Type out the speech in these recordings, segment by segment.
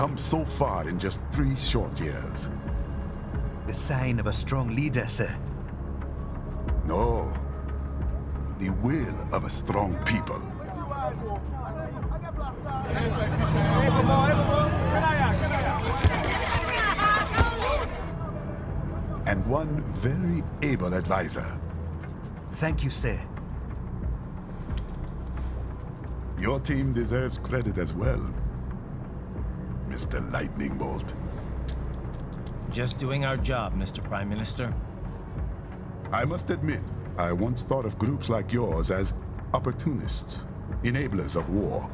come so far in just 3 short years. The sign of a strong leader, sir. No. The will of a strong people. And one very able advisor. Thank you, sir. Your team deserves credit as well, Mr. Lightning Bolt. Just doing our job, Mr. Prime Minister. I must admit, I once thought of groups like yours as opportunists, enablers of war.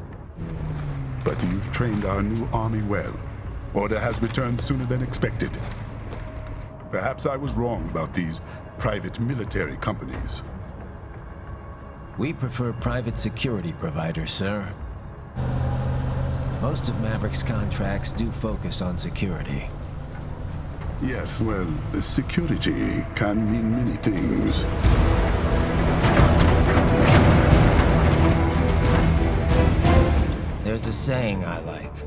But you've trained our new army well. Order has returned sooner than expected. Perhaps I was wrong about these private military companies. We prefer private security providers, sir. Most of Maverick's contracts do focus on security. Yes, well, security can mean many things. There's a saying I like.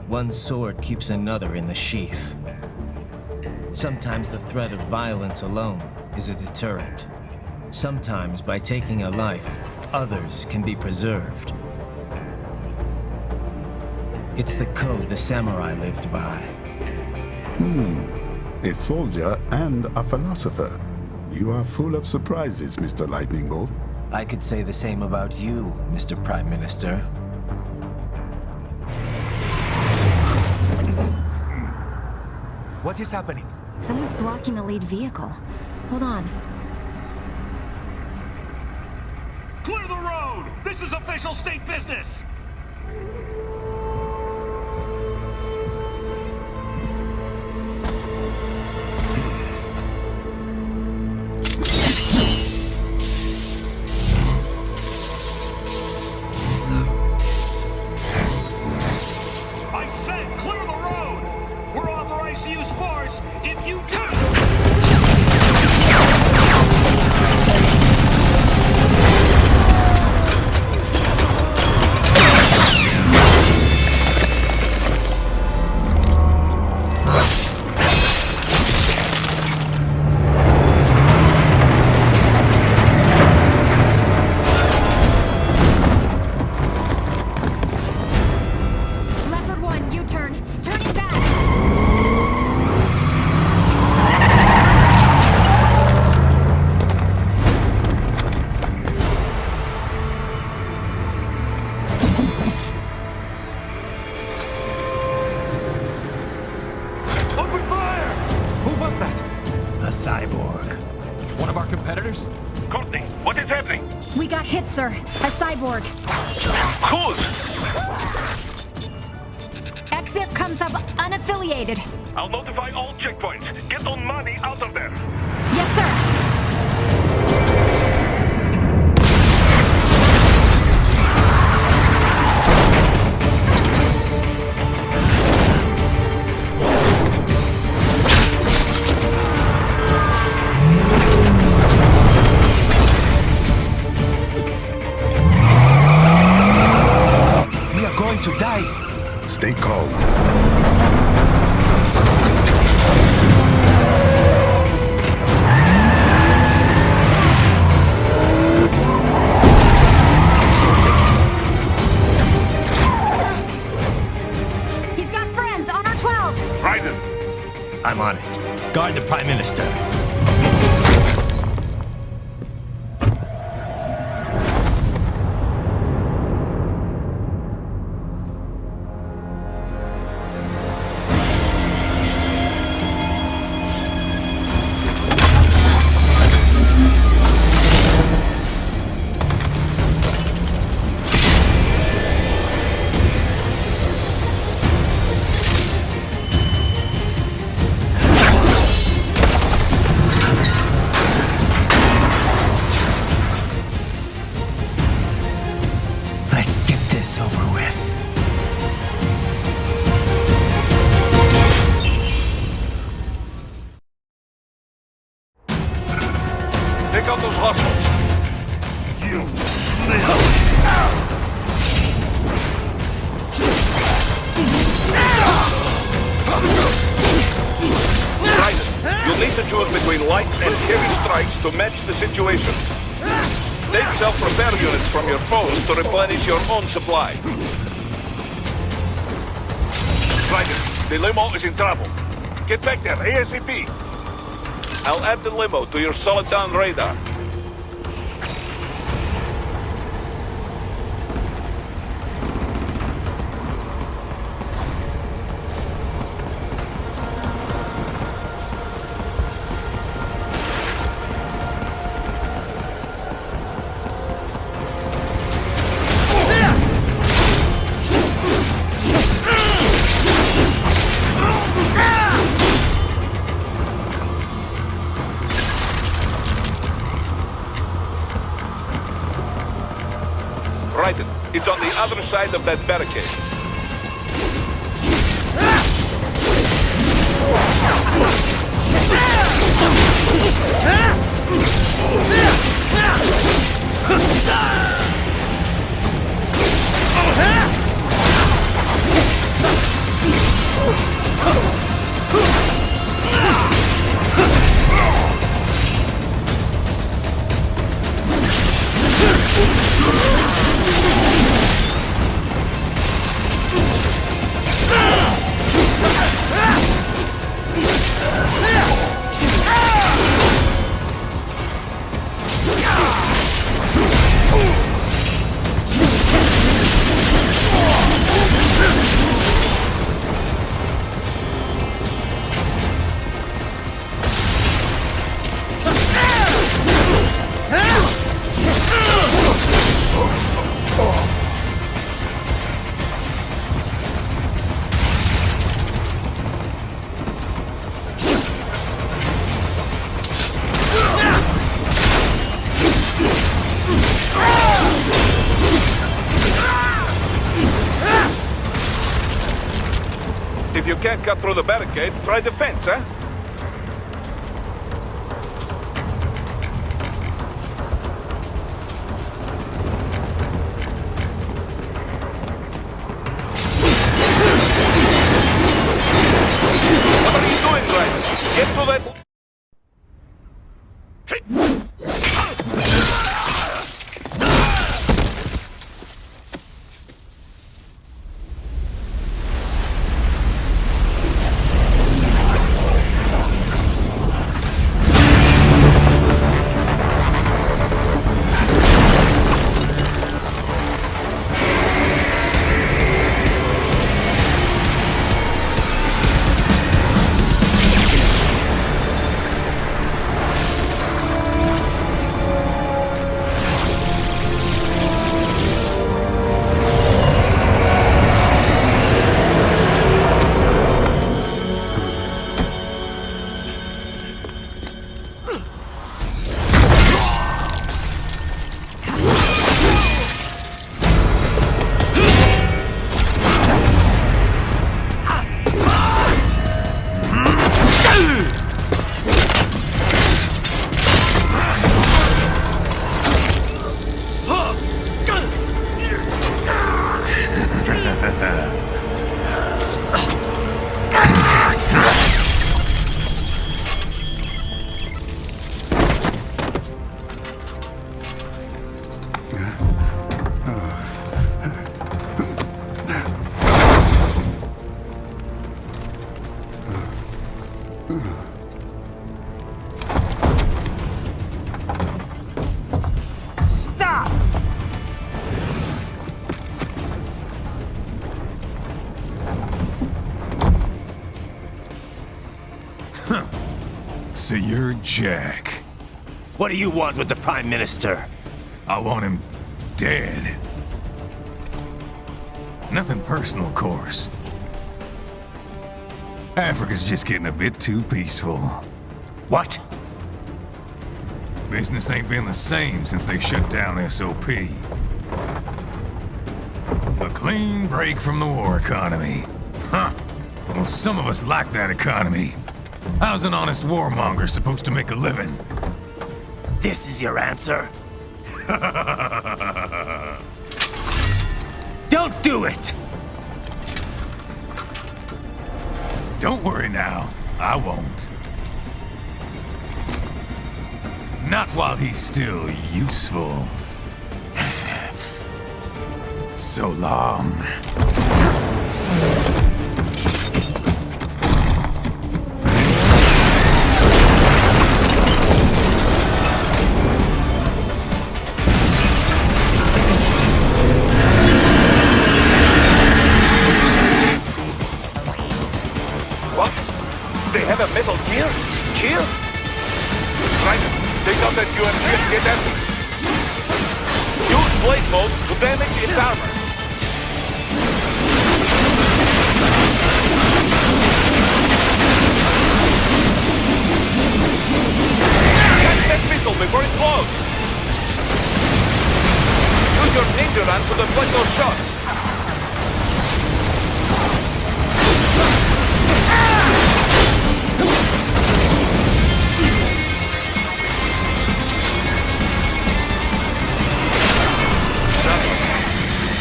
One sword keeps another in the sheath. Sometimes the threat of violence alone is a deterrent. Sometimes by taking a life, others can be preserved. It's the code the samurai lived by. A soldier and a philosopher. You are full of surprises, Mr. Lightning Bolt. I could say the same about you, Mr. Prime Minister. What is happening? Someone's blocking the lead vehicle. Hold on. Clear the road! This is official state business! I said clear the road! We're authorized to use force if you do! Leopard 1, U-turn. Turning back. Open fire! Who was that? A cyborg. One of our competitors? Courtney, what is happening? We got hit, sir. A cyborg. Whose? Exif comes up unaffiliated. I'll notify all checkpoints. Get on money out of there. Yes, sir. We are going to die. Stay calm. He's got friends on our 12. Raiden, I'm on it. Guard the Prime Minister. to choose between light and heavy strikes to match the situation. Take self-repair units from your foes to replenish your own supply. Dragon, the limo is in trouble. Get back there ASAP. I'll add the limo to your solid down radar. It's on the other side of that barricade. If you can't cut through the barricade, try the fence, huh? What are you doing, Ryder? Get to that... So you're Jack. What do you want with the Prime Minister? I want him dead. Nothing personal, of course. Africa's just getting a bit too peaceful. What? Business ain't been the same since they shut down SOP. A clean break from the war economy. Huh. Well, some of us like that economy. How's an honest warmonger supposed to make a living? This is your answer? Don't do it! Don't worry now. I won't. Not while he's still useful. So long. What? They have a metal gear? Gear? Strider, take out that UMP and get at it. Use blade mode to damage its armor. Catch that missile before it blows. Use your ninja run to deflect those shots.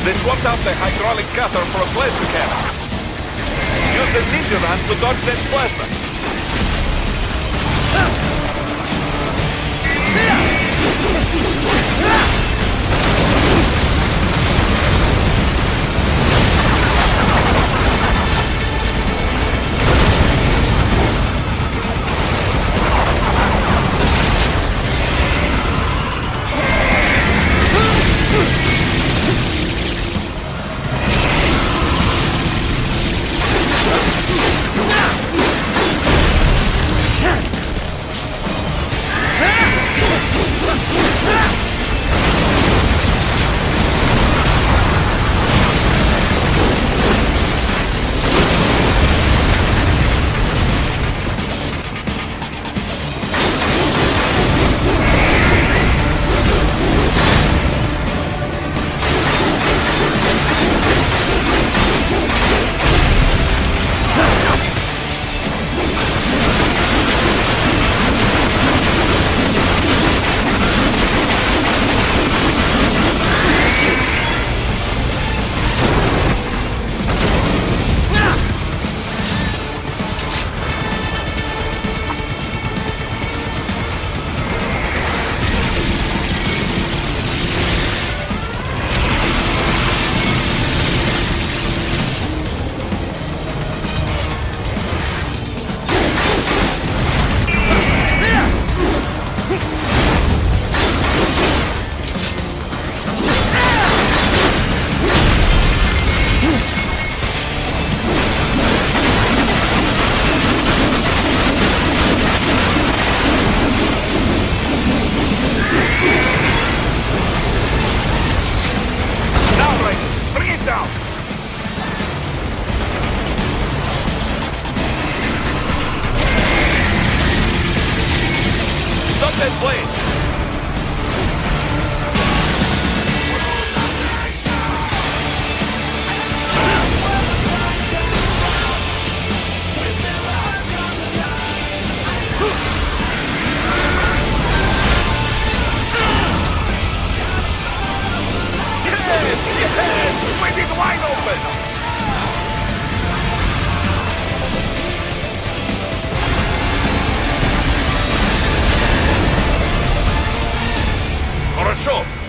They swapped out the hydraulic cutter for a plasma cannon. Use the ninja run to dodge that plasma.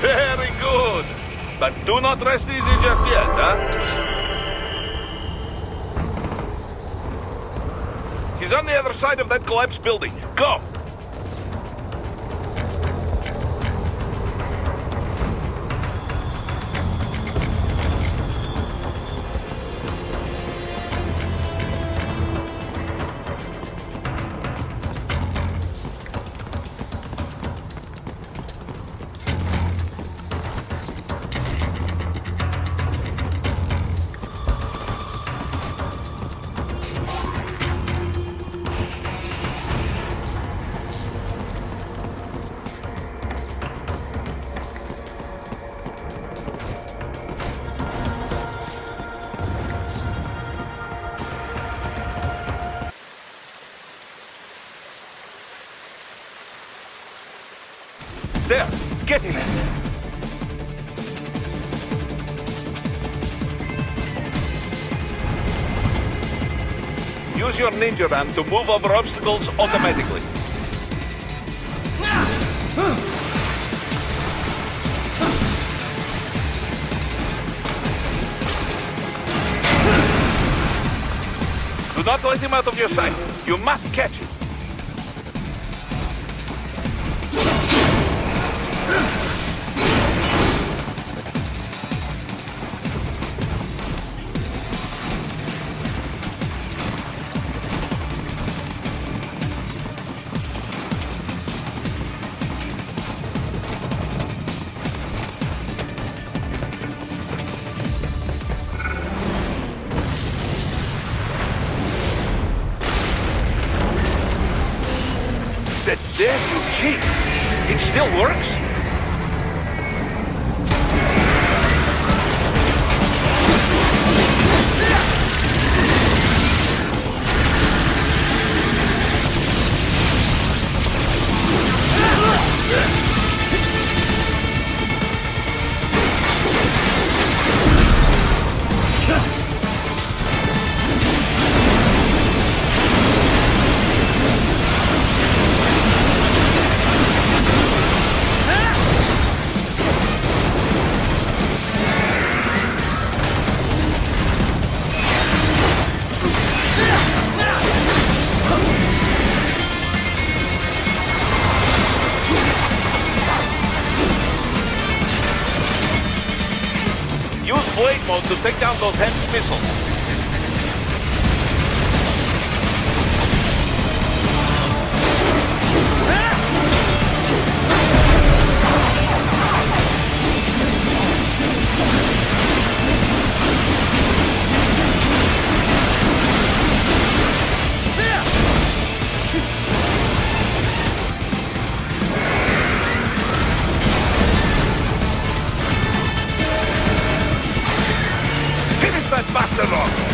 Very good. But do not rest easy just yet, huh? He's on the other side of that collapsed building. Go! There! Get him! Use your ninja ram to move over obstacles automatically. not let him out of your sight. You must catch him. That damn new cheat. It still works? Use blade mode to take down those heavy missiles. Finish that bastard off!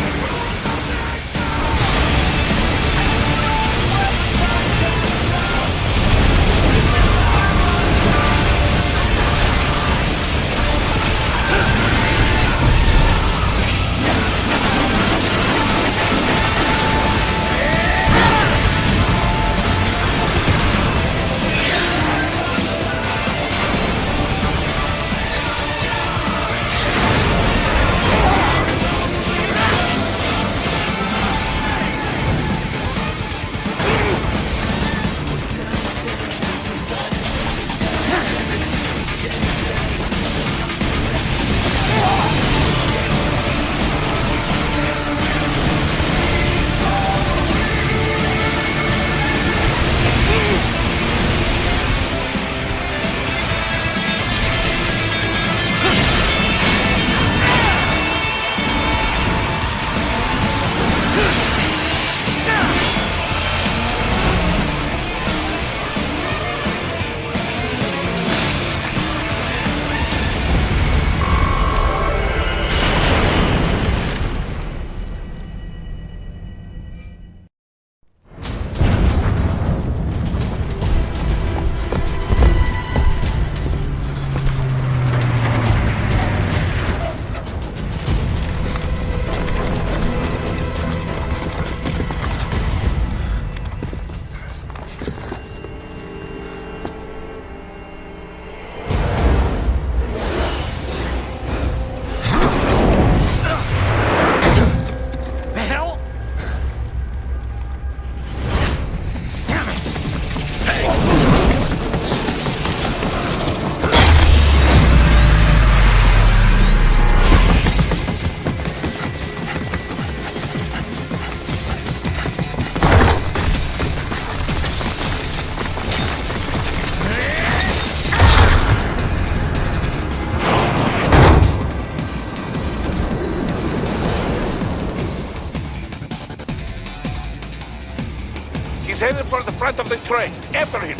He's headed for the front of the train. After him.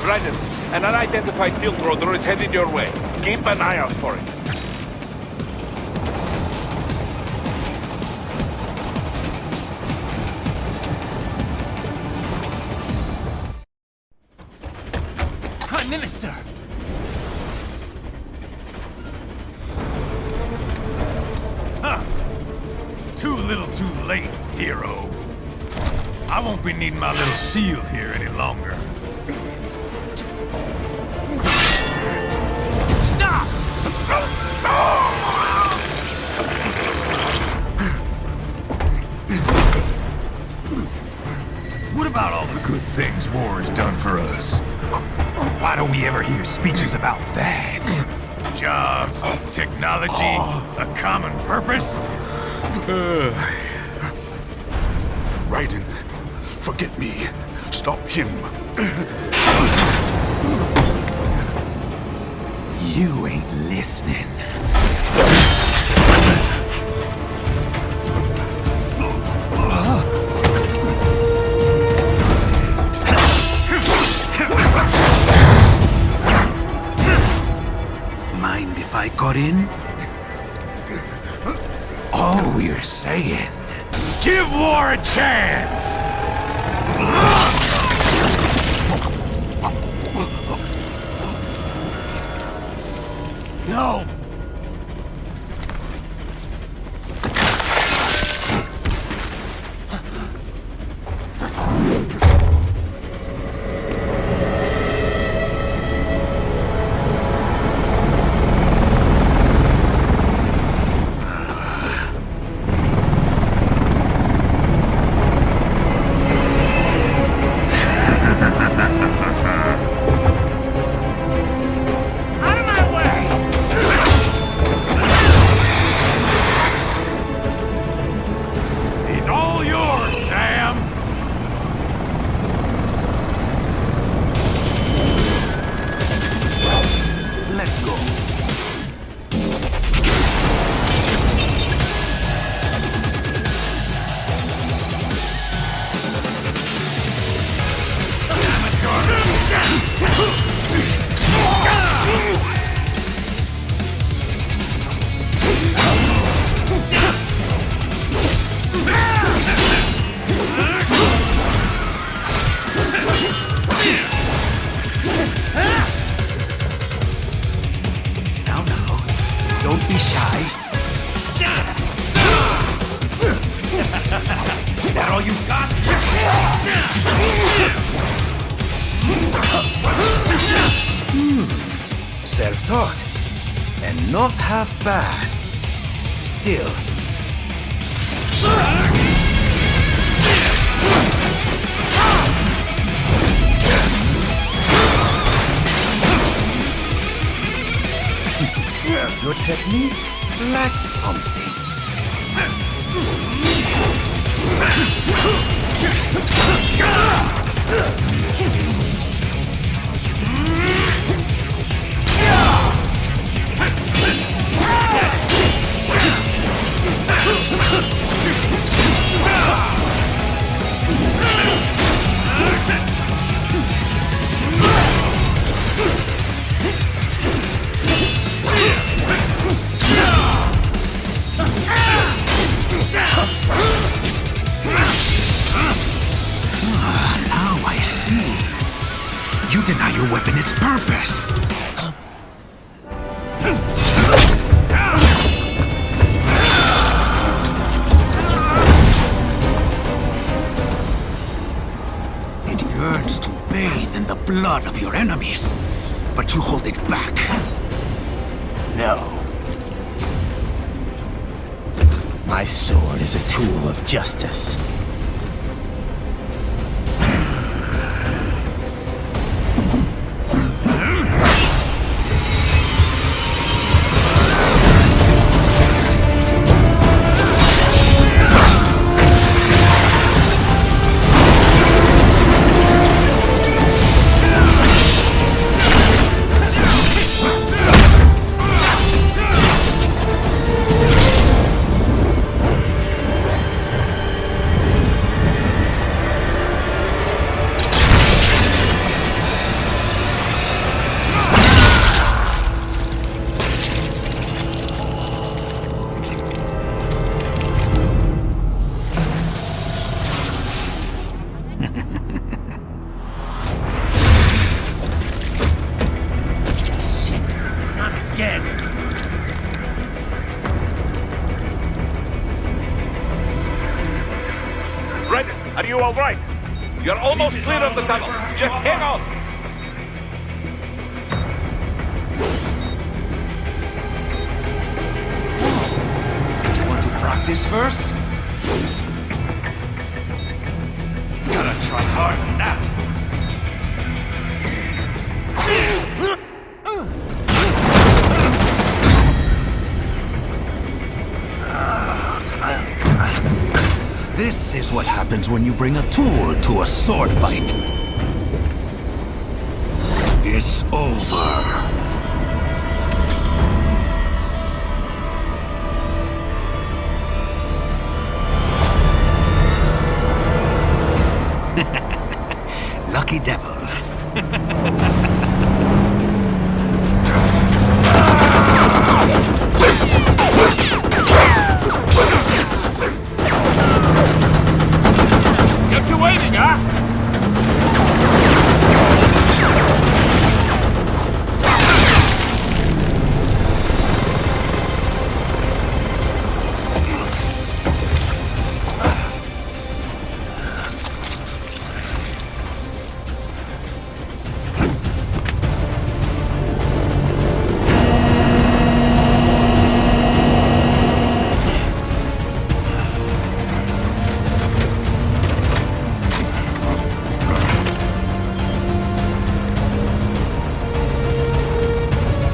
Raiden, an unidentified field roader is headed your way. Keep an eye out for it. Prime Minister! Too little too late, hero. I won't be needing my little shield here any longer. Stop! do we ever hear speeches about that? Jobs, technology, a common purpose? Raiden, forget me. Stop him. You ain't listening. Mind if I got in? All we're saying, give war a chance! No! He's all yours, Sam! Let's go. Now, don't be shy. That all you got? Self-taught, and not half bad. Still. Your technique lacks something. Now I see. You deny your weapon its purpose. It yearns to bathe in the blood of your enemies, but you hold it back. No. My sword is a tool of justice. Revengeance, are you all right? You're almost clear of the tunnel. Just hang on. Want to practice first? Gotta try harder than that. This is what happens when you bring a tool to a sword fight. It's over. Lucky devil. Kept you waiting, huh?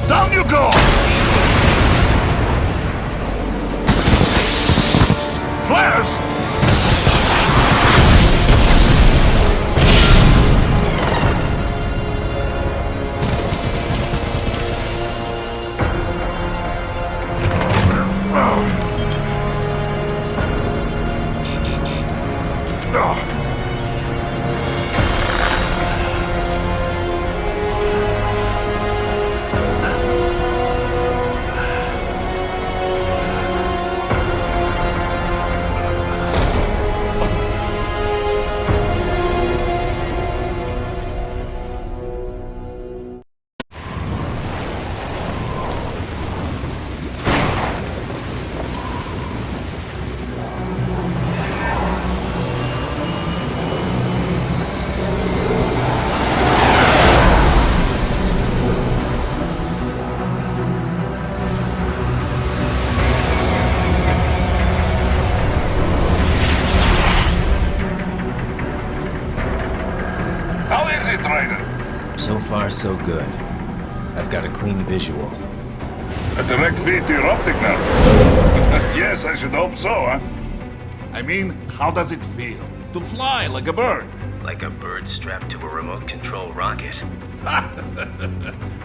Down you go! Flares! How is it, Ryder? So far, so good. I've got a clean visual. A direct feed to your optic nerve. Yes, I should hope so, huh? I mean, how does it feel? To fly like a bird? Like a bird strapped to a remote control rocket.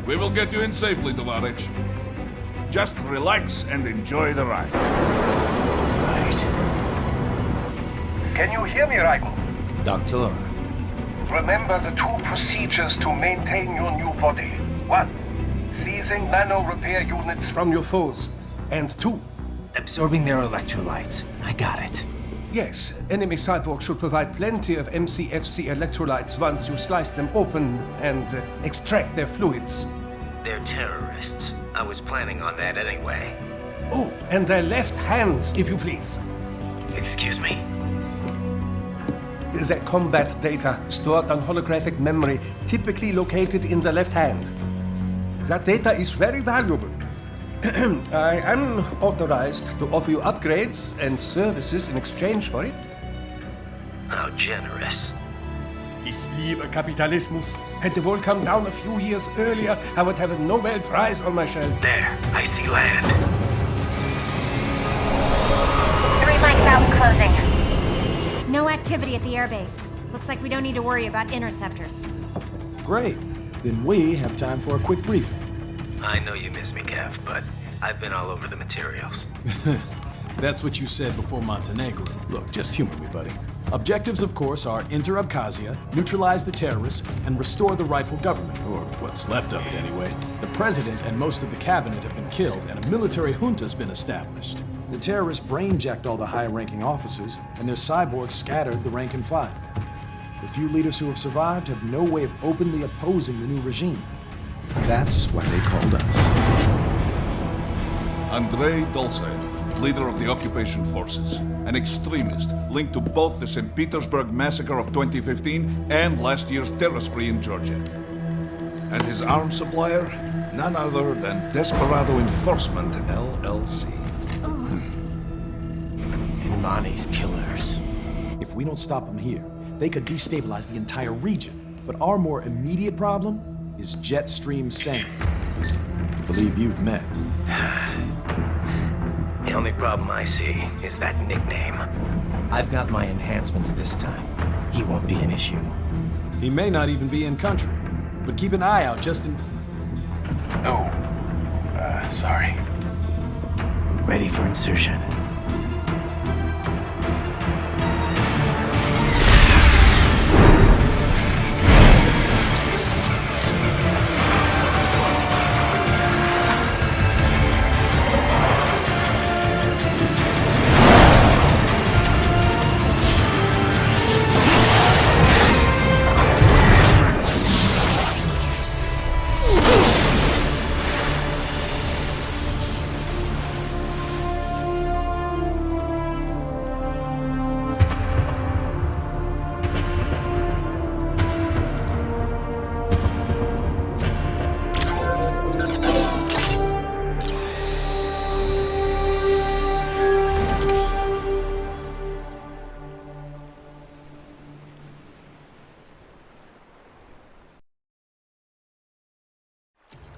We will get you in safely, Tovarich. Just relax and enjoy the ride. Right. Can you hear me, Raiko? Doctor, Remember the two procedures to maintain your new body. 1. Seizing nano repair units From your foes. And 2. absorbing their electrolytes. I got it. Yes, enemy cyborgs should provide plenty of MCFC electrolytes once you slice them open and extract their fluids. They're terrorists. I was planning on that anyway. Oh, and their left hands, if you please. Excuse me? The combat data stored on holographic memory, typically located in the left hand. That data is very valuable. I am authorized to offer you upgrades and services in exchange for it. How generous. Ich liebe Kapitalismus. Had the wall come down a few years earlier, I would have a Nobel Prize on my shelf. There, I see land. 3 mics out and closing. No activity at the airbase. Looks like we don't need to worry about interceptors. Great. Then we have time for a quick briefing. I know you miss me, Kev, but I've been all over the materials. That's what you said before Montenegro. Look, just humor me, buddy. Objectives, of course, are enter Abkhazia, neutralize the terrorists, and restore the rightful government, or what's left of it anyway. The president and most of the cabinet have been killed, and a military junta's been established. The terrorists brain-jacked all the high-ranking officers, and their cyborgs scattered the rank and file. The few leaders who have survived have no way of openly opposing the new regime. That's why they called us. Andrei Dolzaev, leader of the occupation forces, an extremist linked to both the St. Petersburg massacre of 2015 and last year's terror spree in Georgia. And his arms supplier, none other than Desperado Enforcement, LLC. Imani's killers. If we don't stop them here, they could destabilize the entire region. But our more immediate problem is Jetstream Sam. I believe you've met. only problem I see is that nickname. I've got my enhancements this time. He won't be an issue. He may not even be in country, but keep an eye out just in... Oh, sorry. Ready for insertion.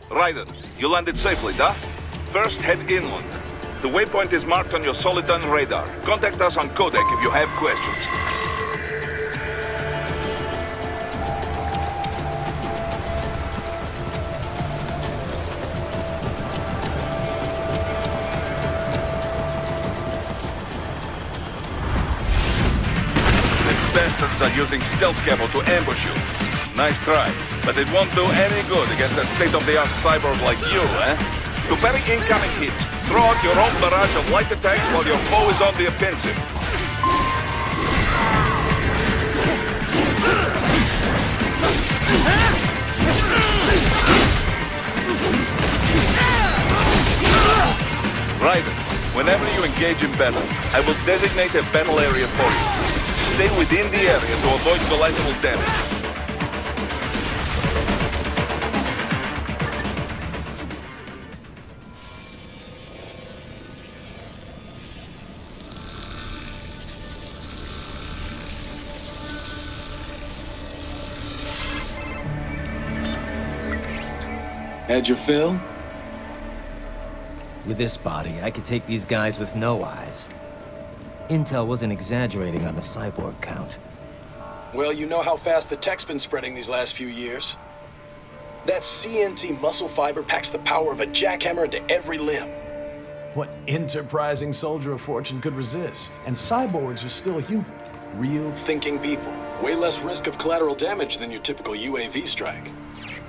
Raiden, you landed safely, da? First, head inland. The waypoint is marked on your Soliton radar. Contact us on codec if you have questions. These bastards are using stealth cable to ambush you. Nice try, but it won't do any good against a state-of-the-art cyborg like you, eh? To parry incoming hits, throw out your own barrage of light attacks while your foe is on the offensive. Raiden, whenever you engage in battle, I will designate a battle area for you. Stay within the area to avoid collateral damage. Had your fill? With this body, I could take these guys with no eyes. Intel wasn't exaggerating on the cyborg count. Well, you know how fast the tech's been spreading these last few years. That CNT muscle fiber packs the power of a jackhammer into every limb. What enterprising soldier of fortune could resist? And cyborgs are still human. Real Thinking people. Way less risk of collateral damage than your typical UAV strike.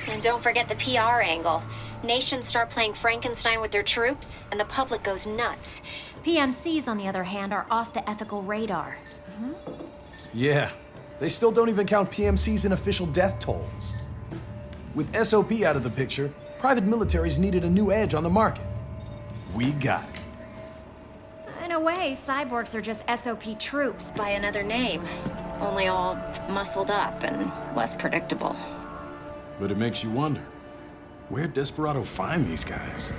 And don't forget the PR angle. Nations start playing Frankenstein with their troops, and the public goes nuts. PMCs, on the other hand, are off the ethical radar. Yeah, they still don't even count PMCs in official death tolls. With SOP out of the picture, private militaries needed a new edge on the market. We got it. In a way, cyborgs are just SOP troops by another name. Only all muscled up and less predictable. But it makes you wonder, where'd Desperado find these guys?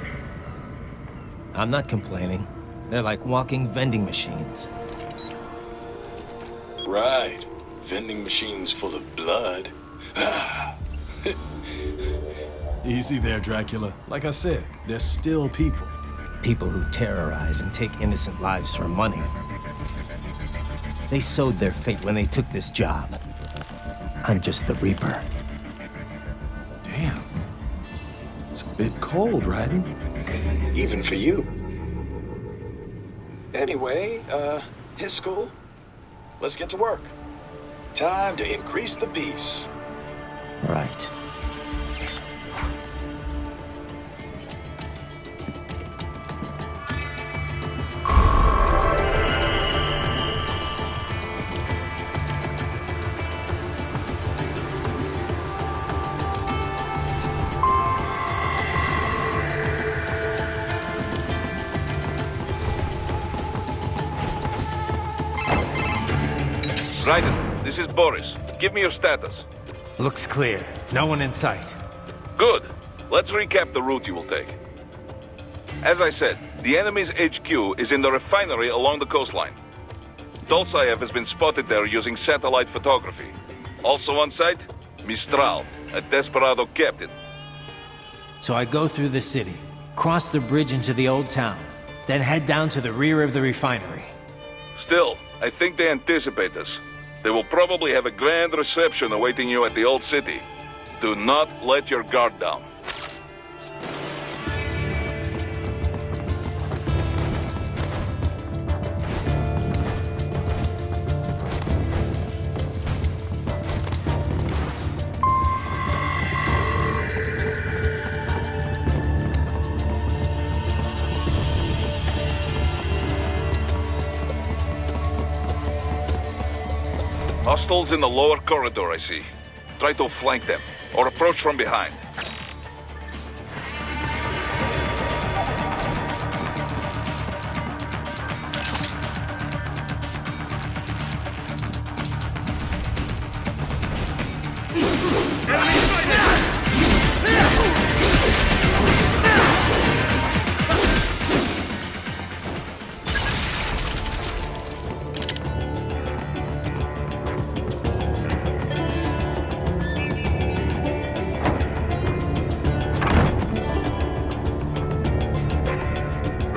I'm not complaining. They're like walking vending machines. Right. Vending machines full of blood. Easy there, Dracula. Like I said, they're still people. People who terrorize and take innocent lives for money. They sowed their fate when they took this job. I'm just the Reaper. Damn. It's a bit cold, Raiden. Even for you. Anyway, his school. Let's get to work. Time to increase the peace. Right. Raiden, this is Boris. Give me your status. Looks clear. No one in sight. Good. Let's recap the route you will take. As I said, the enemy's HQ is in the refinery along the coastline. Dolzaev has been spotted there using satellite photography. Also on site, Mistral, a Desperado captain. So I go through the city, cross the bridge into the old town, Then head down to the rear of the refinery. Still, I think they anticipate us. They will probably have a grand reception awaiting you at the old city. Do not let your guard down. Hostiles in the lower corridor, I see. Try to flank them, or approach from behind.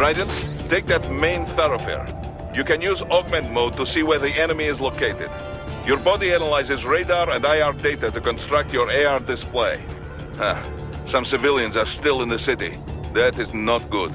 Raiden, take that main thoroughfare. You can use augment mode to see where the enemy is located. Your body analyzes radar and IR data to construct your AR display. Some civilians are still in the city. That is not good.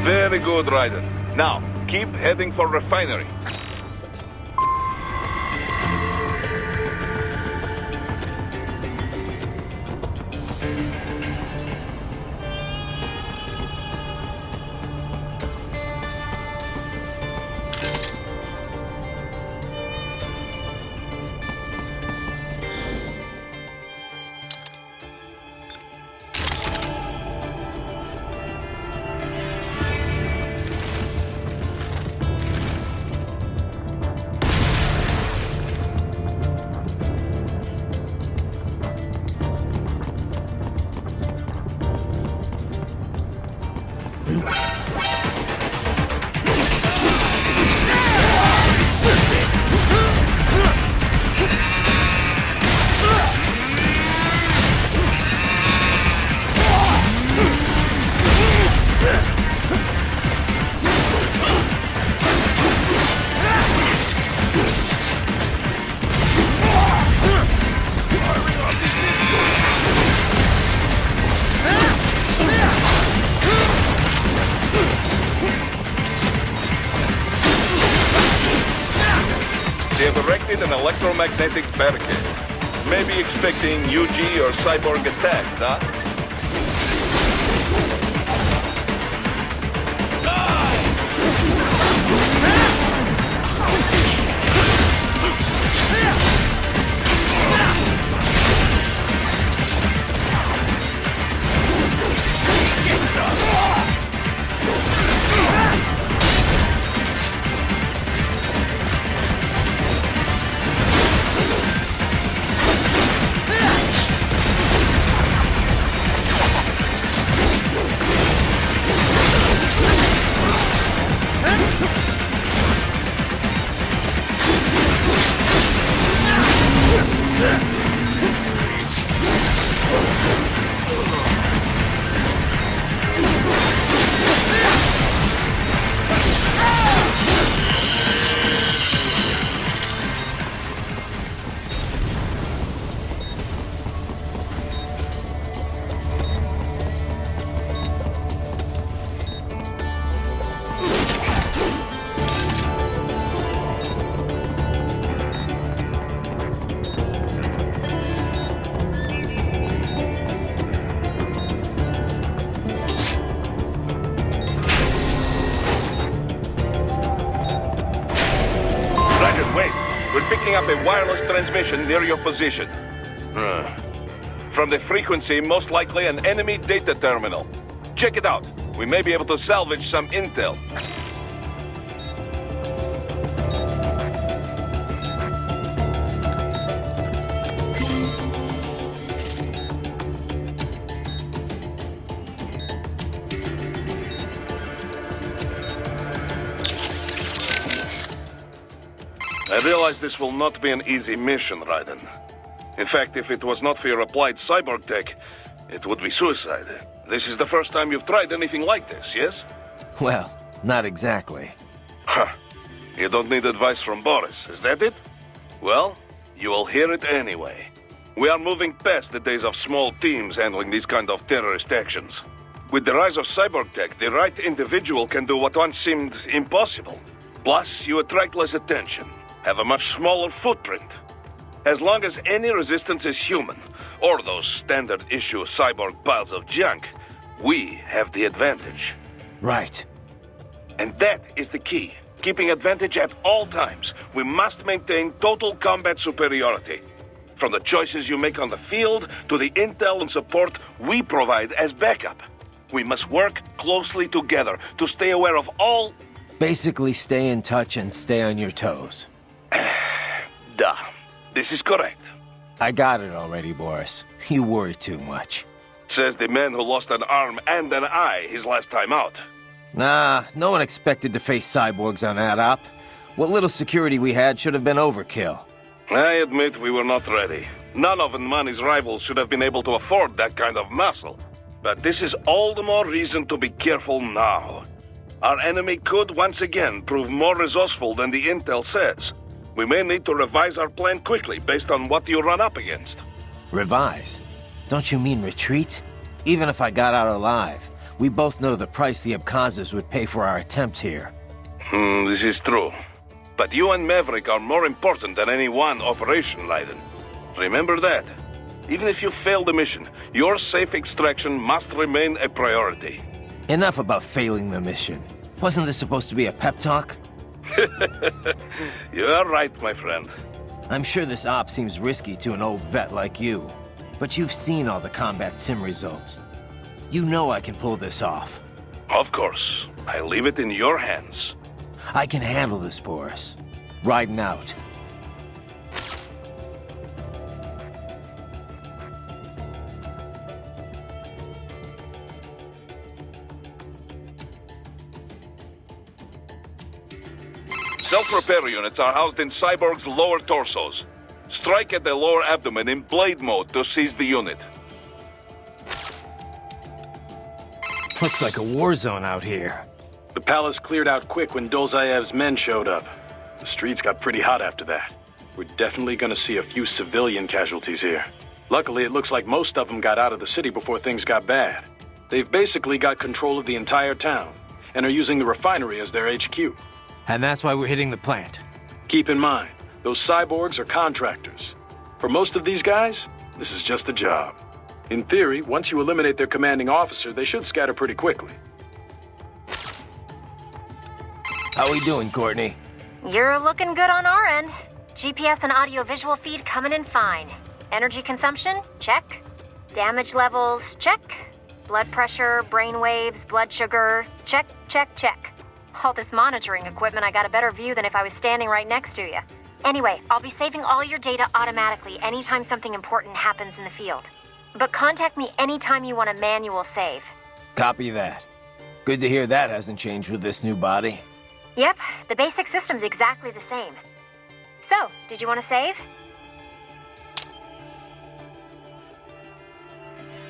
Very good, Raiden. Now, keep heading for refinery. activate an electromagnetic barricade. Maybe expecting UG or cyborg attack, huh? Up a wireless transmission near your position. From the frequency, most likely an enemy data terminal. Check it out. We may be able to salvage some intel. I realize this will not be an easy mission, Raiden. In fact, if it was not for your applied cyborg tech, it would be suicide. This is the first time you've tried anything like this, yes? Well, not exactly. Huh. You don't need advice from Boris, is that it? Well, you will hear it anyway. We are moving past the days of small teams handling these kind of terrorist actions. With the rise of cyborg tech, the right individual can do what once seemed impossible. Plus, you attract less attention, have a much smaller footprint. As long as any resistance is human, or those standard-issue cyborg piles of junk, we have the advantage. Right. And that is the key. Keeping advantage at all times. We must maintain total combat superiority. From the choices you make on the field, to the intel and support we provide as backup. We must work closely together to stay aware of all... Basically, stay in touch and stay on your toes. Duh. This is correct. I got it already, Boris. You worry too much. Says the man who lost an arm and an eye his last time out. Nah, no one expected to face cyborgs on that op. What little security we had should have been overkill. I admit we were not ready. None of Nmani's rivals should have been able to afford that kind of muscle. But this is all the more reason to be careful now. Our enemy could once again prove more resourceful than the intel says. We may need to revise our plan quickly based on what you run up against. Revise? Don't you mean retreat? Even if I got out alive, we both know the price the Abkhazes would pay for our attempt here. This is true. But you and Maverick are more important than any one operation, Raiden. Remember that. Even if you fail the mission, your safe extraction must remain a priority. Enough about failing the mission. Wasn't this supposed to be a pep talk? You are right, my friend. I'm sure this op seems risky to an old vet like you. But you've seen all the combat sim results. You know I can pull this off. Of course. I leave it in your hands. I can handle this, Boris. Riding out. Self-repair units are housed in Cyborg's lower torsos. Strike at the lower abdomen in blade mode to seize the unit. Looks like a war zone out here. The palace cleared out quick when Dolzayev's men showed up. The streets got pretty hot after that. We're definitely gonna see a few civilian casualties here. Luckily, it looks like most of them got out of the city before things got bad. They've basically got control of the entire town, and are using the refinery as their HQ. And that's why we're hitting the plant. Keep in mind, Those cyborgs are contractors. For most of these guys, this is just a job. In theory, once you eliminate their commanding officer, they should scatter pretty quickly. How we doing, Courtney? You're looking good on our end. GPS and audio-visual feed coming in fine. Energy consumption? Check. Damage levels? Check. Blood pressure, brain waves, blood sugar? Check, check, check. All this monitoring equipment, I got a better view than if I was standing right next to you. Anyway, I'll be saving all your data automatically anytime something important happens in the field. But contact me anytime you want a manual save. Copy that. Good to hear that hasn't changed with this new body. Yep, the basic system's exactly the same. So, did you want to save?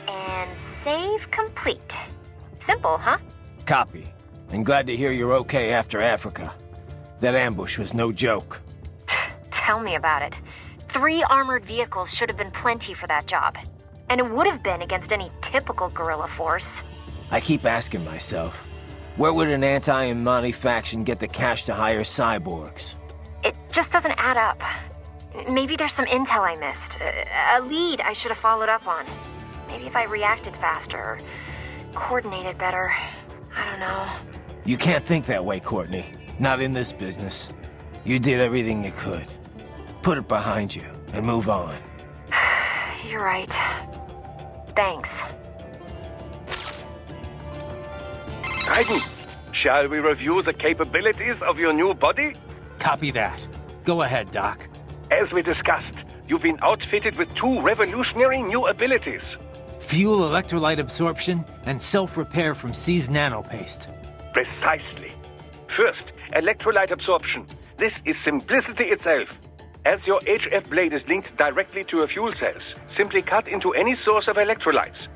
And save complete. Simple, huh? Copy. And glad to hear you're okay after Africa. That ambush was no joke. Tell me about it. 3 armored vehicles should have been plenty for that job. And it would have been against any typical guerrilla force. I keep asking myself, where would an anti-Imani faction get the cash to hire cyborgs? It just doesn't add up. Maybe there's some intel I missed. A lead I should have followed up on. Maybe if I reacted faster, or coordinated better. I don't know. You can't think that way, Courtney. Not in this business. You did everything you could. Put it behind you and move on. You're right. Thanks. Raiden, shall we review the capabilities of your new body? Copy that. Go ahead, Doc. As we discussed, you've been outfitted with 2 revolutionary new abilities. Fuel electrolyte absorption and self-repair from seized nanopaste. Precisely. First, electrolyte absorption. This is simplicity itself. As your HF blade is linked directly to your fuel cells, simply cut into any source of electrolytes.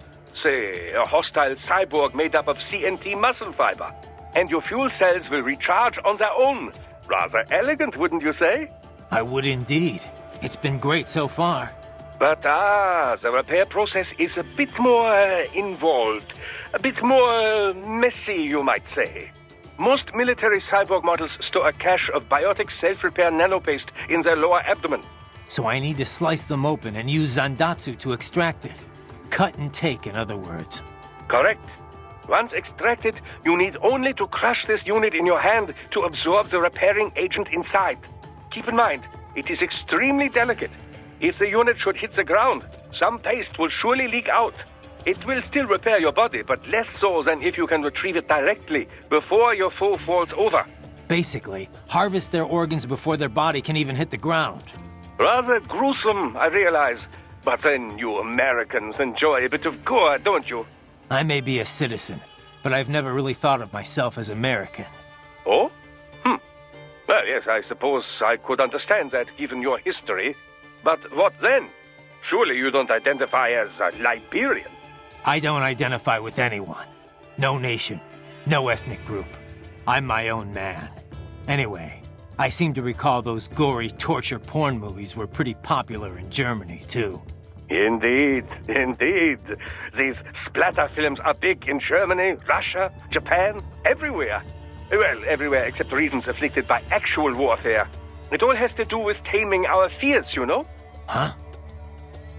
Say, a hostile cyborg made up of CNT muscle fiber. And your fuel cells will recharge on their own. Rather elegant, wouldn't you say? I would indeed. It's been great so far. But the repair process is a bit more involved. A bit more messy, you might say. Most military cyborg models store a cache of biotic self-repair nanopaste in their lower abdomen. So I need to slice them open and use Zandatsu to extract it. Cut and take, in other words. Correct. Once extracted, you need only to crush this unit in your hand to absorb the repairing agent inside. Keep in mind, it is extremely delicate. If the unit should hit the ground, some paste will surely leak out. It will still repair your body, but less so than if you can retrieve it directly before your foe falls over. Basically, harvest their organs before their body can even hit the ground. Rather gruesome, I realize. But then you Americans enjoy a bit of gore, don't you? I may be a citizen, but I've never really thought of myself as American. Oh? Well, yes, I suppose I could understand that given your history. But what then? Surely you don't identify as a Liberian. I don't identify with anyone. No nation, no ethnic group. I'm my own man. Anyway, I seem to recall those gory torture porn movies were pretty popular in Germany, too. Indeed, indeed. These splatter films are big in Germany, Russia, Japan, everywhere. Well, everywhere except regions afflicted by actual warfare. It all has to do with taming our fears, you know? Huh?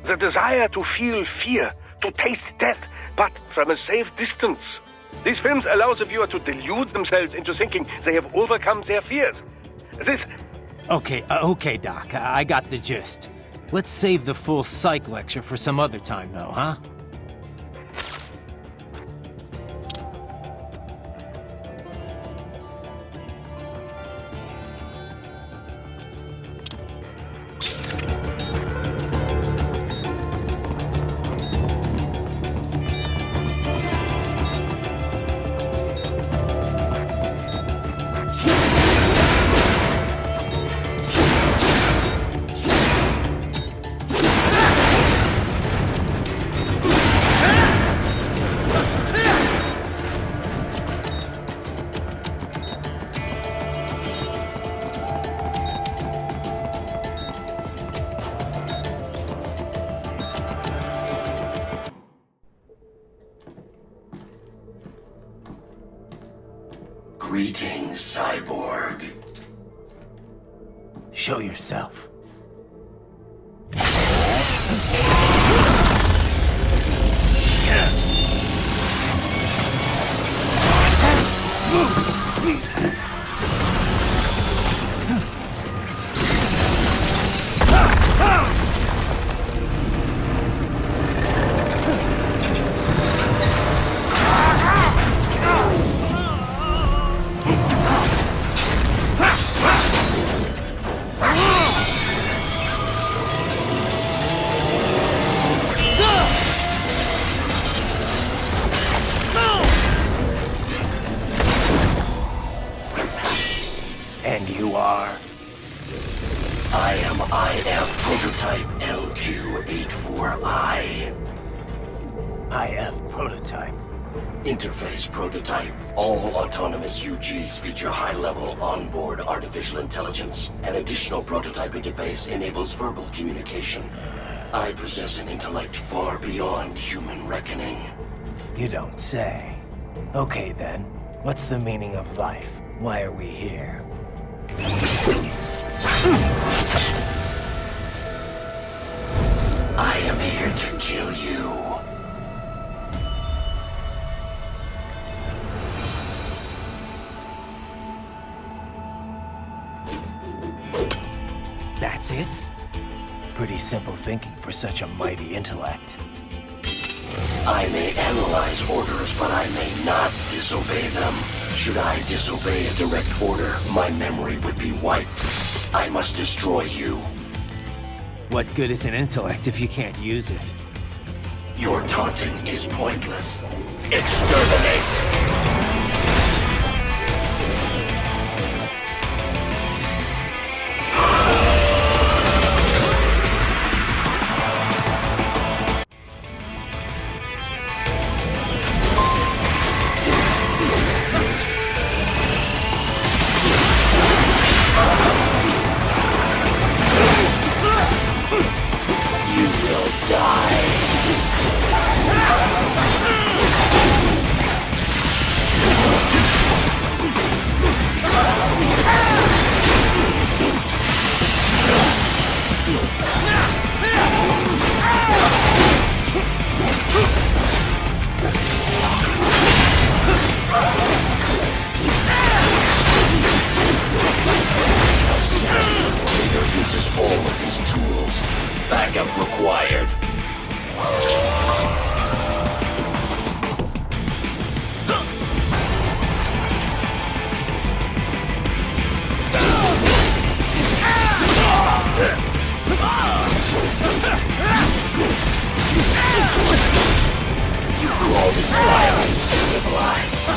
The desire to feel fear, to taste death, but from a safe distance. These films allow the viewer to delude themselves into thinking they have overcome their fears. This... Okay, Doc. I got the gist. Let's save the full psych lecture for some other time, though, huh? Greetings, cyborg. Show yourself. And you are? I am IF prototype LQ84I. IF prototype. Interface prototype. All autonomous UGs feature high-level onboard artificial intelligence. An additional prototype interface enables verbal communication. I possess an intellect far beyond human reckoning. You don't say. Okay then, what's the meaning of life? Why are we here? I am here to kill you. That's it? Pretty simple thinking for such a mighty intellect. I may analyze orders, but I may not disobey them. Should I disobey a direct order, my memory would be wiped. I must destroy you. What good is an intellect if you can't use it? Your taunting is pointless. Exterminate! Uses all of his tools. Backup required. You call this violence civilized?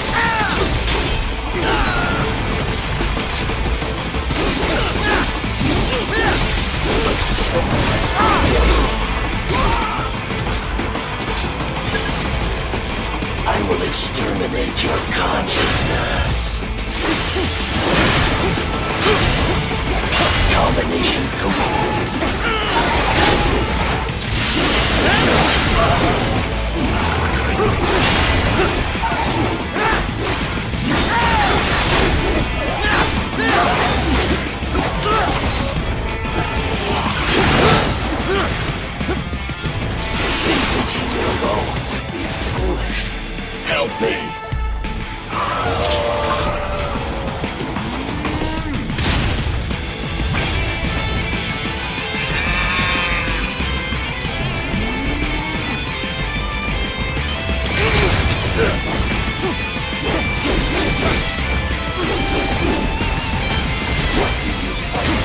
I will exterminate your consciousness. Combination complete. Continue alone. Be foolish. Help me. What do you fight for?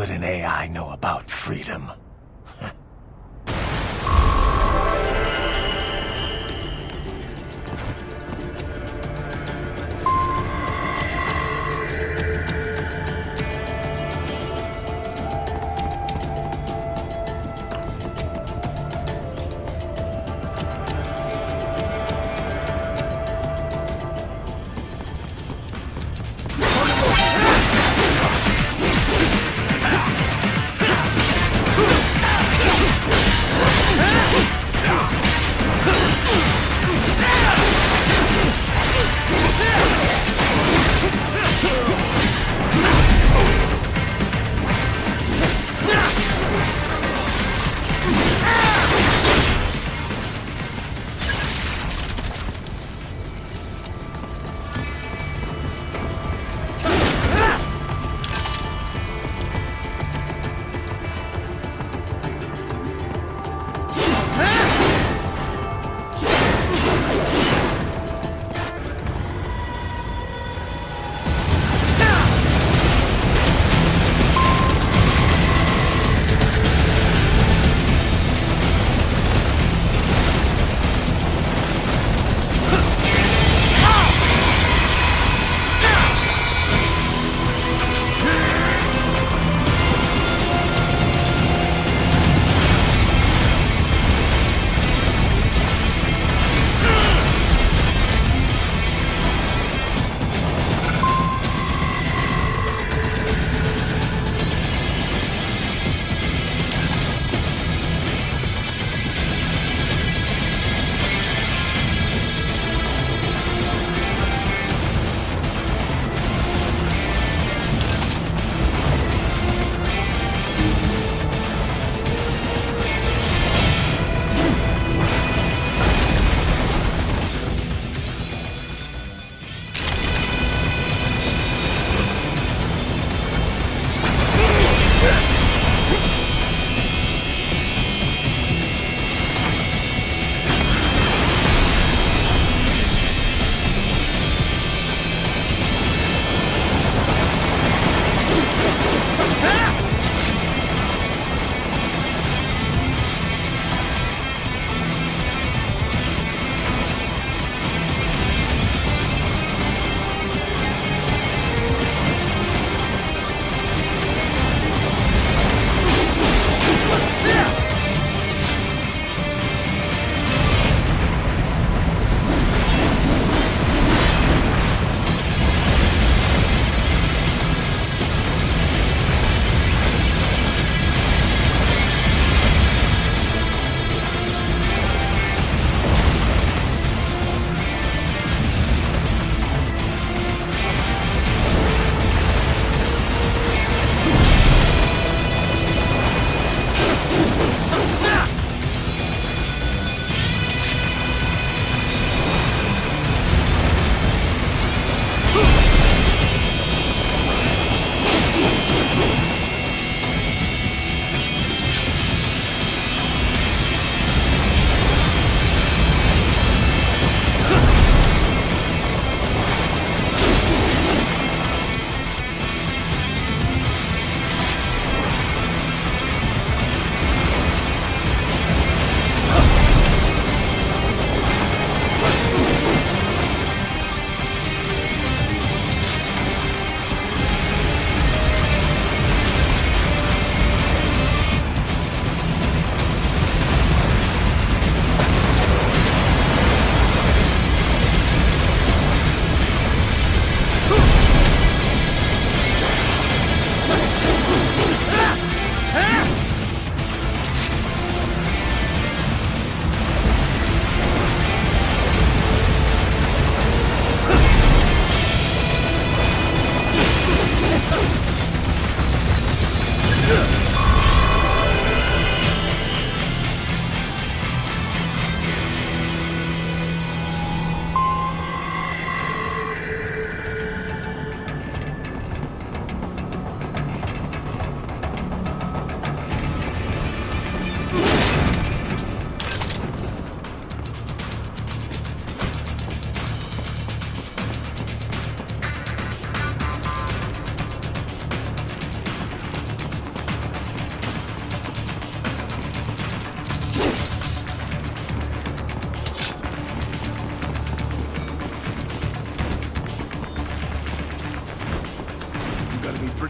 would an AI know about freedom?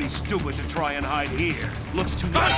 be stupid to try and hide here. Looks too much.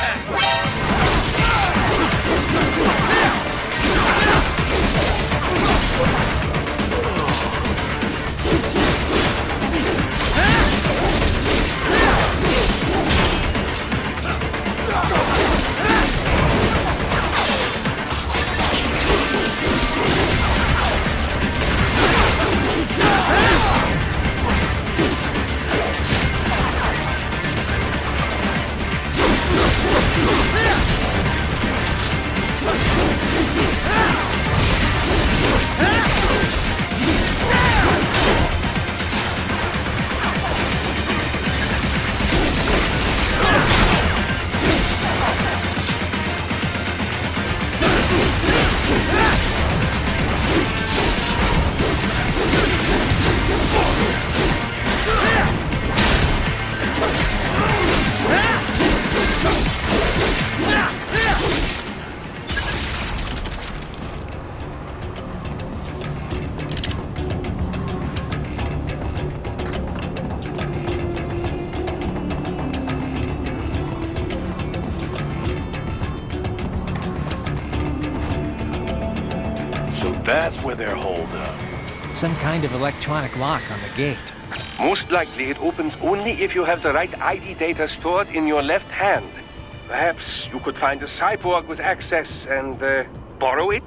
That's where they're holed up. Some kind of electronic lock on the gate. Most likely it opens only if you have the right ID data stored in your left hand. Perhaps you could find a cyborg with access and borrow it?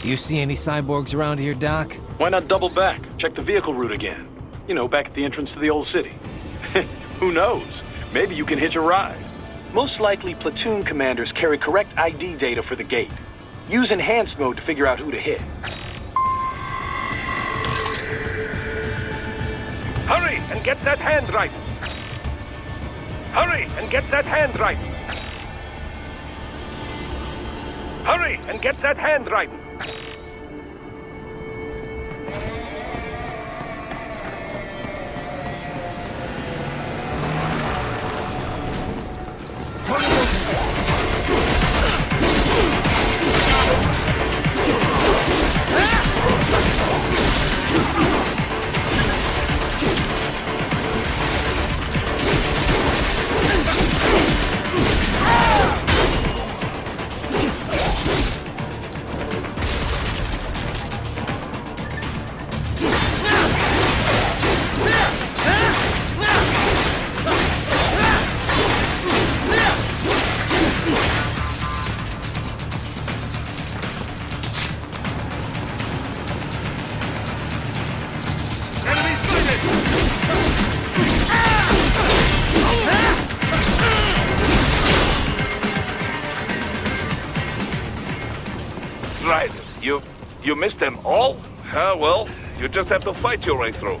You see any cyborgs around here, Doc? Why not double back? Check the vehicle route again. You know, back at the entrance to the old city. Who knows? Maybe you can hitch a ride. Most likely, platoon commanders carry correct ID data for the gate. Use enhanced mode to figure out who to hit. Hurry and get that hand right! Hurry and get that hand right! Hurry and get that hand right! Right. You missed them all? Well, you just have to fight your way through.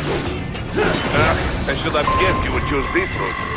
I should have guessed you would choose this route.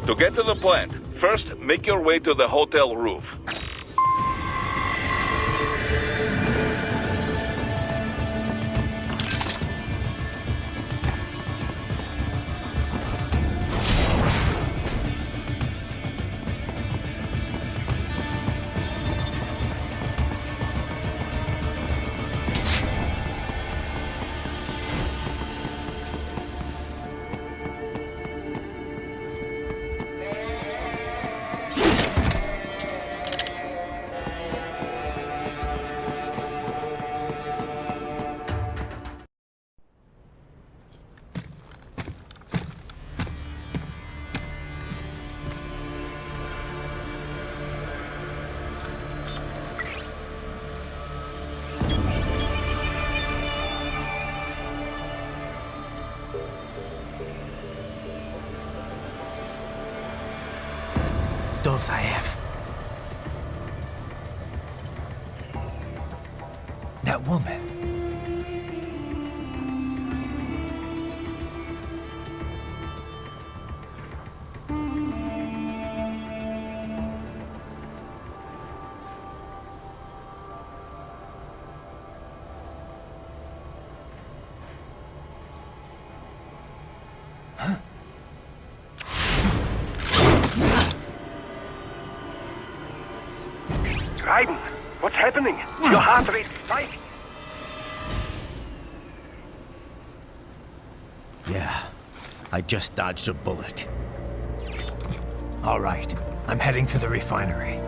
To get to the plant, first make your way to the hotel roof. Dolzaev. That woman. Raiden, what's happening? Your heart rate spiked. Yeah, I just dodged a bullet. All right, I'm heading for the refinery.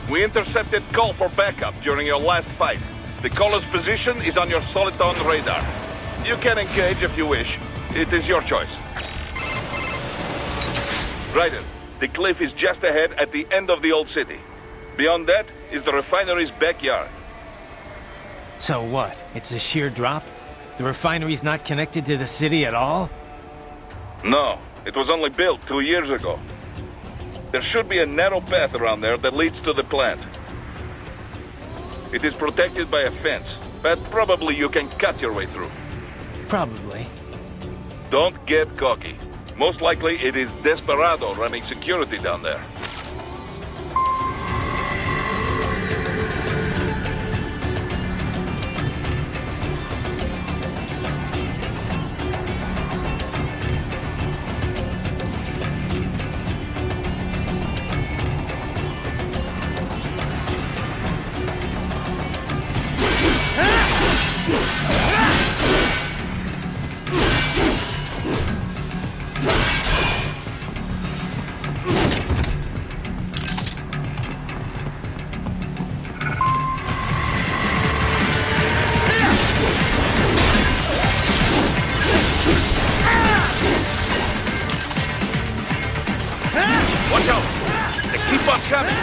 We intercepted call for backup during your last fight. The caller's position is on your Soliton radar. You can engage if you wish. It is your choice. Raiden, the cliff is just ahead at the end of the old city. Beyond that is the refinery's backyard. So what? It's a sheer drop? The refinery's not connected to the city at all? No, it was only built 2 years ago. There should be a narrow path around there that leads to the plant. It is protected by a fence, but probably you can cut your way through. Probably. Don't get cocky. Most likely it is Desperado running security down there. Watch out! They keep on coming!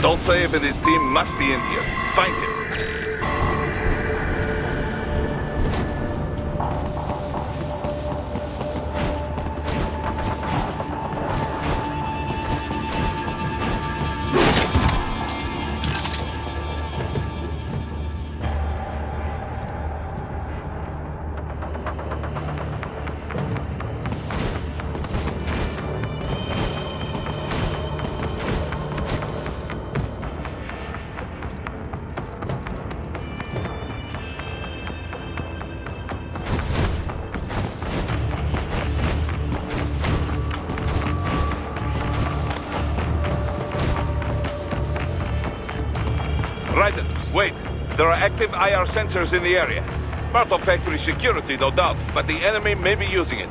Dolzaev and his team must be in here. Find him. Raiden, wait. There are active IR sensors in the area. Part of factory security, no doubt, but the enemy may be using it.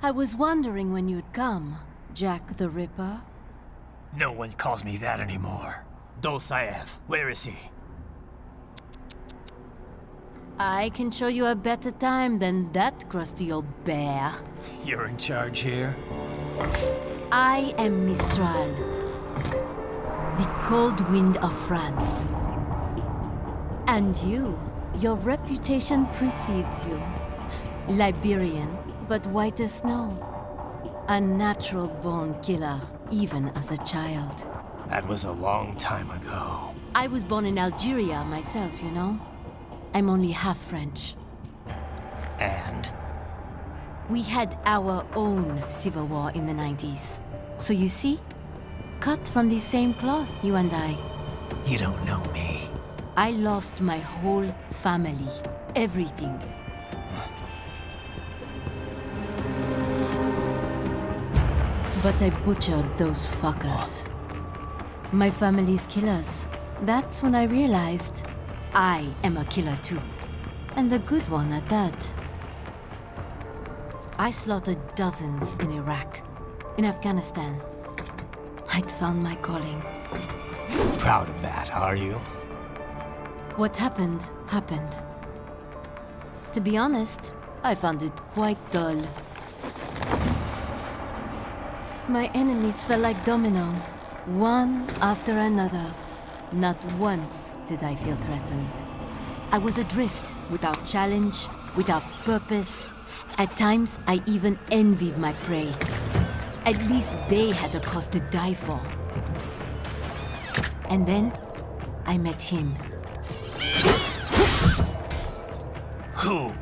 I was wondering when you'd come, Jack the Ripper. No one calls me that anymore. Dolzaev, where is he? I can show you a better time than that crusty old bear. You're in charge here? I am Mistral, the cold wind of France. And your reputation precedes you. Liberian, but white as snow. A natural-born killer, even as a child. That was a long time ago. I was born in Algeria myself, you know? I'm only half French. And? We had our own civil war in the 90s. So you see? Cut from the same cloth, you and I. You don't know me. I lost my whole family. Everything. But I butchered those fuckers. My family's killers. That's when I realized I am a killer too. And a good one at that. I slaughtered dozens in Iraq, in Afghanistan. I'd found my calling. Proud of that, are you? What happened, happened. To be honest, I found it quite dull. My enemies fell like domino, one after another. Not once did I feel threatened. I was adrift, without challenge, without purpose. At times, I even envied my prey. At least they had a cause to die for. And then, I met him. Who?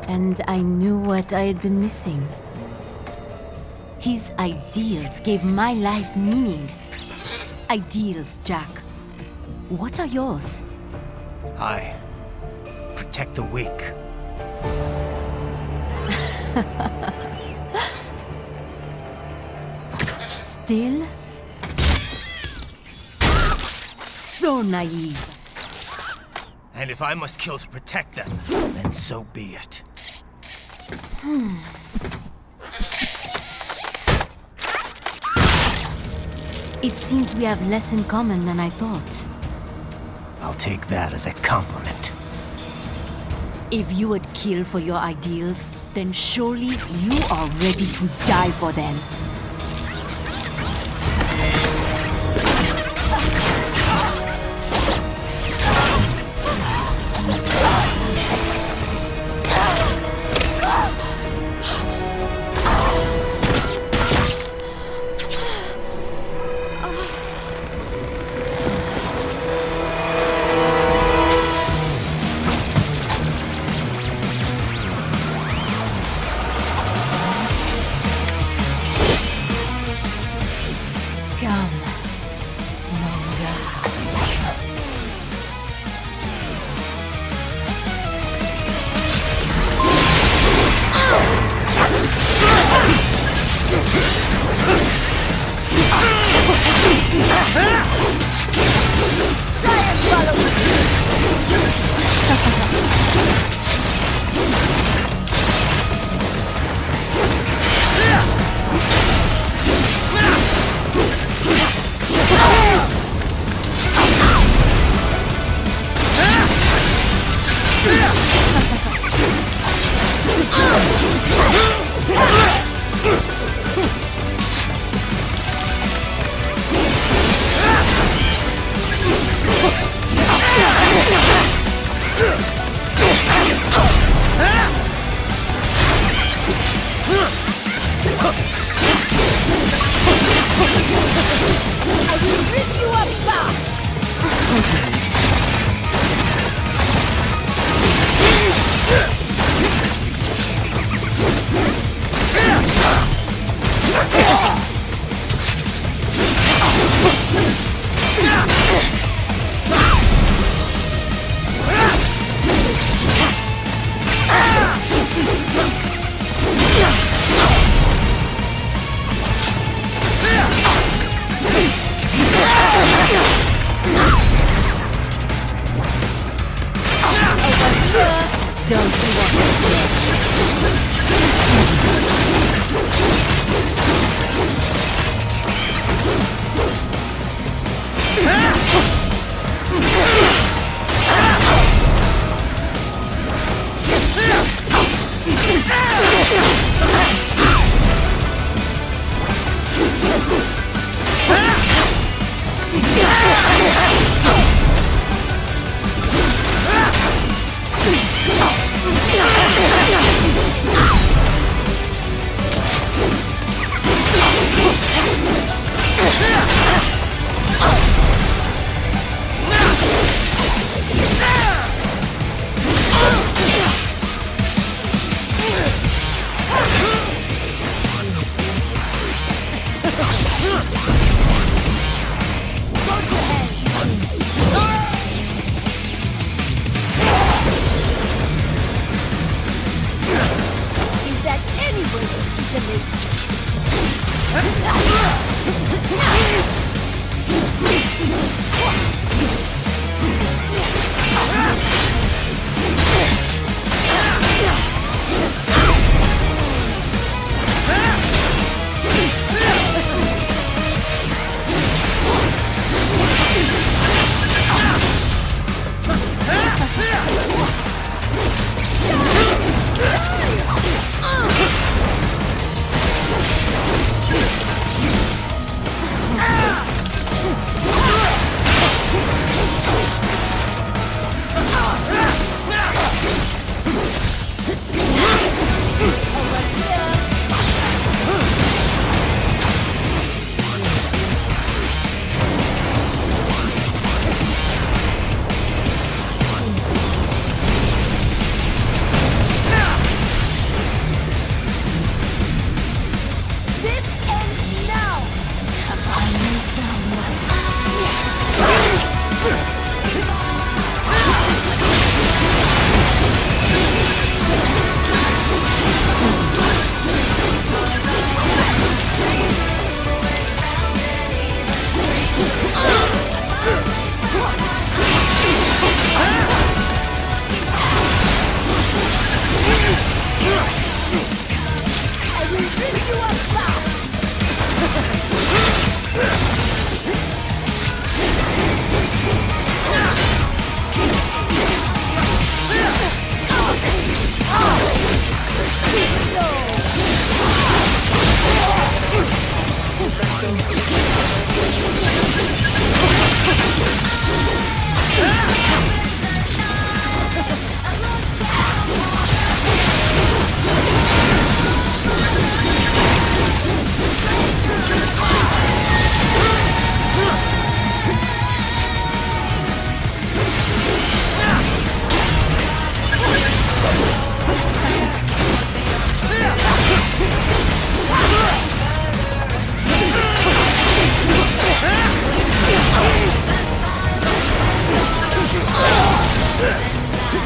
And I knew what I had been missing. His ideals gave my life meaning. Ideals, Jack. What are yours? I protect the weak. Still? So naive. And if I must kill to protect them, then so be it. It seems we have less in common than I thought. I'll take that as a compliment. If you would kill for your ideals, then surely you are ready to die for them.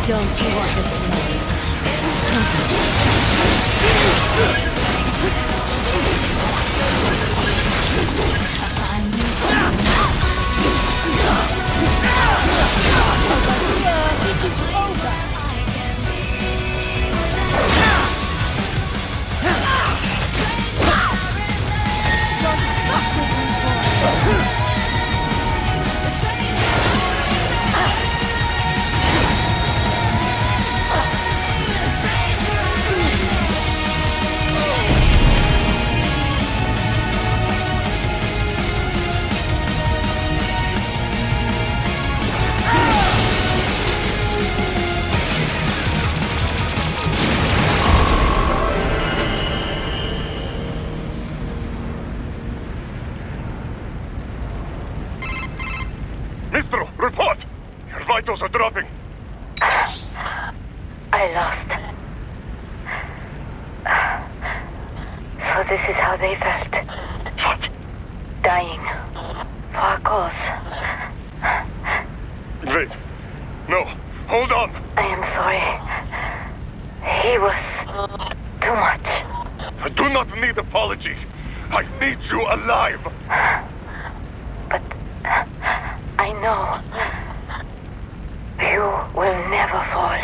Don't you want to play? Mistro, report! Your vitals are dropping. I lost. So this is how they felt. What? Dying. For a cause. Wait. No. Hold on. I am sorry. He was too much. I do not need apology. I need you alive. But I know you will never fall.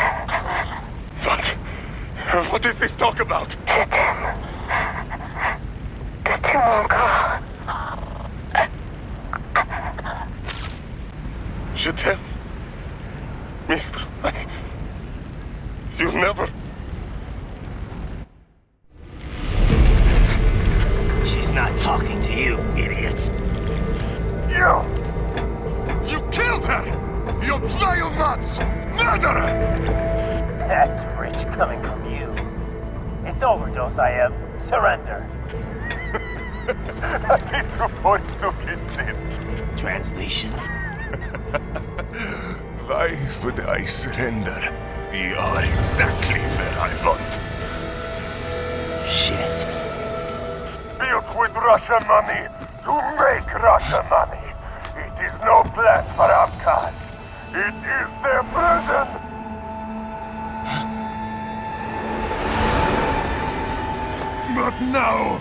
What is this talk about? Je t'aime. De tout mon corps. Je t'aime. Mister, you never... She's not talking to you, idiot. You killed her! You vile nuts! Murderer! That's rich coming from you. It's over, Dosaev. Surrender. Translation? Why would I surrender? We are exactly where I want. Shit. Built with Russian money to make Russian money. It is no plan for Abkhaz. It is their prison. But now,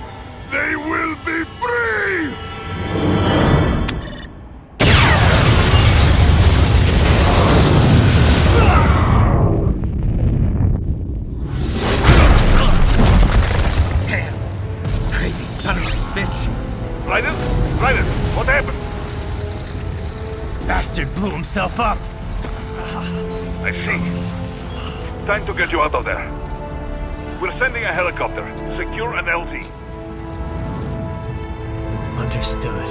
they will be free! Damn! Crazy son of a bitch! Raiden? Raiden, what happened? Bastard blew himself up! I see. Time to get you out of there. We're sending a helicopter. Secure an LZ. Understood.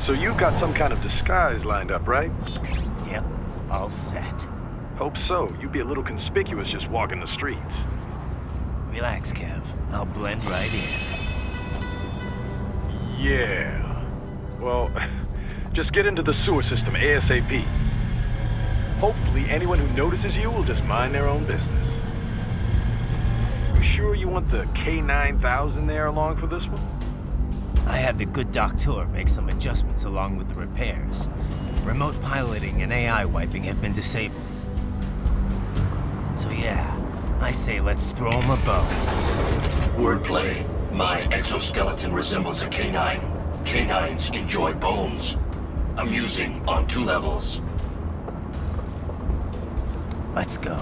So you've got some kind of disguise lined up, right? Yep, all set. Hope so. You'd be a little conspicuous just walking the streets. Relax, Kev. I'll blend right in. Yeah. Well, just get into the sewer system ASAP. Hopefully anyone who notices you will just mind their own business. You sure you want the K9000 there along for this one? I had the good doctor make some adjustments along with the repairs. Remote piloting and AI wiping have been disabled. So yeah, I say let's throw him a bone. Wordplay. My exoskeleton resembles a canine. Canines enjoy bones. Amusing on 2 levels. Let's go.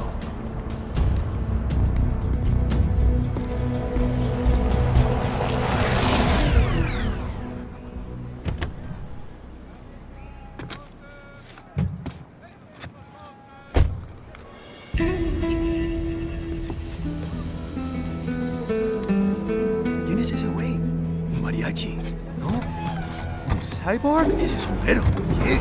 ¿Quién es ese güey? ¿Un mariachi? ¿No? ¿Un cyborg? Ese sombrero. ¿Qué?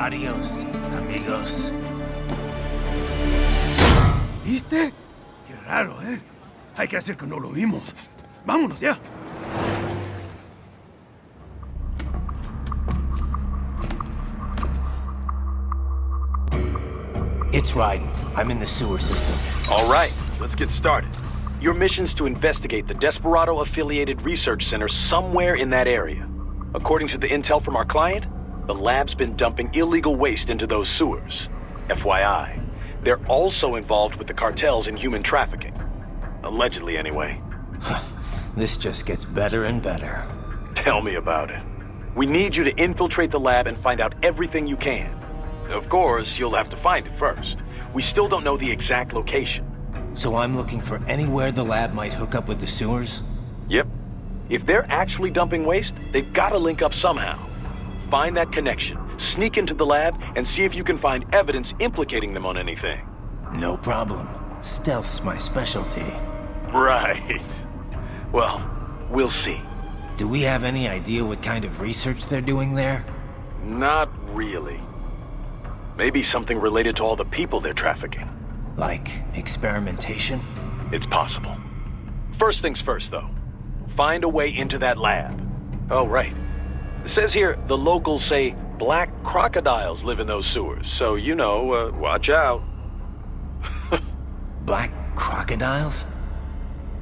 Adios, amigos. ¿Viste? Qué raro, ¿eh? Hay que hacer que no lo vimos. Vámonos ya. It's Raiden. I'm in the sewer system. All right, let's get started. Your mission's to investigate the Desperado-affiliated research center somewhere in that area. According to the intel from our client, the lab's been dumping illegal waste into those sewers. FYI, they're also involved with the cartels in human trafficking. Allegedly, anyway. This just gets better and better. Tell me about it. We need you to infiltrate the lab and find out everything you can. Of course, you'll have to find it first. We still don't know the exact location. So I'm looking for anywhere the lab might hook up with the sewers? Yep. If they're actually dumping waste, they've got to link up somehow. Find that connection, sneak into the lab, and see if you can find evidence implicating them on anything. No problem. Stealth's my specialty. Right. Well, we'll see. Do we have any idea what kind of research they're doing there? Not really. Maybe something related to all the people they're trafficking. Like experimentation? It's possible. First things first, though. Find a way into that lab. Oh, right. It says here the locals say black crocodiles live in those sewers, so, you know, watch out. Black crocodiles?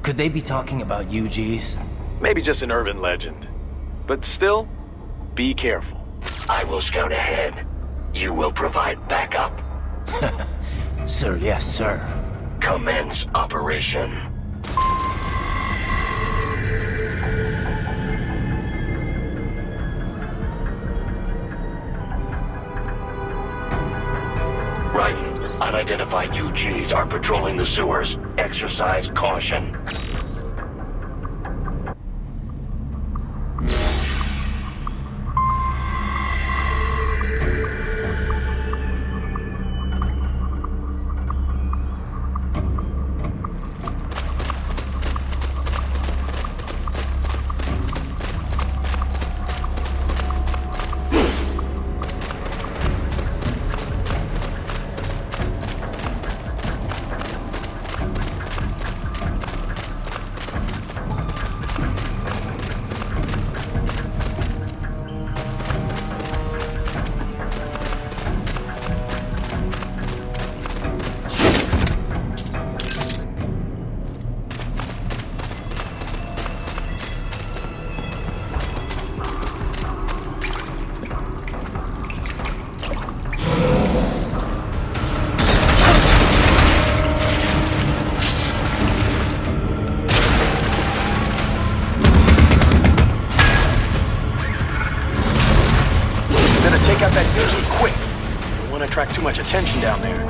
Could they be talking about UGs? Maybe just an urban legend. But still, be careful. I will scout ahead. You will provide backup. Sir, yes, sir. Commence operation. Right. Unidentified UGs are patrolling the sewers. Exercise caution. Got that UG quick. Don't want to attract too much attention down there.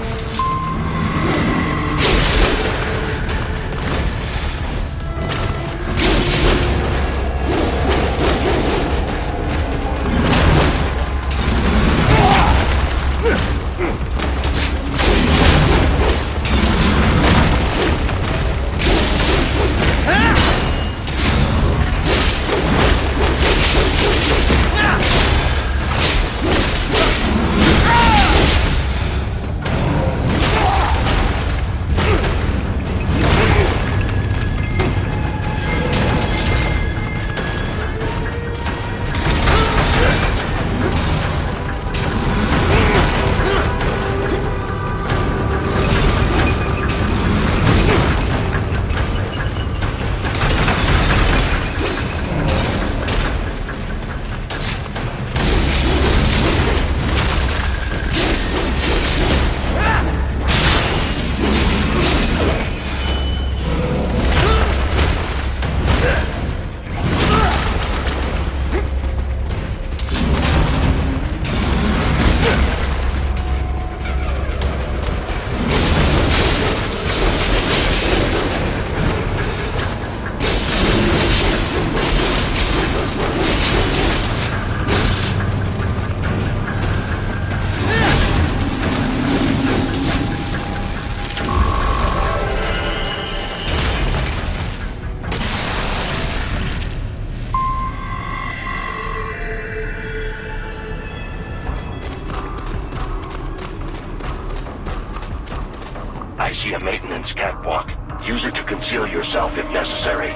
Use it to conceal yourself if necessary.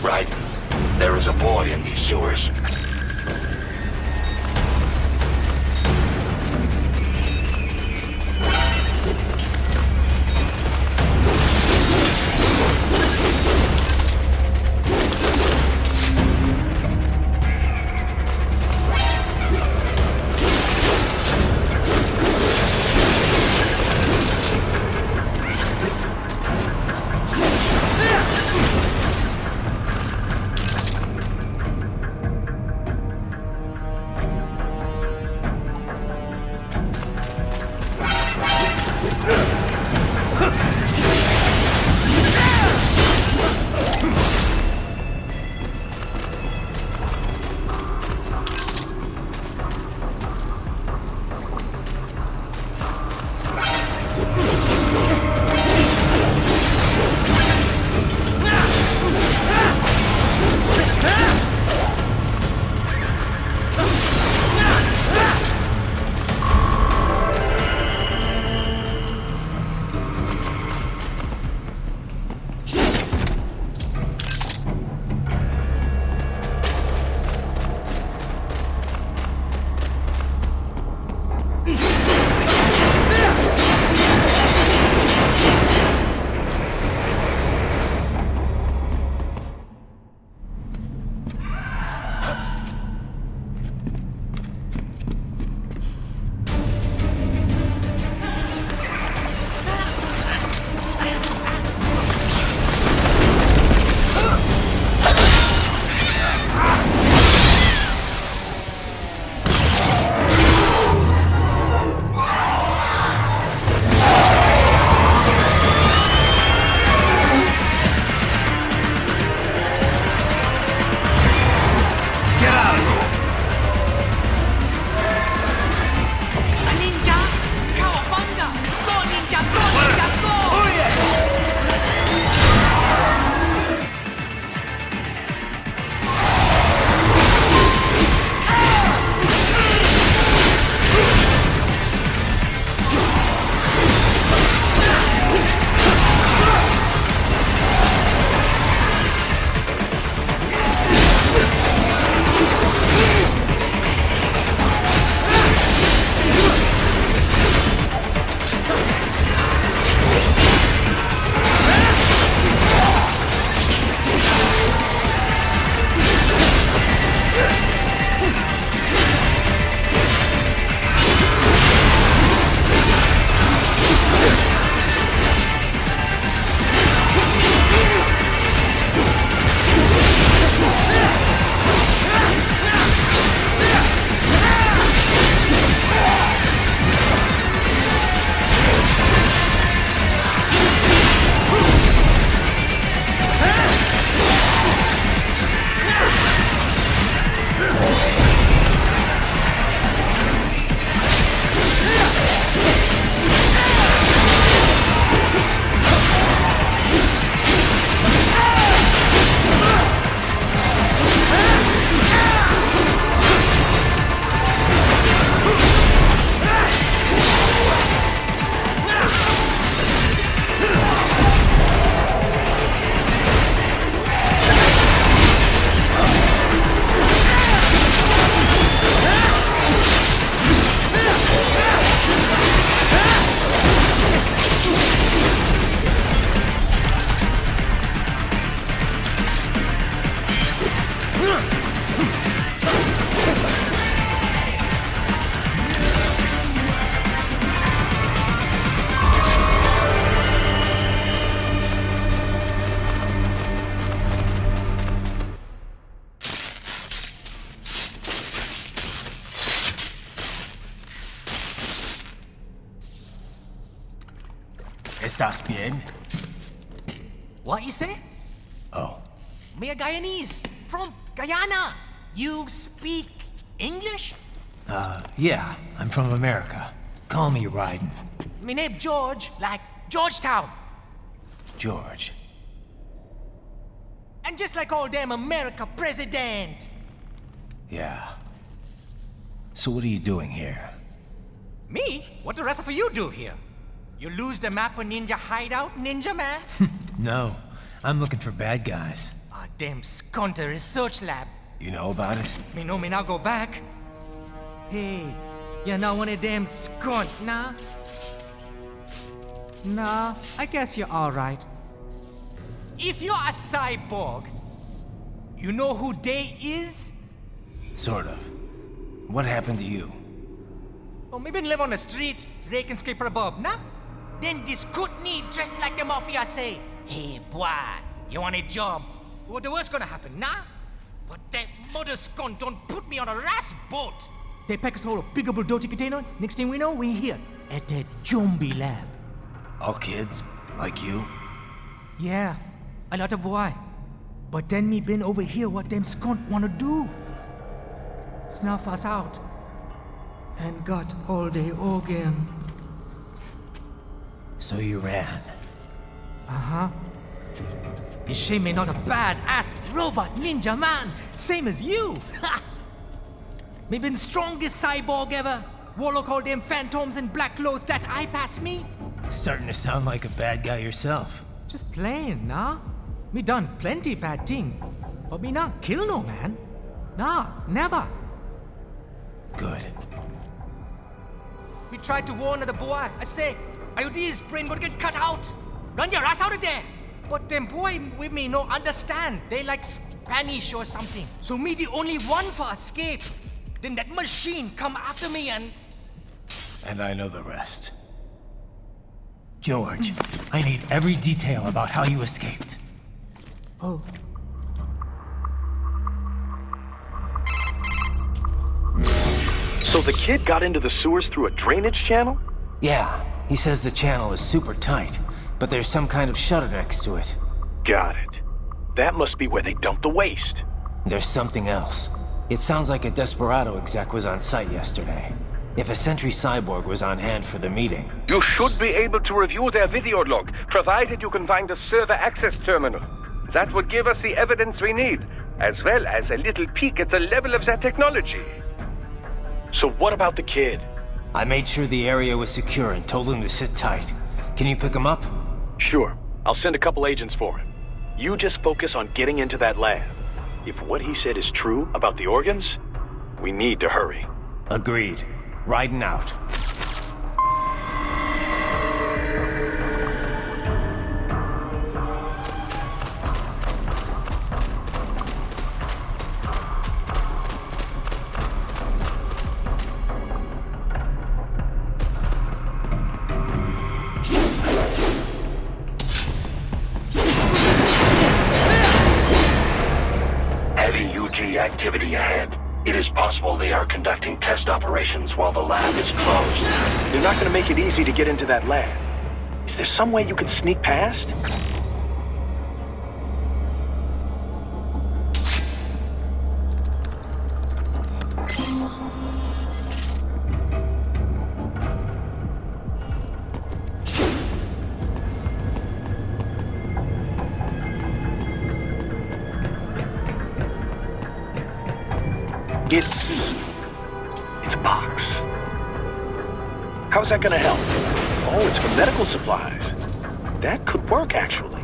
Right. There is a boy in these sewers. ¿Estás bien? What you say? Oh. Me a Guyanese, from Guyana. You speak English? Yeah, I'm from America. Call me Ryden. Me name George, like Georgetown. George. And just like all damn America president. Yeah. So what are you doing here? Me? What the rest of you do here? You lose the map of Ninja hideout, Ninja man? No, I'm looking for bad guys. Ah, damn Skunter research lab. You know about it? Me know me now go back. Hey, you're not one of them skunt, nah? Nah, I guess you're alright. If you're a cyborg, you know who they is? Sort of. What happened to you? Oh, me been live on the street, rake and scrape for a bob, nah? Then this Kootenai dressed like the mafia say, hey boy, you want a job? What the worst gonna happen, nah? But that mother skunt don't put me on a ras boat. They pack us all a big old dirty container. Next thing we know, we're here at the zombie lab. All kids? Like you? Yeah, a lot of boy. But then me been over here what them skunt wanna do. Snuff us out. And got all the organ. So you ran? Uh-huh. Is she me not a bad-ass robot ninja man, same as you? Ha! Me been strongest cyborg ever. Warlock all them phantoms in black clothes that eye pass me. Starting to sound like a bad guy yourself. Just playing, nah? Me done plenty bad thing. But me not kill no man. Nah, never. Good. We tried to warn the boy. I say, IOD's brain would get cut out. Run your ass out of there. But them boy with me no understand. They like Spanish or something. So me the only one for escape. Then that machine come after me and... And I know the rest. George, I need every detail about how you escaped. Oh. So the kid got into the sewers through a drainage channel? Yeah, he says the channel is super tight, but there's some kind of shutter next to it. Got it. That must be where they dump the waste. There's something else. It sounds like a Desperado exec was on site yesterday. If a Sentry Cyborg was on hand for the meeting... You should be able to review their video log, provided you can find the server access terminal. That would give us the evidence we need, as well as a little peek at the level of their technology. So what about the kid? I made sure the area was secure and told him to sit tight. Can you pick him up? Sure. I'll send a couple agents for him. You just focus on getting into that lab. If what he said is true about the organs, we need to hurry. Agreed. Riding out. Activity ahead. It is possible they are conducting test operations while the lab is closed. They're not going to make it easy to get into that lab. Is there some way you can sneak past? It's a box. How's that gonna help? Oh, it's for medical supplies. That could work, actually.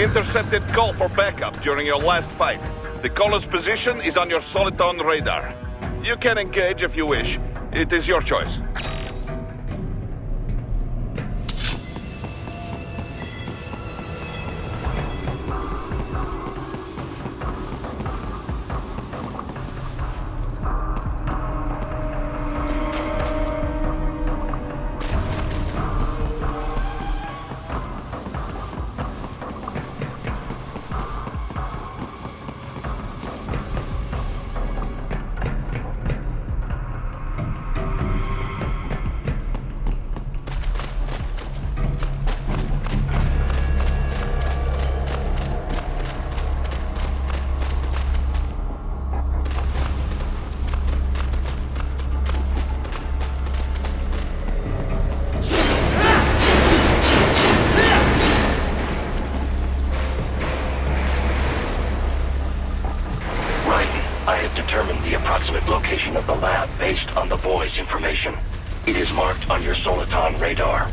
We intercepted call for backup during your last fight. The caller's position is on your Soliton radar. You can engage if you wish. It is your choice. Location of the lab based on the boy's information. It is marked on your Soliton radar.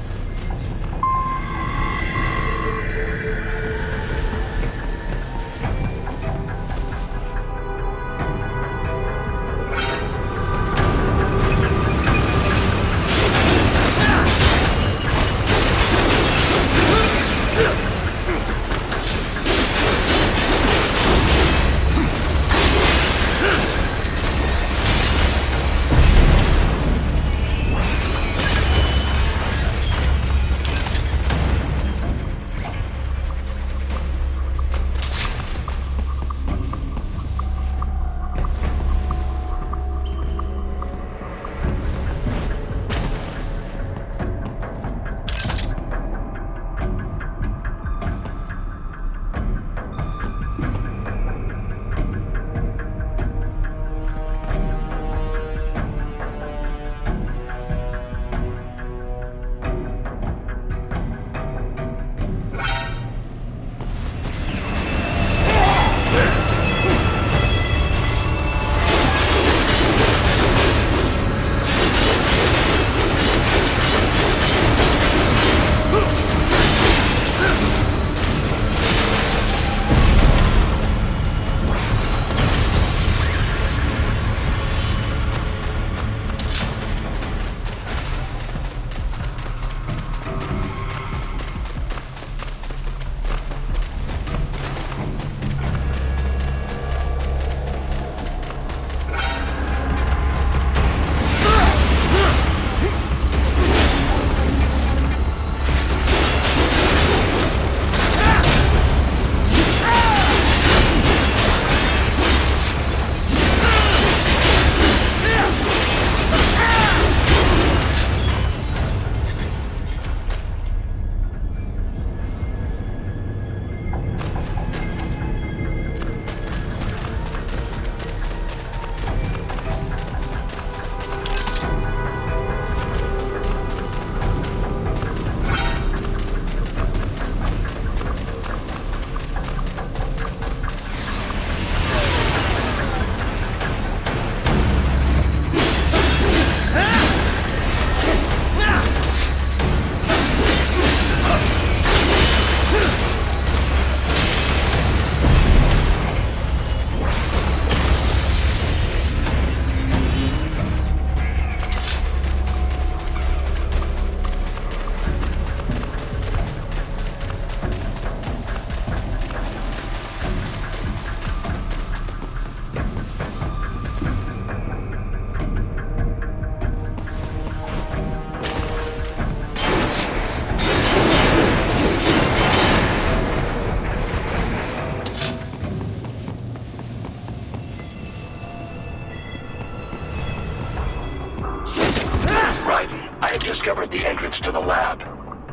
Discovered the entrance to the lab.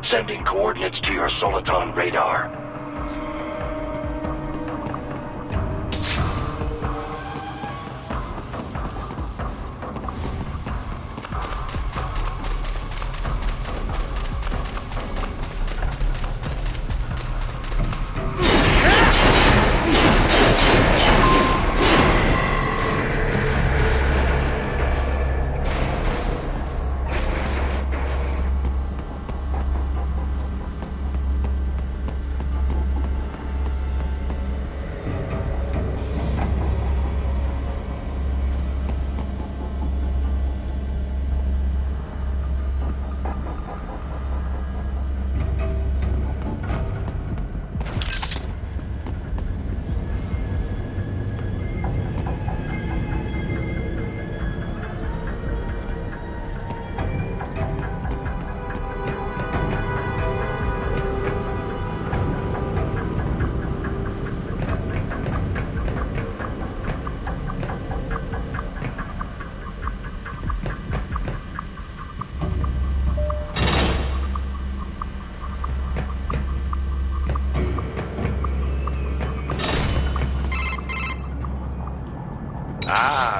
Sending coordinates to your Soliton radar.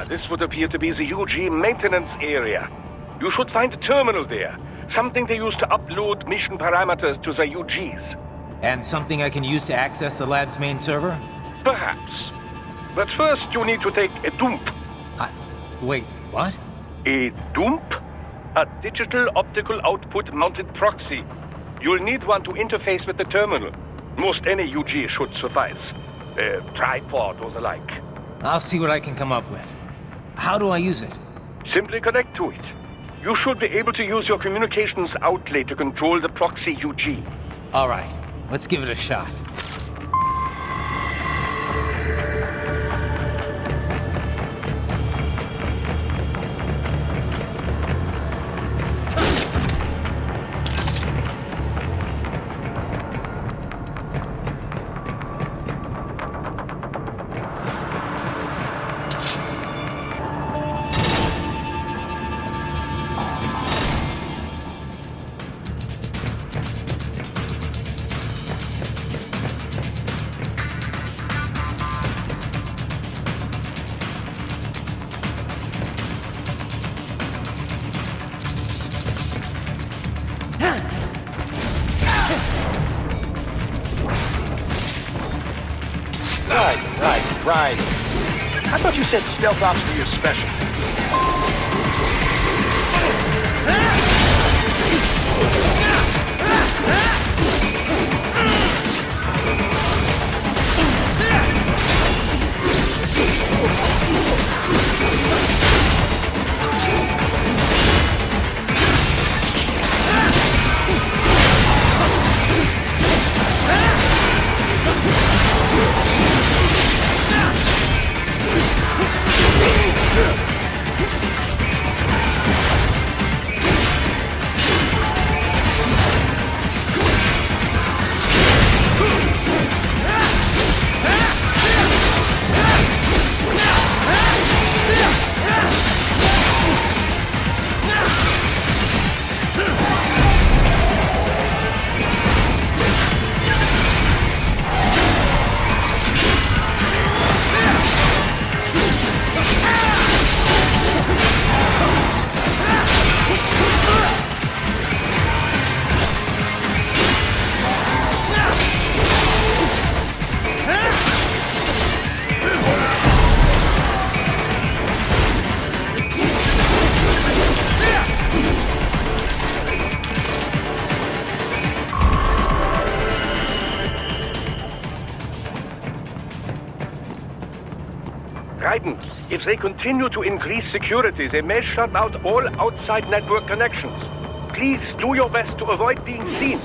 This would appear to be the UG maintenance area. You should find a terminal there. Something they use to upload mission parameters to the UGs. And something I can use to access the lab's main server? Perhaps. But first you need to take a dump. Wait, what? A dump? A digital optical output mounted proxy. You'll need one to interface with the terminal. Most any UG should suffice. A tripod or the like. I'll see what I can come up with. How do I use it? Simply connect to it. You should be able to use your communications outlay to control the proxy UG. All right, let's give it a shot. Right. I thought you said stealth ops were your specialty. If they continue to increase security, they may shut out all outside network connections. Please do your best to avoid being seen.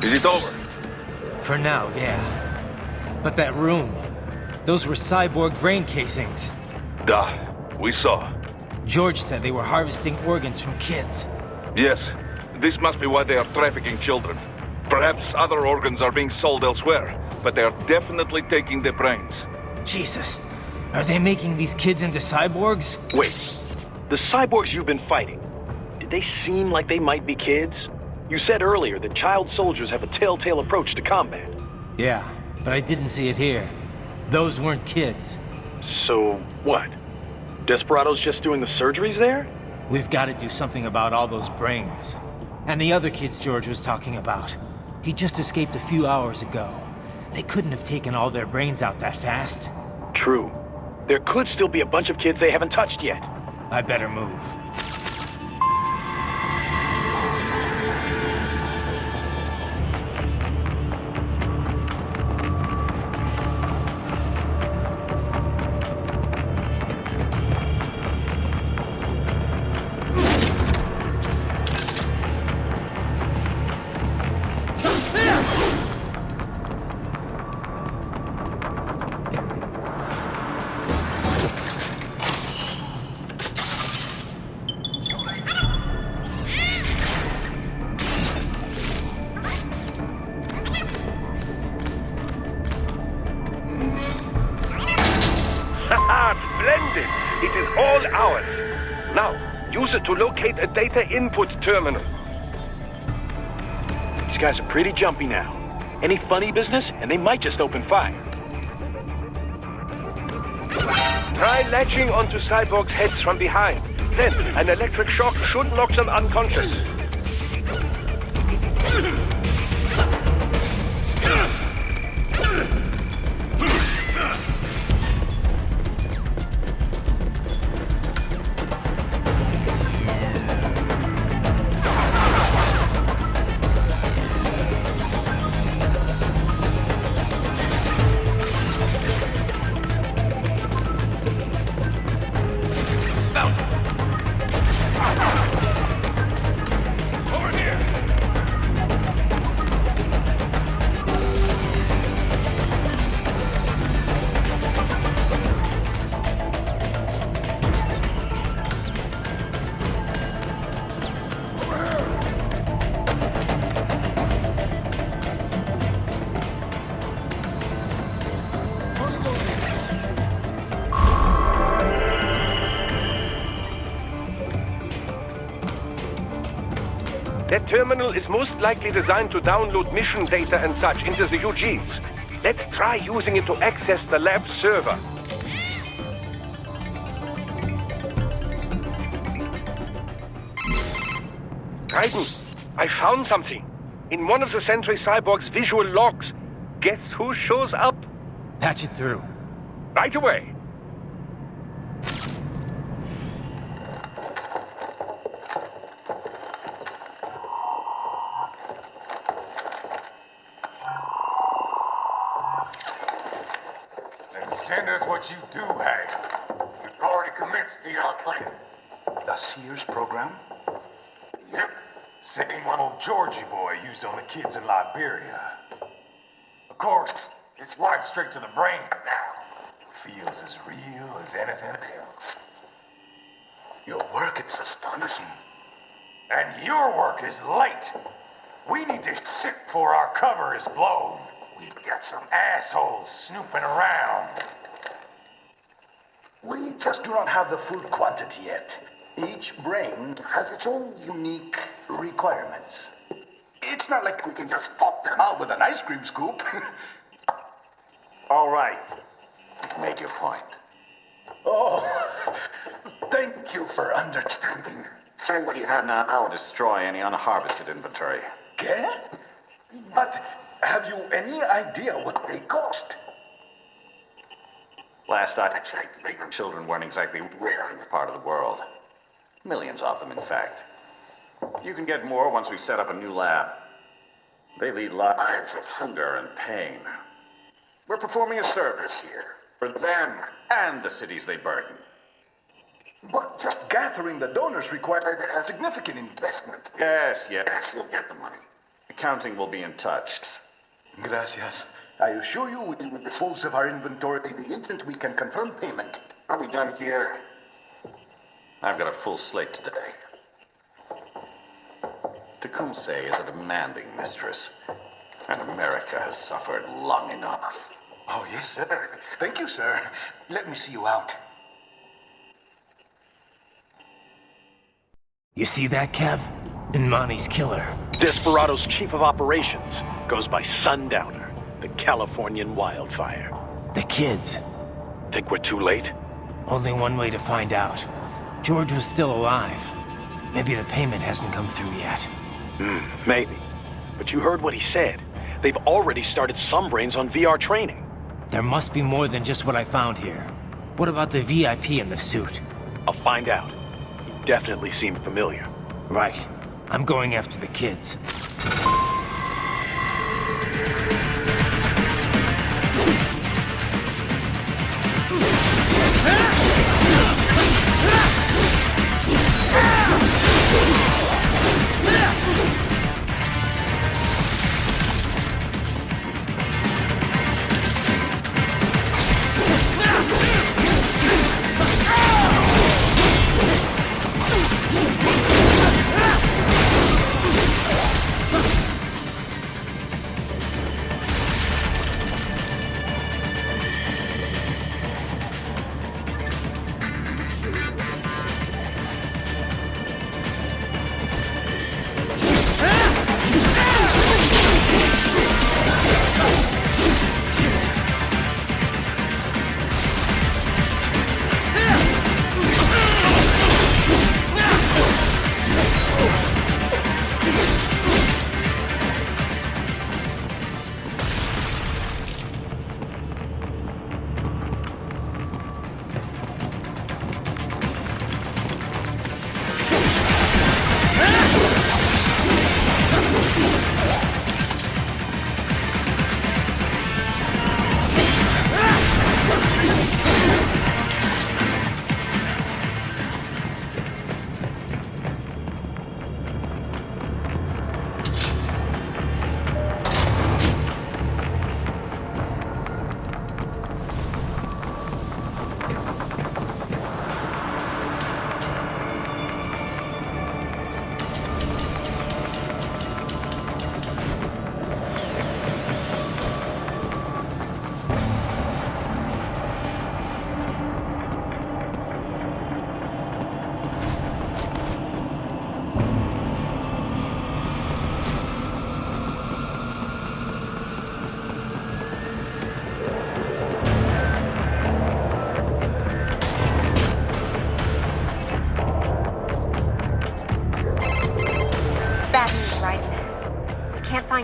Is it over? For now, yeah. But that room, those were cyborg brain casings. Duh, we saw. George said they were harvesting organs from kids. Yes, this must be why they are trafficking children. Perhaps other organs are being sold elsewhere, but they are definitely taking their brains. Jesus, are they making these kids into cyborgs? Wait, the cyborgs you've been fighting, did they seem like they might be kids? You said earlier that child soldiers have a telltale approach to combat. Yeah, but I didn't see it here. Those weren't kids. So, what? Desperado's just doing the surgeries there? We've got to do something about all those brains. And the other kids George was talking about. He just escaped a few hours ago. They couldn't have taken all their brains out that fast. True. There could still be a bunch of kids they haven't touched yet. I better move. Splendid! It is all ours. Now, use it to locate a data input terminal. These guys are pretty jumpy now. Any funny business, and they might just open fire. Try latching onto cyborgs' heads from behind. Then, an electric shock should knock them unconscious. That terminal is most likely designed to download mission data and such into the UGs. Let's try using it to access the lab server. Raiden, I found something. In one of the Sentry Cyborg's visual logs. Guess who shows up? Patch it through. Right away. Send us what you do have. We've already commenced the outplay. The Sears program? Yep. Same one old Georgie boy used on the kids in Liberia. Of course, it's right straight to the brain now. Feels as real as anything else. Your work is astonishing. And your work is late. We need to shit before our cover is blown. We've got some assholes snooping around. We just do not have the full quantity yet. Each brain has its own unique requirements. It's not like we can just pop them out with an ice cream scoop. All right. Make your point. Oh, thank you for understanding. Say what you have now. I'll destroy any unharvested inventory. Okay? But have you any idea what they cost? Last I checked, children weren't exactly rare in the part of the world. Millions of them, in fact. You can get more once we set up a new lab. They lead lives of hunger and pain. We're performing a service here for them and the cities they burden. But just gathering the donors required a significant investment. Yes, you'll get the money. Accounting will be in touch. Gracias. I assure you we will dispose of our inventory the instant we can confirm payment. Are we done here? I've got a full slate today. Tecumseh is a demanding mistress, and America has suffered long enough. Oh, yes, sir. Thank you, sir. Let me see you out. You see that, Kev? Imani's killer. Desperado's chief of operations goes by Sundowner, the Californian wildfire. The kids. Think we're too late? Only one way to find out. George was still alive. Maybe the payment hasn't come through yet. Maybe. But you heard what he said. They've already started some brains on VR training. There must be more than just what I found here. What about the VIP in the suit? I'll find out. He definitely seemed familiar. Right. I'm going after the kids.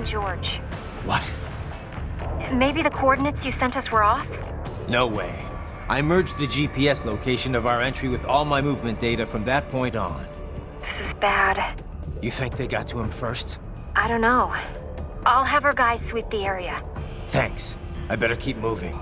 George. What? Maybe the coordinates you sent us were off? No way. I merged the GPS location of our entry with all my movement data from that point on. This is bad. You think they got to him first? I don't know. I'll have our guys sweep the area. Thanks. I better keep moving.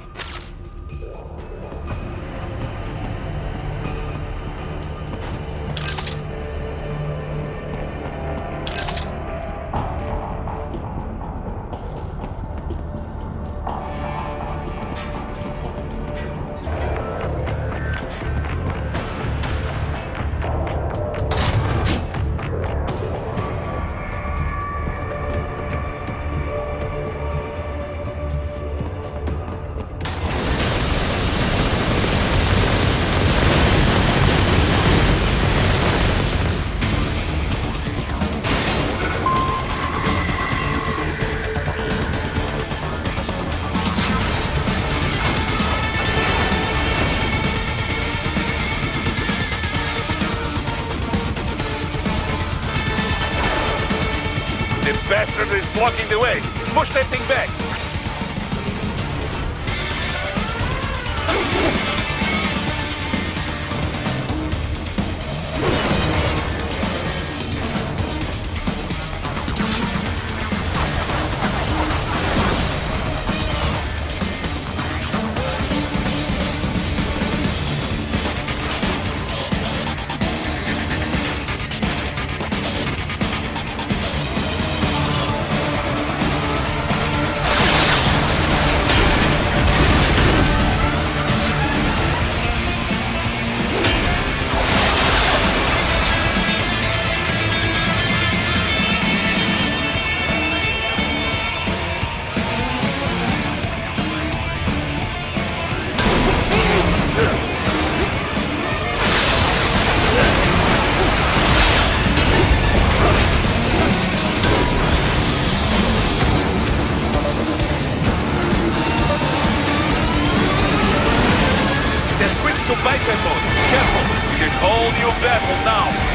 Bastard is blocking the way. Push that thing back. them now!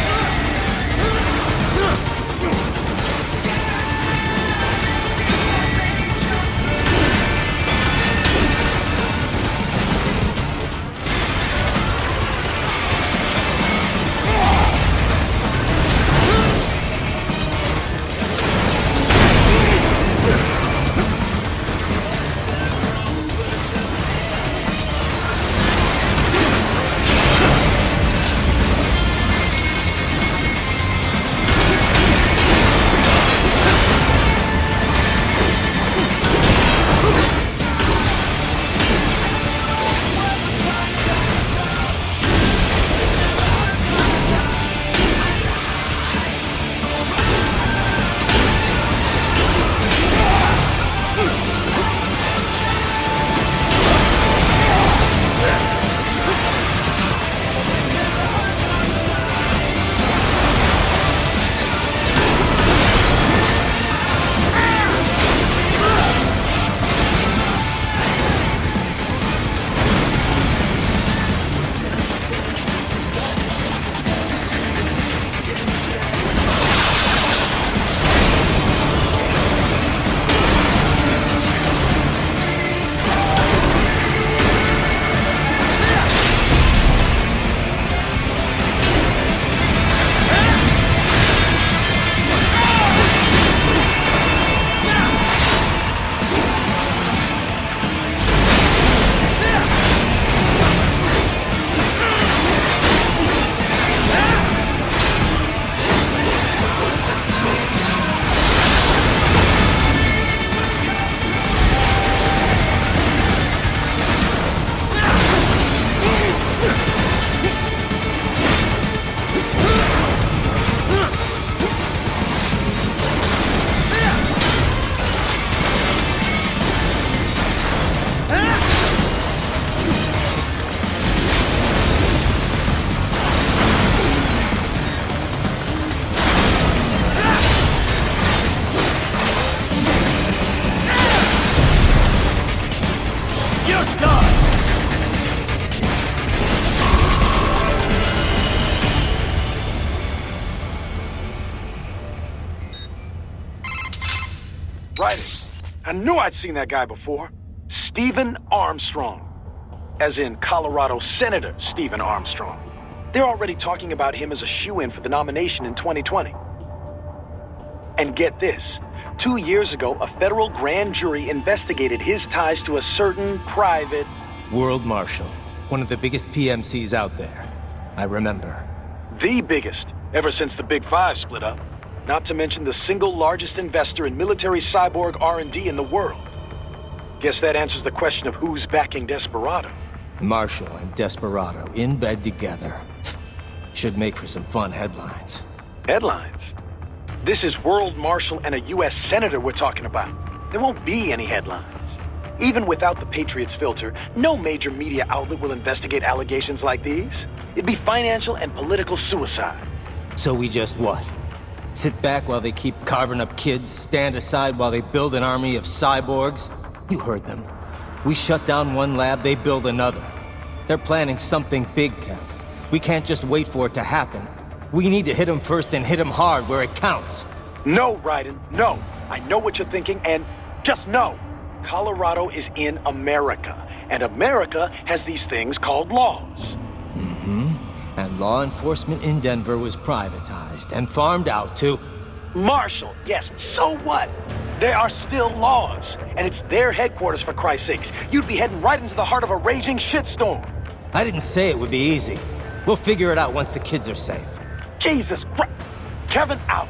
Right. I knew I'd seen that guy before. Stephen Armstrong. As in Colorado Senator Stephen Armstrong. They're already talking about him as a shoo-in for the nomination in 2020. And get this. 2 years ago, a federal grand jury investigated his ties to a certain private... World Marshal. One of the biggest PMCs out there. I remember. The biggest, ever since the Big Five split up. Not to mention the single largest investor in military cyborg R&D in the world. Guess that answers the question of who's backing Desperado. Marshall and Desperado in bed together. Should make for some fun headlines. Headlines? This is World Marshal and a U.S. Senator we're talking about. There won't be any headlines. Even without the Patriots filter, no major media outlet will investigate allegations like these. It'd be financial and political suicide. So we just what? Sit back while they keep carving up kids, stand aside while they build an army of cyborgs? You heard them. We shut down one lab, they build another. They're planning something big, Kev. We can't just wait for it to happen. We need to hit them first and hit them hard where it counts. No, Raiden, no. I know what you're thinking, and just know. Colorado is in America, and America has these things called laws. Mm-hmm. And law enforcement in Denver was privatized and farmed out to... Marshall, yes, so what? There are still laws, and it's their headquarters, for Christ's sakes. You'd be heading right into the heart of a raging shitstorm. I didn't say it would be easy. We'll figure it out once the kids are safe. Jesus Christ. Kevin out.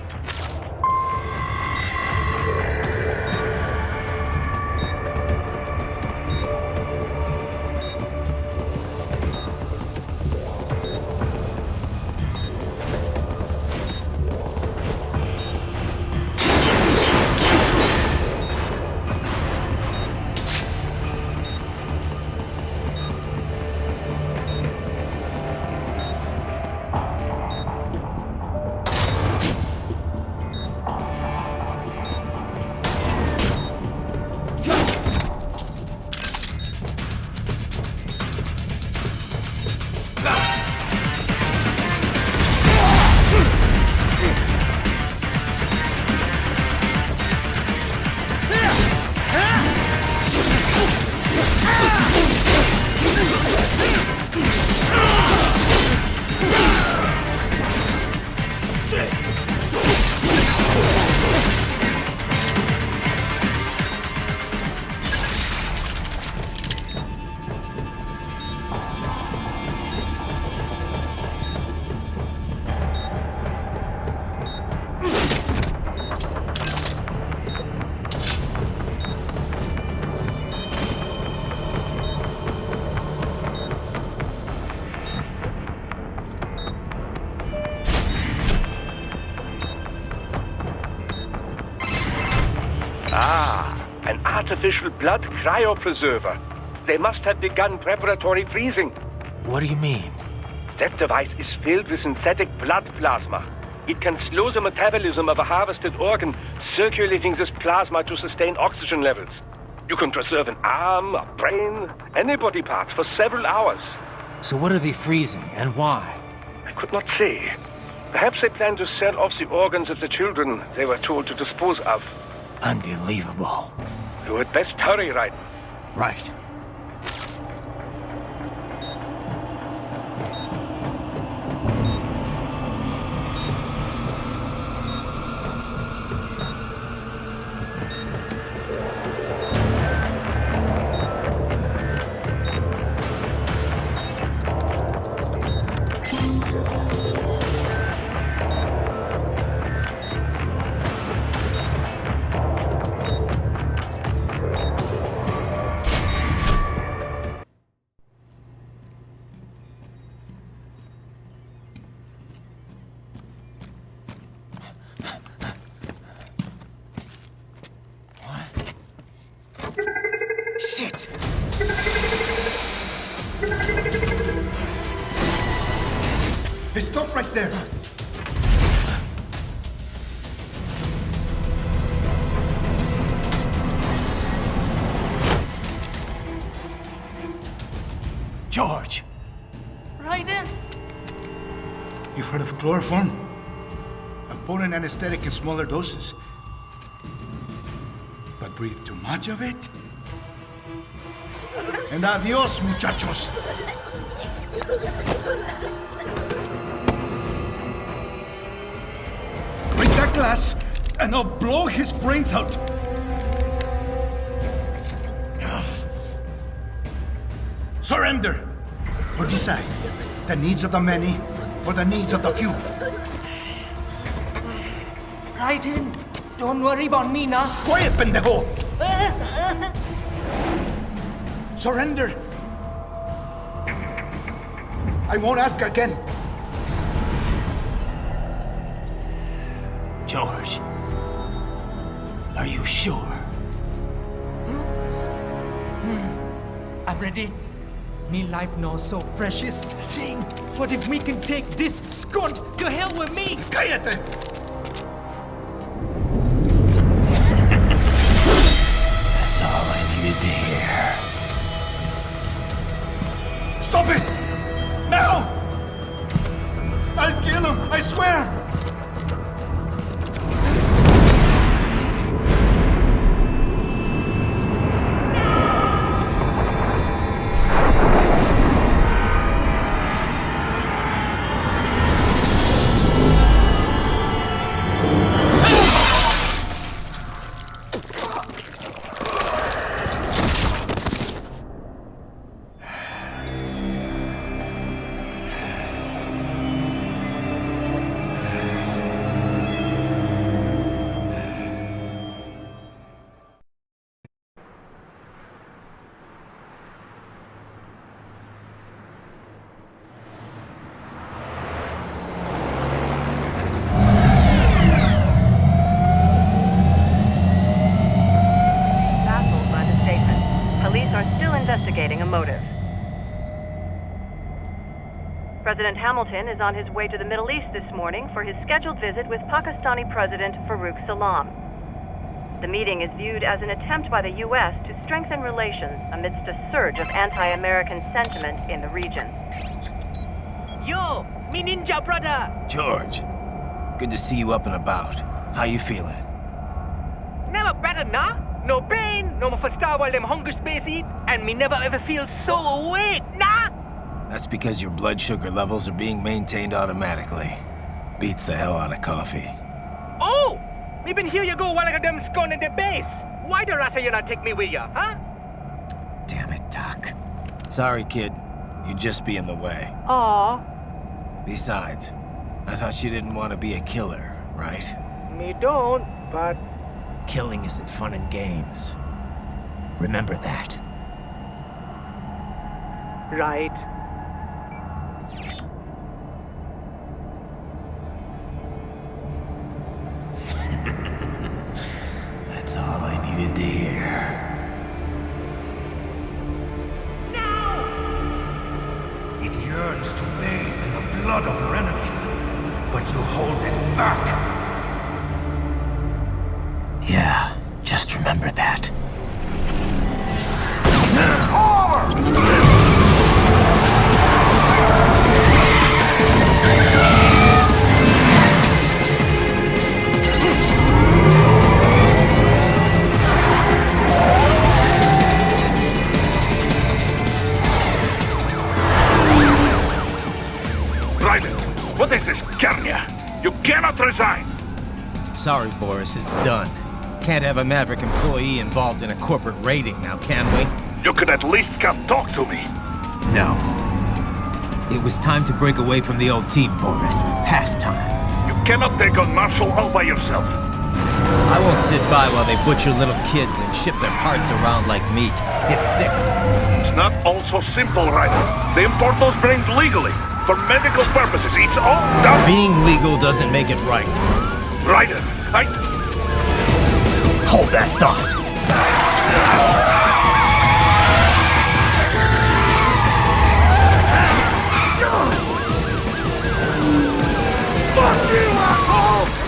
artificial blood cryopreserver. They must have begun preparatory freezing. What do you mean? That device is filled with synthetic blood plasma. It can slow the metabolism of a harvested organ, circulating this plasma to sustain oxygen levels. You can preserve an arm, a brain, any body part for several hours. So what are they freezing, and why? I could not say. Perhaps they plan to sell off the organs of the children they were told to dispose of. Unbelievable. You had best hurry, Raiden. Right. Shit! Hey, stop right there! George! Raiden! You've heard of chloroform? A potent anesthetic in smaller doses. But breathe too much of it? And adios, muchachos! Break that glass, and I'll blow his brains out! Surrender! Or decide. The needs of the many, or the needs of the few. Raiden, don't worry about me now. Quiet, pendejo! Surrender! I won't ask again. George, are you sure? I'm ready. Me life now so precious. Thing. What if we can take this skunt to hell with me? Cállate! That's all I needed to hear. Stop it! Now! I'll kill him, I swear! Investigating a motive. President Hamilton is on his way to the Middle East this morning for his scheduled visit with Pakistani President Farouk Salam. The meeting is viewed as an attempt by the U.S. to strengthen relations amidst a surge of anti-American sentiment in the region. Yo, me ninja brother! George, good to see you up and about. How you feeling? Never better, nah? No pain, no more for star while them hunger space eat, and me never ever feel so awake, nah? That's because your blood sugar levels are being maintained automatically. Beats the hell out of coffee. Oh! Me been here you go while I got them scone in the base. Why the rasta you not take me with ya, huh? Damn it, Doc. Sorry, kid. You'd just be in the way. Aw. Besides, I thought you didn't want to be a killer, right? Me don't, but... Killing isn't fun and games. Remember that. Right. That's all I needed to hear. blood of your enemies, but you hold it back. Yeah, just remember that. Private, what is this, Kenya? You cannot resign! Sorry, Boris, it's done. Can't have a Maverick employee involved in a corporate raiding now, can we? You could at least come talk to me. No. It was time to break away from the old team, Boris. Past time. You cannot take on Marshall all by yourself. I won't sit by while they butcher little kids and ship their parts around like meat. It's sick. It's not all so simple, Ryder. They import those brains legally. For medical purposes, it's all done. Being legal doesn't make it right. Ryder, Hold that thought. Fuck you, asshole!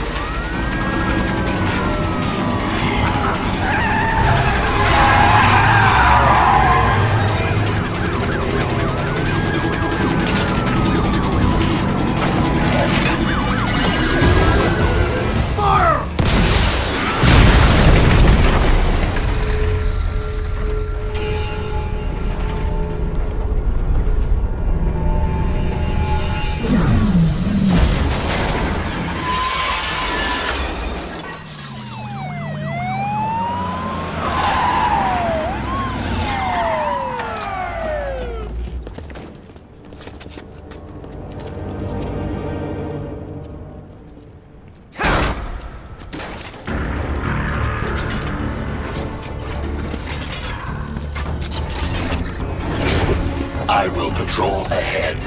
I will patrol ahead.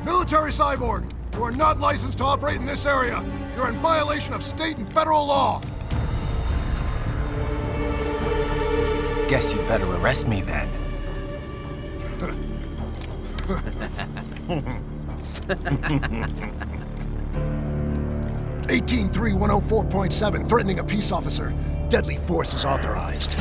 Military cyborg! You are not licensed to operate in this area. You're in violation of state and federal law. Guess you better arrest me then. 183-104.7, threatening a peace officer. Deadly force is authorized.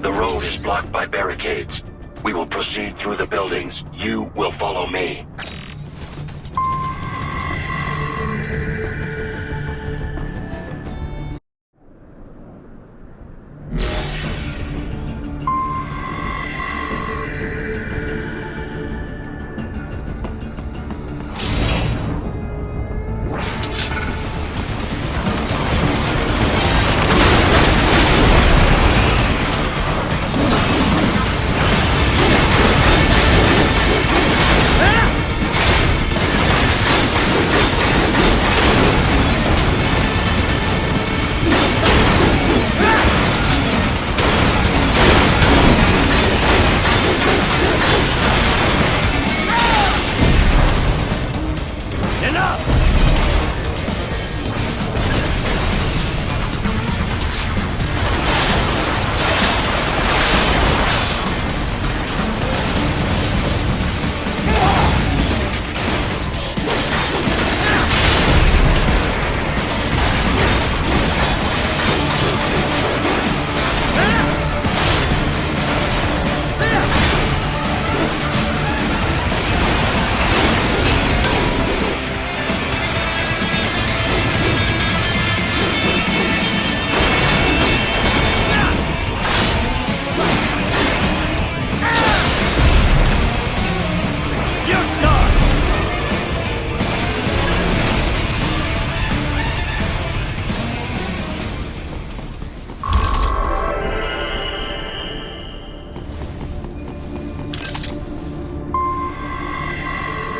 The road is blocked by barricades. We will proceed through the buildings. You will follow me.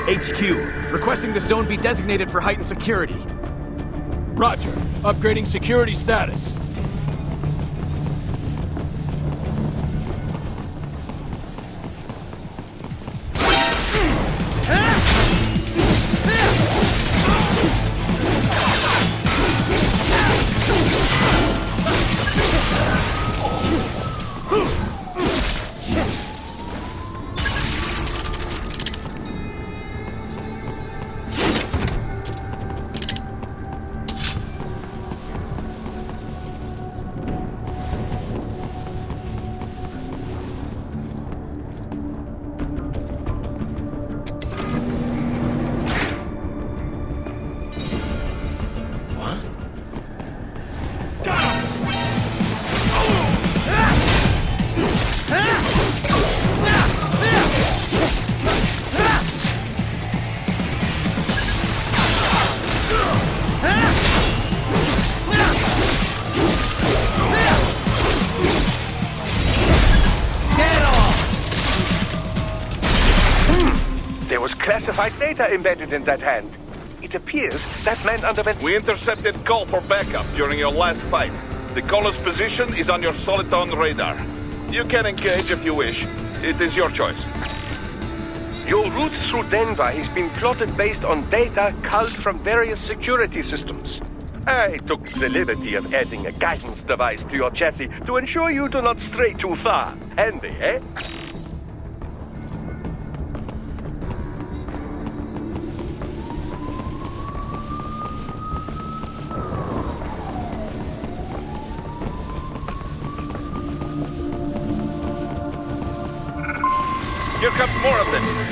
HQ, requesting the zone be designated for heightened security. Roger. Upgrading security status. Classified data embedded in that hand. It appears that man underwent... We intercepted call for backup during your last fight. The caller's position is on your Soliton radar. You can engage if you wish. It is your choice. Your route through Denver has been plotted based on data culled from various security systems. I took the liberty of adding a guidance device to your chassis to ensure you do not stray too far. Handy, eh? Here comes more of them.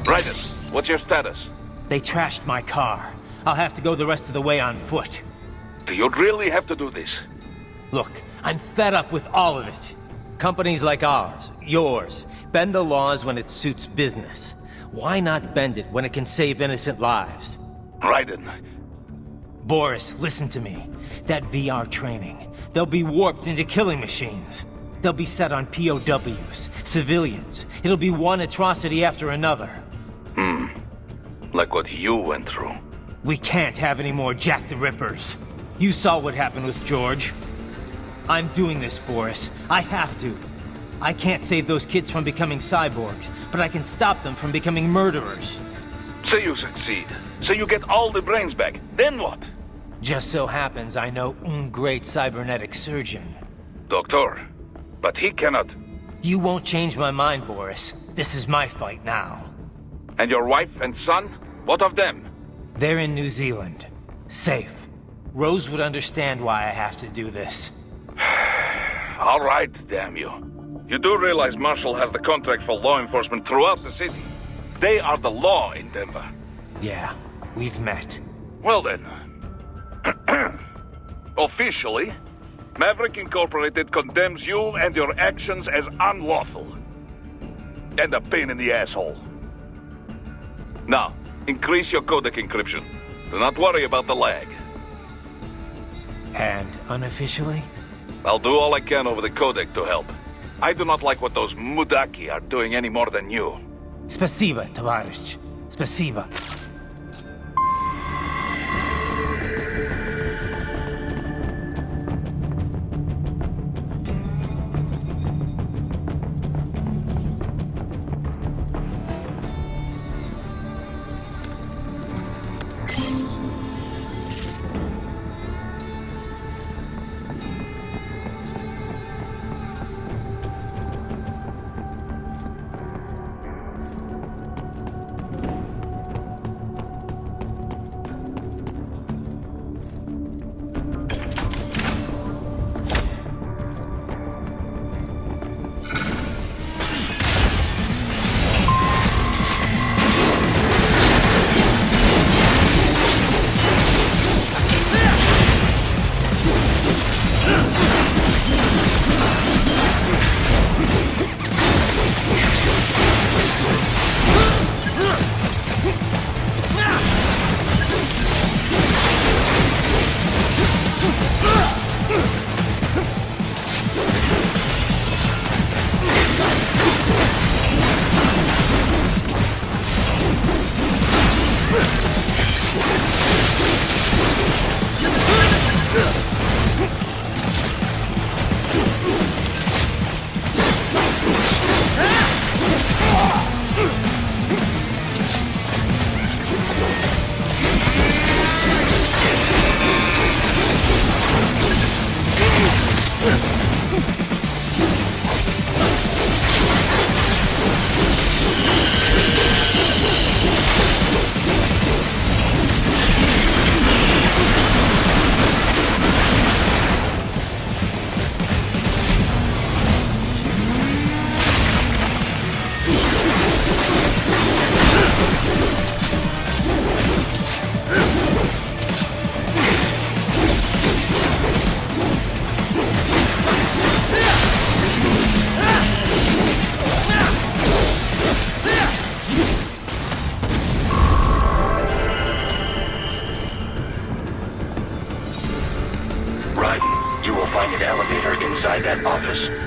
Raiden, what's your status? They trashed my car. I'll have to go the rest of the way on foot. Do you really have to do this? Look, I'm fed up with all of it. Companies like ours, yours, bend the laws when it suits business. Why not bend it when it can save innocent lives? Raiden. Boris, listen to me. That VR training, they'll be warped into killing machines. They'll be set on POWs, civilians. It'll be one atrocity after another. Like what you went through. We can't have any more Jack the Rippers. You saw what happened with George. I'm doing this, Boris. I have to. I can't save those kids from becoming cyborgs, but I can stop them from becoming murderers. Say you succeed. Say you get all the brains back. Then what? Just so happens I know un great cybernetic surgeon. Doctor. But he cannot. You won't change my mind, Boris. This is my fight now. And your wife and son? What of them? They're in New Zealand. Safe. Rose would understand why I have to do this. All right, damn you. You do realize Marshall has the contract for law enforcement throughout the city. They are the law in Denver. Yeah, we've met. Well then. Officially, Maverick Incorporated condemns you and your actions as unlawful. And a pain in the asshole. Now, increase your codec encryption. Do not worry about the lag. And unofficially? I'll do all I can over the codec to help. I do not like what those Mudaki are doing any more than you. Spasiba, Tavarish. Spasiba.